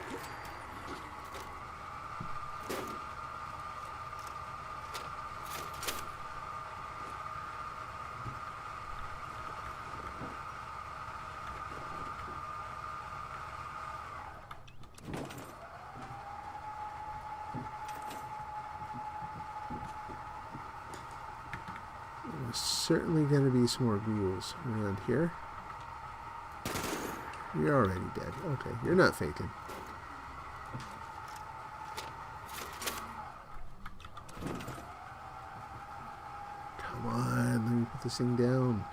Certainly going to be some more ghouls around here. You're already dead. Okay, you're not faking. this thing down.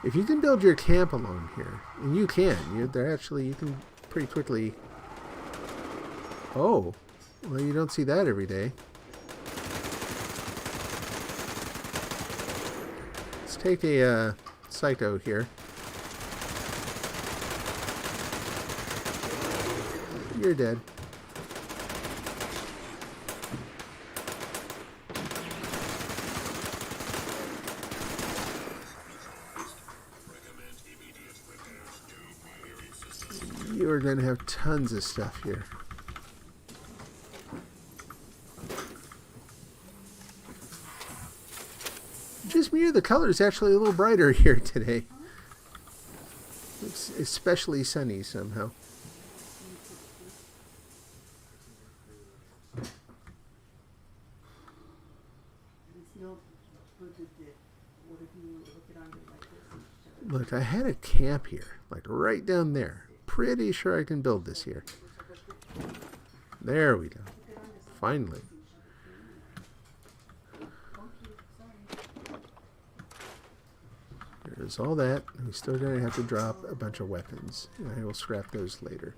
If you can build your camp along here, and you can, you can pretty quickly. Oh, well, you don't see that every day. Let's take a psycho here. You're dead. You're going to have tons of stuff here. Just me, the color is actually a little brighter here today. It's especially sunny somehow. Look, I had a camp here, like right down there. Pretty sure I can build this here. There we go. Finally. There's all that. We still gonna have to drop a bunch of weapons. I will scrap those later.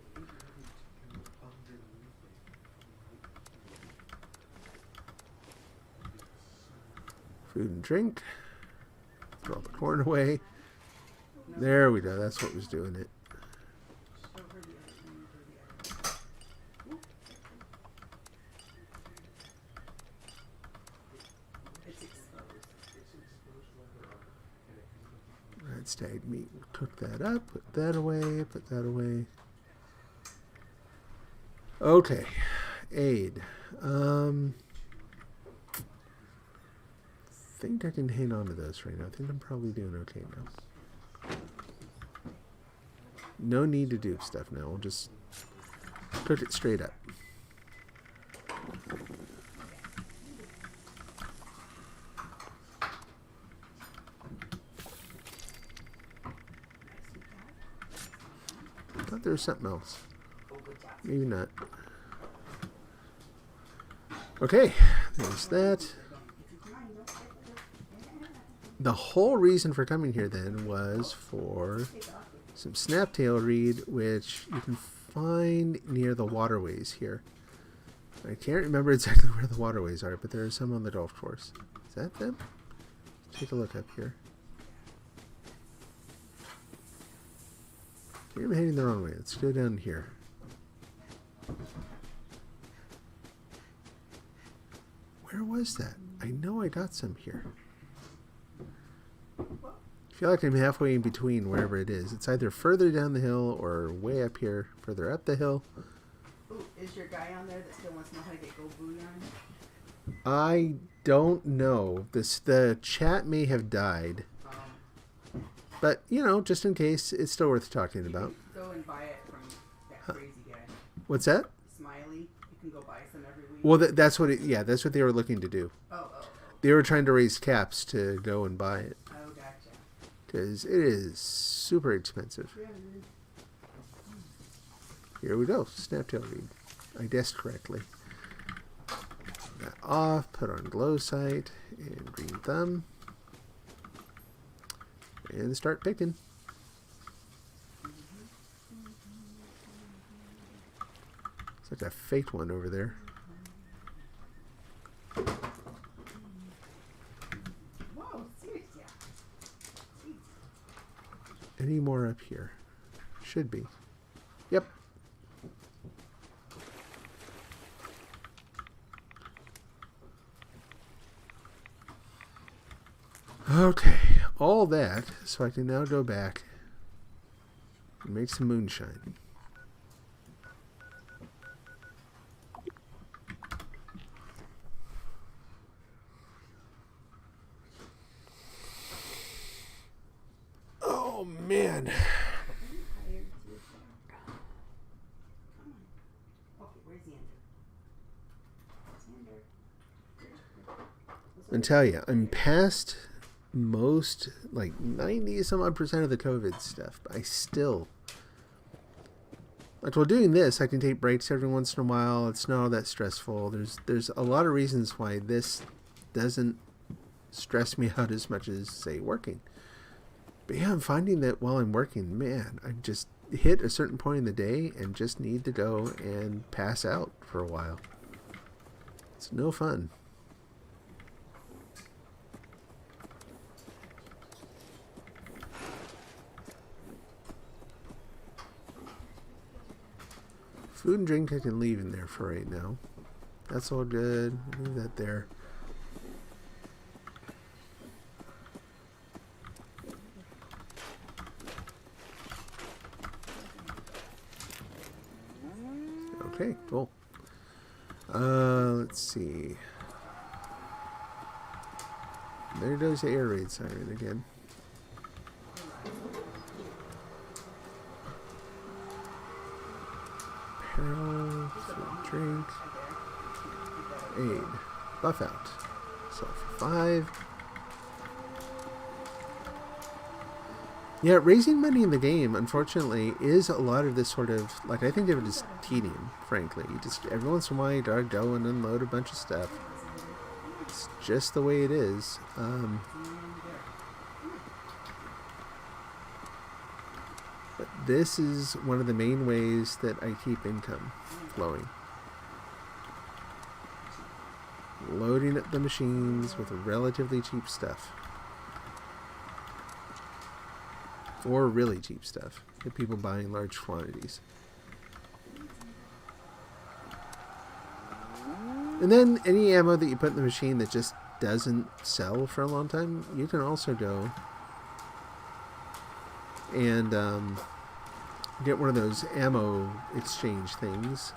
Food and drink. Throw all the corn away. There we go. That's what was doing it. Red stag meat. Cook that up. Put that away. Put that away. Okay. Aid. I think I can hang on to those right now. I think I'm probably doing okay now. No need to do stuff now. We'll just cook it straight up. I thought there was something else. Maybe not. Okay, there's that. The whole reason for coming here then was for some snaptail reed, which you can find near the waterways here. I can't remember exactly where the waterways are, but there are some on the golf course. Is that them? Take a look up here. Maybe I'm heading the wrong way. Let's go down here. Where was that? I know I got some here. I feel like I'm halfway in between wherever it is. It's either further down the hill or way up here, further up the hill. Ooh, is your guy on there that still wants to know how to get gold bullion? I don't know. The chat may have died. But, you know, just in case, it's still worth talking about. Go and buy it from that crazy guy. What's that? Smiley. You can go buy some every week. Well, that's what that's what they were looking to do. Oh. They were trying to raise caps to go and buy it. Oh, gotcha. Because it is super expensive. Here we go. Snaptail reed. I guessed correctly. That off. Put on glow sight and green thumb. And start picking. It's like a fake one over there. Whoa, seriously. Any more up here? Should be. Yep. Okay, all that, so I can now go back and make some moonshine. Oh, man. I tell you, I'm past most, like 90 some odd % of the COVID stuff, but I still, like, while doing this, I can take breaks every once in a while. It's not all that stressful. There's a lot of reasons why this doesn't stress me out as much as, say, working. But yeah, I'm finding that while I'm working, man, I just hit a certain point in the day and just need to go and pass out for a while. It's no fun. Food and drink I can leave in there for right now. That's all good. Leave that there. Okay, cool. Let's see. There goes the air raid siren again. Apparel, food, drink, aid, buff out. So for 5. Yeah, raising money in the game, unfortunately, is a lot of this sort of, like, I think of it as tedium, frankly. You just, every once in a while, you gotta go and unload a bunch of stuff. It's just the way it is. But this is one of the main ways that I keep income flowing. Loading up the machines with relatively cheap stuff. Or really cheap stuff that people buy in large quantities. And then any ammo that you put in the machine that just doesn't sell for a long time, you can also go and get one of those ammo exchange things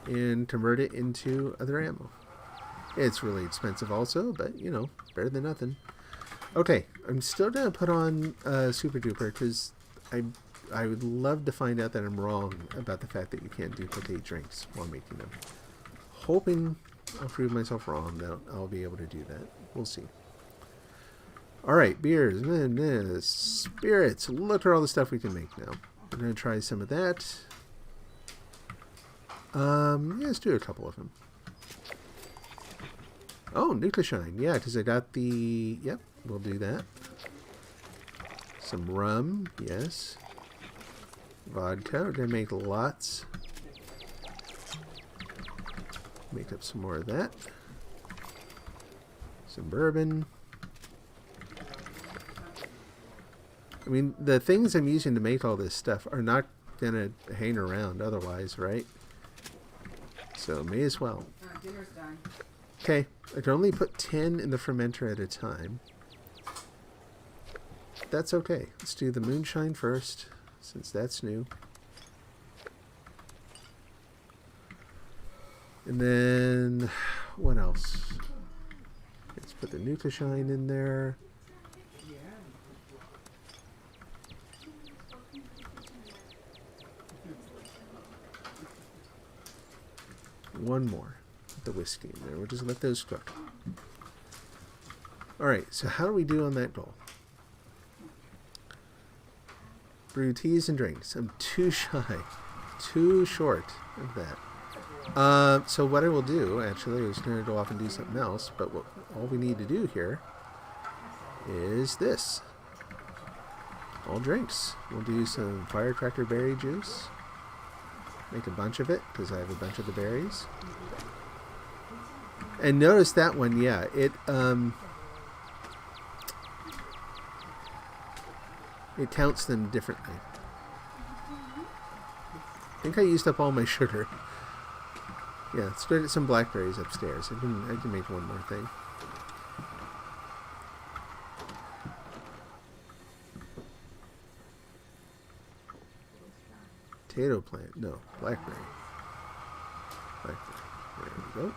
and convert it into other ammo. It's really expensive also, but you know, better than nothing. Okay, I'm still going to put on Super Duper because I would love to find out that I'm wrong about the fact that you can't duplicate drinks while making them. Hoping I'll prove myself wrong that I'll be able to do that. We'll see. Alright, beers, spirits. Look at all the stuff we can make now. We're going to try some of that. Yeah, let's do a couple of them. Oh, Nucleoshine. Yeah, because I got the... Yep, we'll do that. Some rum. Yes. Vodka. We're going to make lots. Make up some more of that. Some bourbon. I mean, the things I'm using to make all this stuff are not going to hang around otherwise, right? So, may as well. Dinner's done. Okay, I can only put 10 in the fermenter at a time. That's okay. Let's do the moonshine first, since that's new. And then, what else? Let's put the Nucleoshine in there. One more. The whiskey in there. We'll just let those cook. Alright, so how do we do on that goal? Brew teas and drinks. I'm too shy. Too short of that. So what I will do, actually, I was going to go off and do something else, but all we need to do here is this. All drinks. We'll do some firecracker berry juice. Make a bunch of it, because I have a bunch of the berries. And notice that one, yeah, it counts them differently. I think I used up all my sugar. Yeah, let's go get some blackberries upstairs. I can make one more thing. Potato plant, no, blackberry. Blackberry. There we go.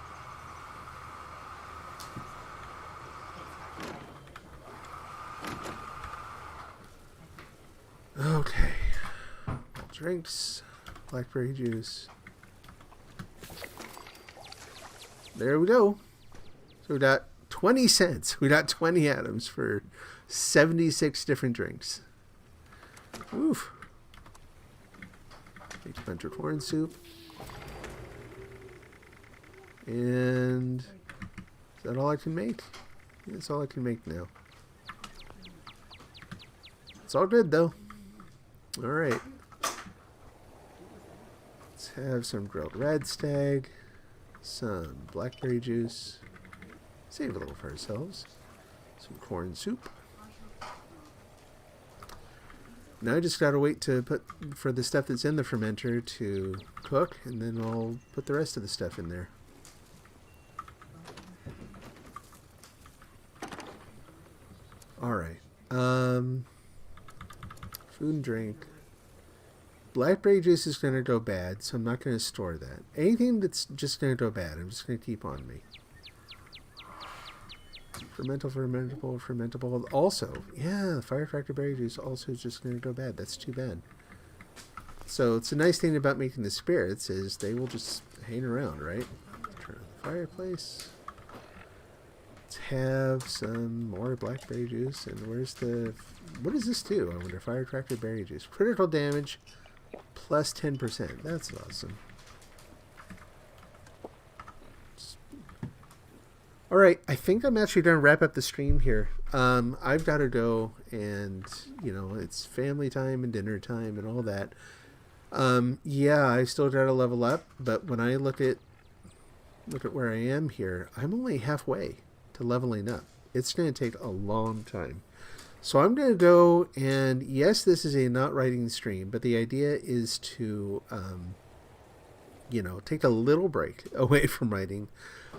Okay, all drinks, blackberry juice. There we go. So we got 20 cents. We got 20 atoms for 76 different drinks. Oof. Make a bunch of corn soup. And is that all I can make? That's all I can make now. It's all good though. Alright. Let's have some grilled red stag, some blackberry juice, save a little for ourselves, some corn soup. Now I just gotta wait to put for the stuff that's in the fermenter to cook, and then I'll put the rest of the stuff in there. Alright. Food and drink. Blackberry juice is going to go bad, so I'm not going to store that. Anything that's just going to go bad, I'm just going to keep on me. Fermentable. Also, yeah, the firecracker berry juice also is just going to go bad. That's too bad. So it's a nice thing about making the spirits is they will just hang around, right? Let's turn on the fireplace. Let's have some more blackberry juice. And where's the... What does this do? I wonder. Firecracker berry juice. Critical damage plus 10%. That's awesome. Alright, I think I'm actually going to wrap up the stream here. I've got to go and, you know, it's family time and dinner time and all that. Yeah, I still got to level up, but when I look at where I am here, I'm only halfway to leveling up. It's going to take a long time. So I'm going to go and, yes, this is a not writing stream, but the idea is to, you know, take a little break away from writing.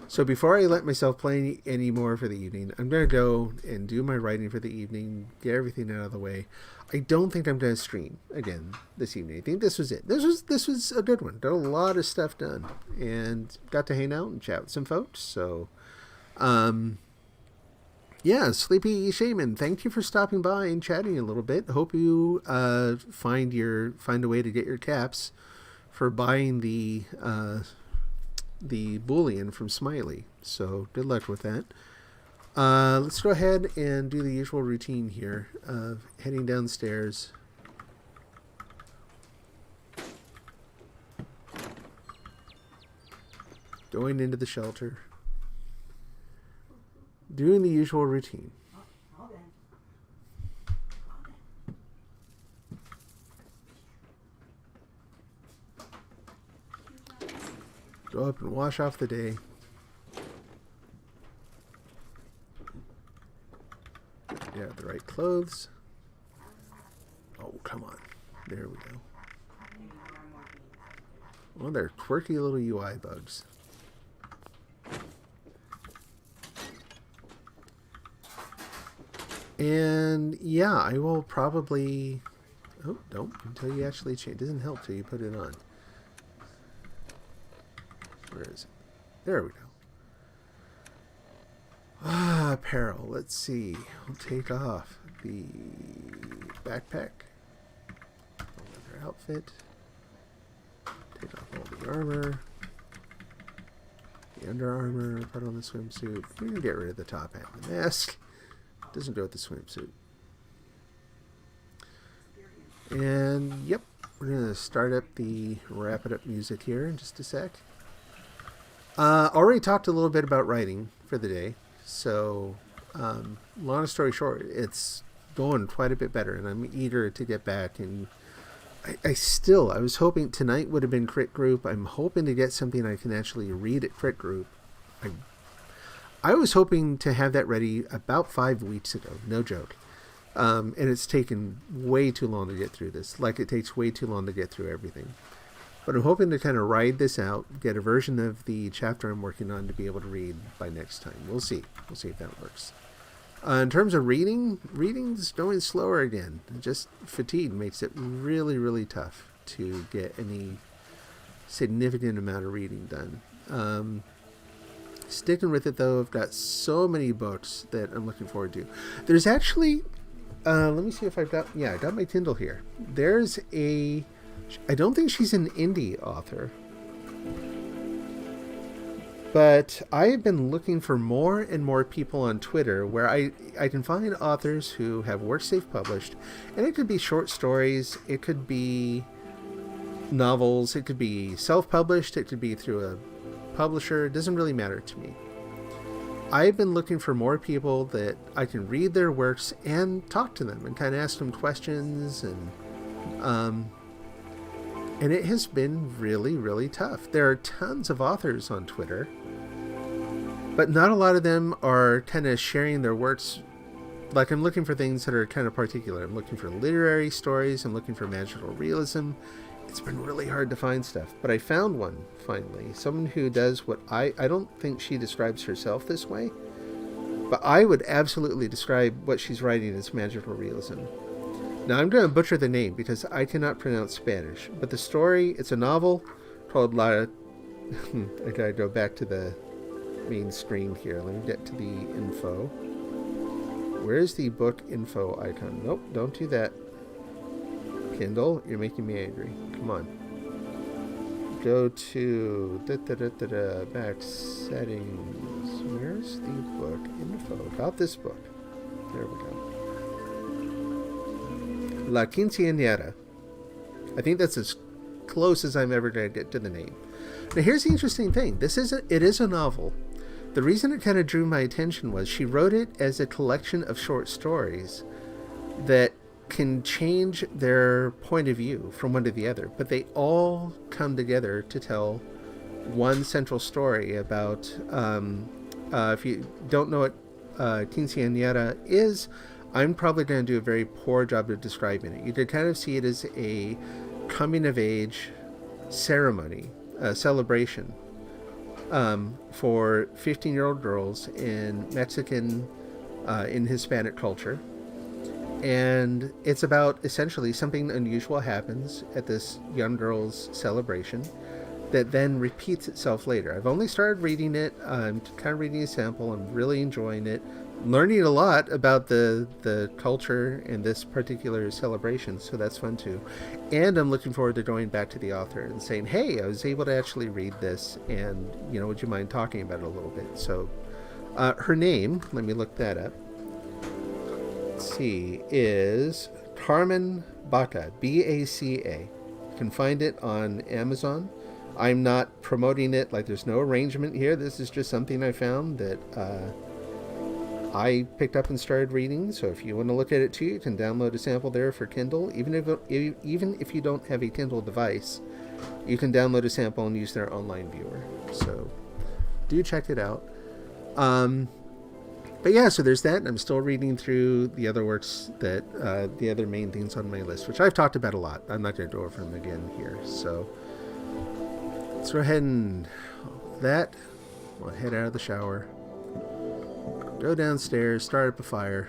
So before I let myself play any more for the evening, I'm going to go and do my writing for the evening, get everything out of the way. I don't think I'm going to stream again this evening. I think this was it. This was a good one. Got a lot of stuff done and got to hang out and chat with some folks. So, yeah, Sleepy Shaman, thank you for stopping by and chatting a little bit. Hope you find a way to get your caps for buying the Boolean from Smiley. So good luck with that. Let's go ahead and do the usual routine here of heading downstairs. Going into the shelter. Doing the usual routine. Go up and wash off the day. Yeah, the right clothes. Oh, come on. There we go. Well, they're quirky little UI bugs. And yeah, I will probably... Oh, don't until you actually change. It doesn't help till you put it on. Where is it? There we go. Apparel. Let's see. We'll take off the backpack. Leather outfit. Take off all the armor. The under armor. Put on the swimsuit. We can get rid of the top hat and the mask. Doesn't go with the swimsuit. And yep, we're going to start up the wrap it up music here in just a sec. Already talked a little bit about writing for the day. So, long story short, it's going quite a bit better, and I'm eager to get back. And I was hoping tonight would have been Crit Group. I'm hoping to get something I can actually read at Crit Group. I was hoping to have that ready about 5 weeks ago, no joke. And it's taken way too long to get through this. Like it takes way too long to get through everything. But I'm hoping to kind of ride this out, get a version of the chapter I'm working on to be able to read by next time. We'll see. We'll see if that works. In terms of reading's going slower again. Just fatigue makes it really, really tough to get any significant amount of reading done. Sticking with it, though, I've got so many books that I'm looking forward to. There's actually... let me see if I've got... Yeah, I got my Kindle here. There's a... I don't think she's an indie author. But I've been looking for more and more people on Twitter where I can find authors who have works they've published. And it could be short stories. It could be novels. It could be self-published. It could be through a publisher, it doesn't really matter to me. I've been looking for more people that I can read their works and talk to them and kind of ask them questions, and it has been really, really tough. There are tons of authors on Twitter, but not a lot of them are kind of sharing their works. Like, I'm looking for things that are kind of particular. I'm looking for literary stories. I'm looking for magical realism. It's been really hard to find stuff, but I found one finally. Someone who does what I don't think she describes herself this way, but I would absolutely describe what she's writing as magical realism. Now, I'm going to butcher the name because I cannot pronounce Spanish, but the story, it's a novel called La... I gotta go back to the main screen here. Let me get to the info. Where's the book info icon? Nope, don't do that. Kindle, you're making me angry. Come on. Go to back settings. Where's the book info? About this book. There we go. La Quinceañera. I think that's as close as I'm ever going to get to the name. Now, here's the interesting thing. It is a novel. The reason it kind of drew my attention was she wrote it as a collection of short stories that can change their point of view from one to the other, but they all come together to tell one central story about, if you don't know what Quinceañera is, I'm probably going to do a very poor job of describing it. You could kind of see it as a coming-of-age ceremony, a celebration for 15-year-old girls in Mexican, in Hispanic culture. And it's about essentially something unusual happens at this young girl's celebration that then repeats itself later. I've only started reading it. I'm kind of reading a sample. I'm really enjoying it. Learning a lot about the culture and this particular celebration, so that's fun too. And I'm looking forward to going back to the author and saying, hey, I was able to actually read this, and, you know, would you mind talking about it a little bit? So her name, let me look that up. Let's see, is Carmen Baca, B-A-C-A. You can find it on Amazon. I'm not promoting it, like there's no arrangement here. This is just something I found that I picked up and started reading. So if you want to look at it too, you can download a sample there for Kindle. Even if you don't have a Kindle device, you can download a sample and use their online viewer. So do check it out. But yeah, so there's that. I'm still reading through the other works that, the other main things on my list, which I've talked about a lot. I'm not going to go over them again here. So let's go ahead and that. We'll head out of the shower. Go downstairs, start up a fire.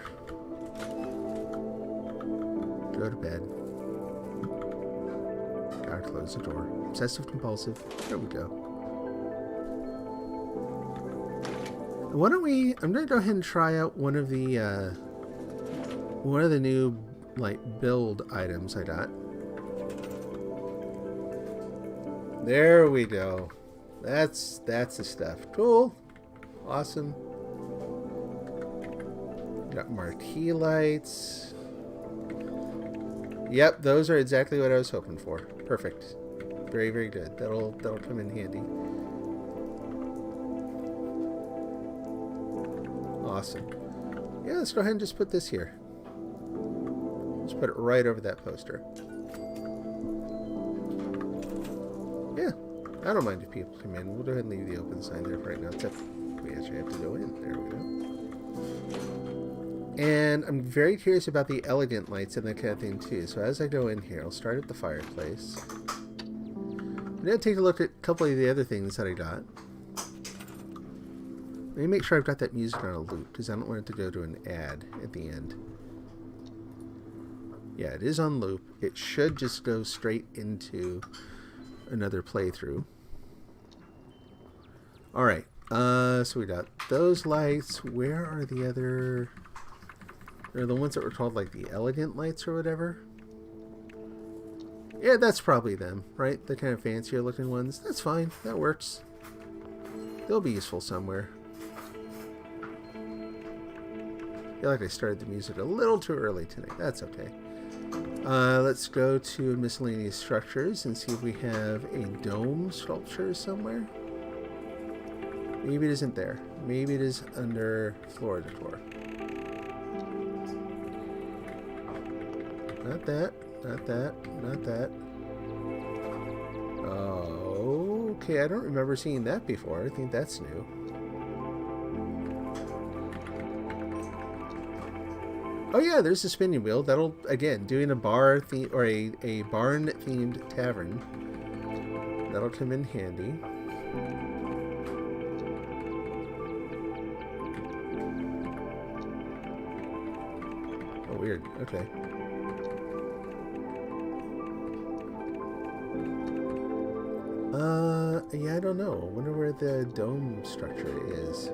Go to bed. Gotta close the door. Obsessive compulsive. There we go. Why don't we... I'm going to go ahead and try out one of the new, like, build items I got. There we go. That's the stuff. Cool. Awesome. Got marquee lights. Yep, those are exactly what I was hoping for. Perfect. Very, very good. That'll come in handy. Awesome. Yeah, let's go ahead and just put this here. Just put it right over that poster. Yeah, I don't mind if people come in. We'll go ahead and leave the open sign there for right now, except we actually have to go in. There we go. And I'm very curious about the elegant lights and that kind of thing too. So as I go in here, I'll start at the fireplace. I'm going to take a look at a couple of the other things that I got. Let me make sure I've got that music on a loop, because I don't want it to go to an ad at the end. Yeah, it is on loop. It should just go straight into another playthrough. Alright, so we got those lights. Where are the other... They're the ones that were called, like, the elegant lights or whatever? Yeah, that's probably them, right? The kind of fancier looking ones. That's fine. That works. They'll be useful somewhere. I feel like I started the music a little too early tonight. That's okay. Let's go to miscellaneous structures and see if we have a dome sculpture somewhere. Maybe it isn't there. Maybe it is under floor decor. Not that. Not that. Not that. Oh, okay. I don't remember seeing that before. I think that's new. Oh yeah, there's a spinning wheel. That'll, again, doing a bar theme or a barn themed tavern. That'll come in handy. Oh, weird. Okay. Yeah, I don't know. I wonder where the dome structure is.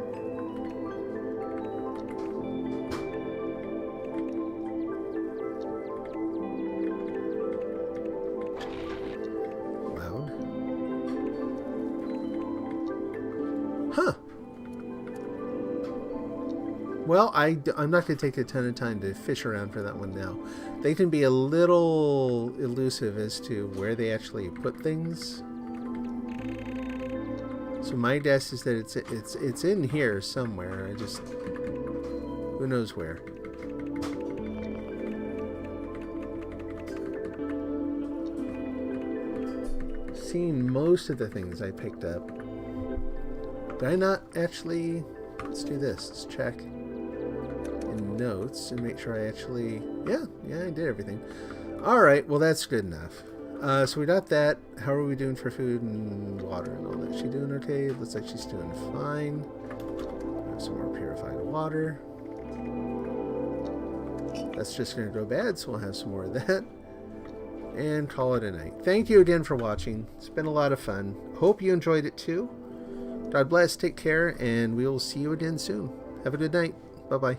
Loud. Huh. Well, I'm not going to take a ton of time to fish around for that one now. They can be a little elusive as to where they actually put things. So my guess is that it's in here somewhere. I just, who knows where. Seeing most of the things I picked up. Did I not actually? Let's do this. Let's check in notes and make sure I actually. Yeah, I did everything. All right. Well, that's good enough. So we got that. How are we doing for food and water and all that? Is she doing okay? Looks like she's doing fine. Some more purified water. That's just going to go bad, so we'll have some more of that. And call it a night. Thank you again for watching. It's been a lot of fun. Hope you enjoyed it too. God bless, take care, and we will see you again soon. Have a good night. Bye-bye.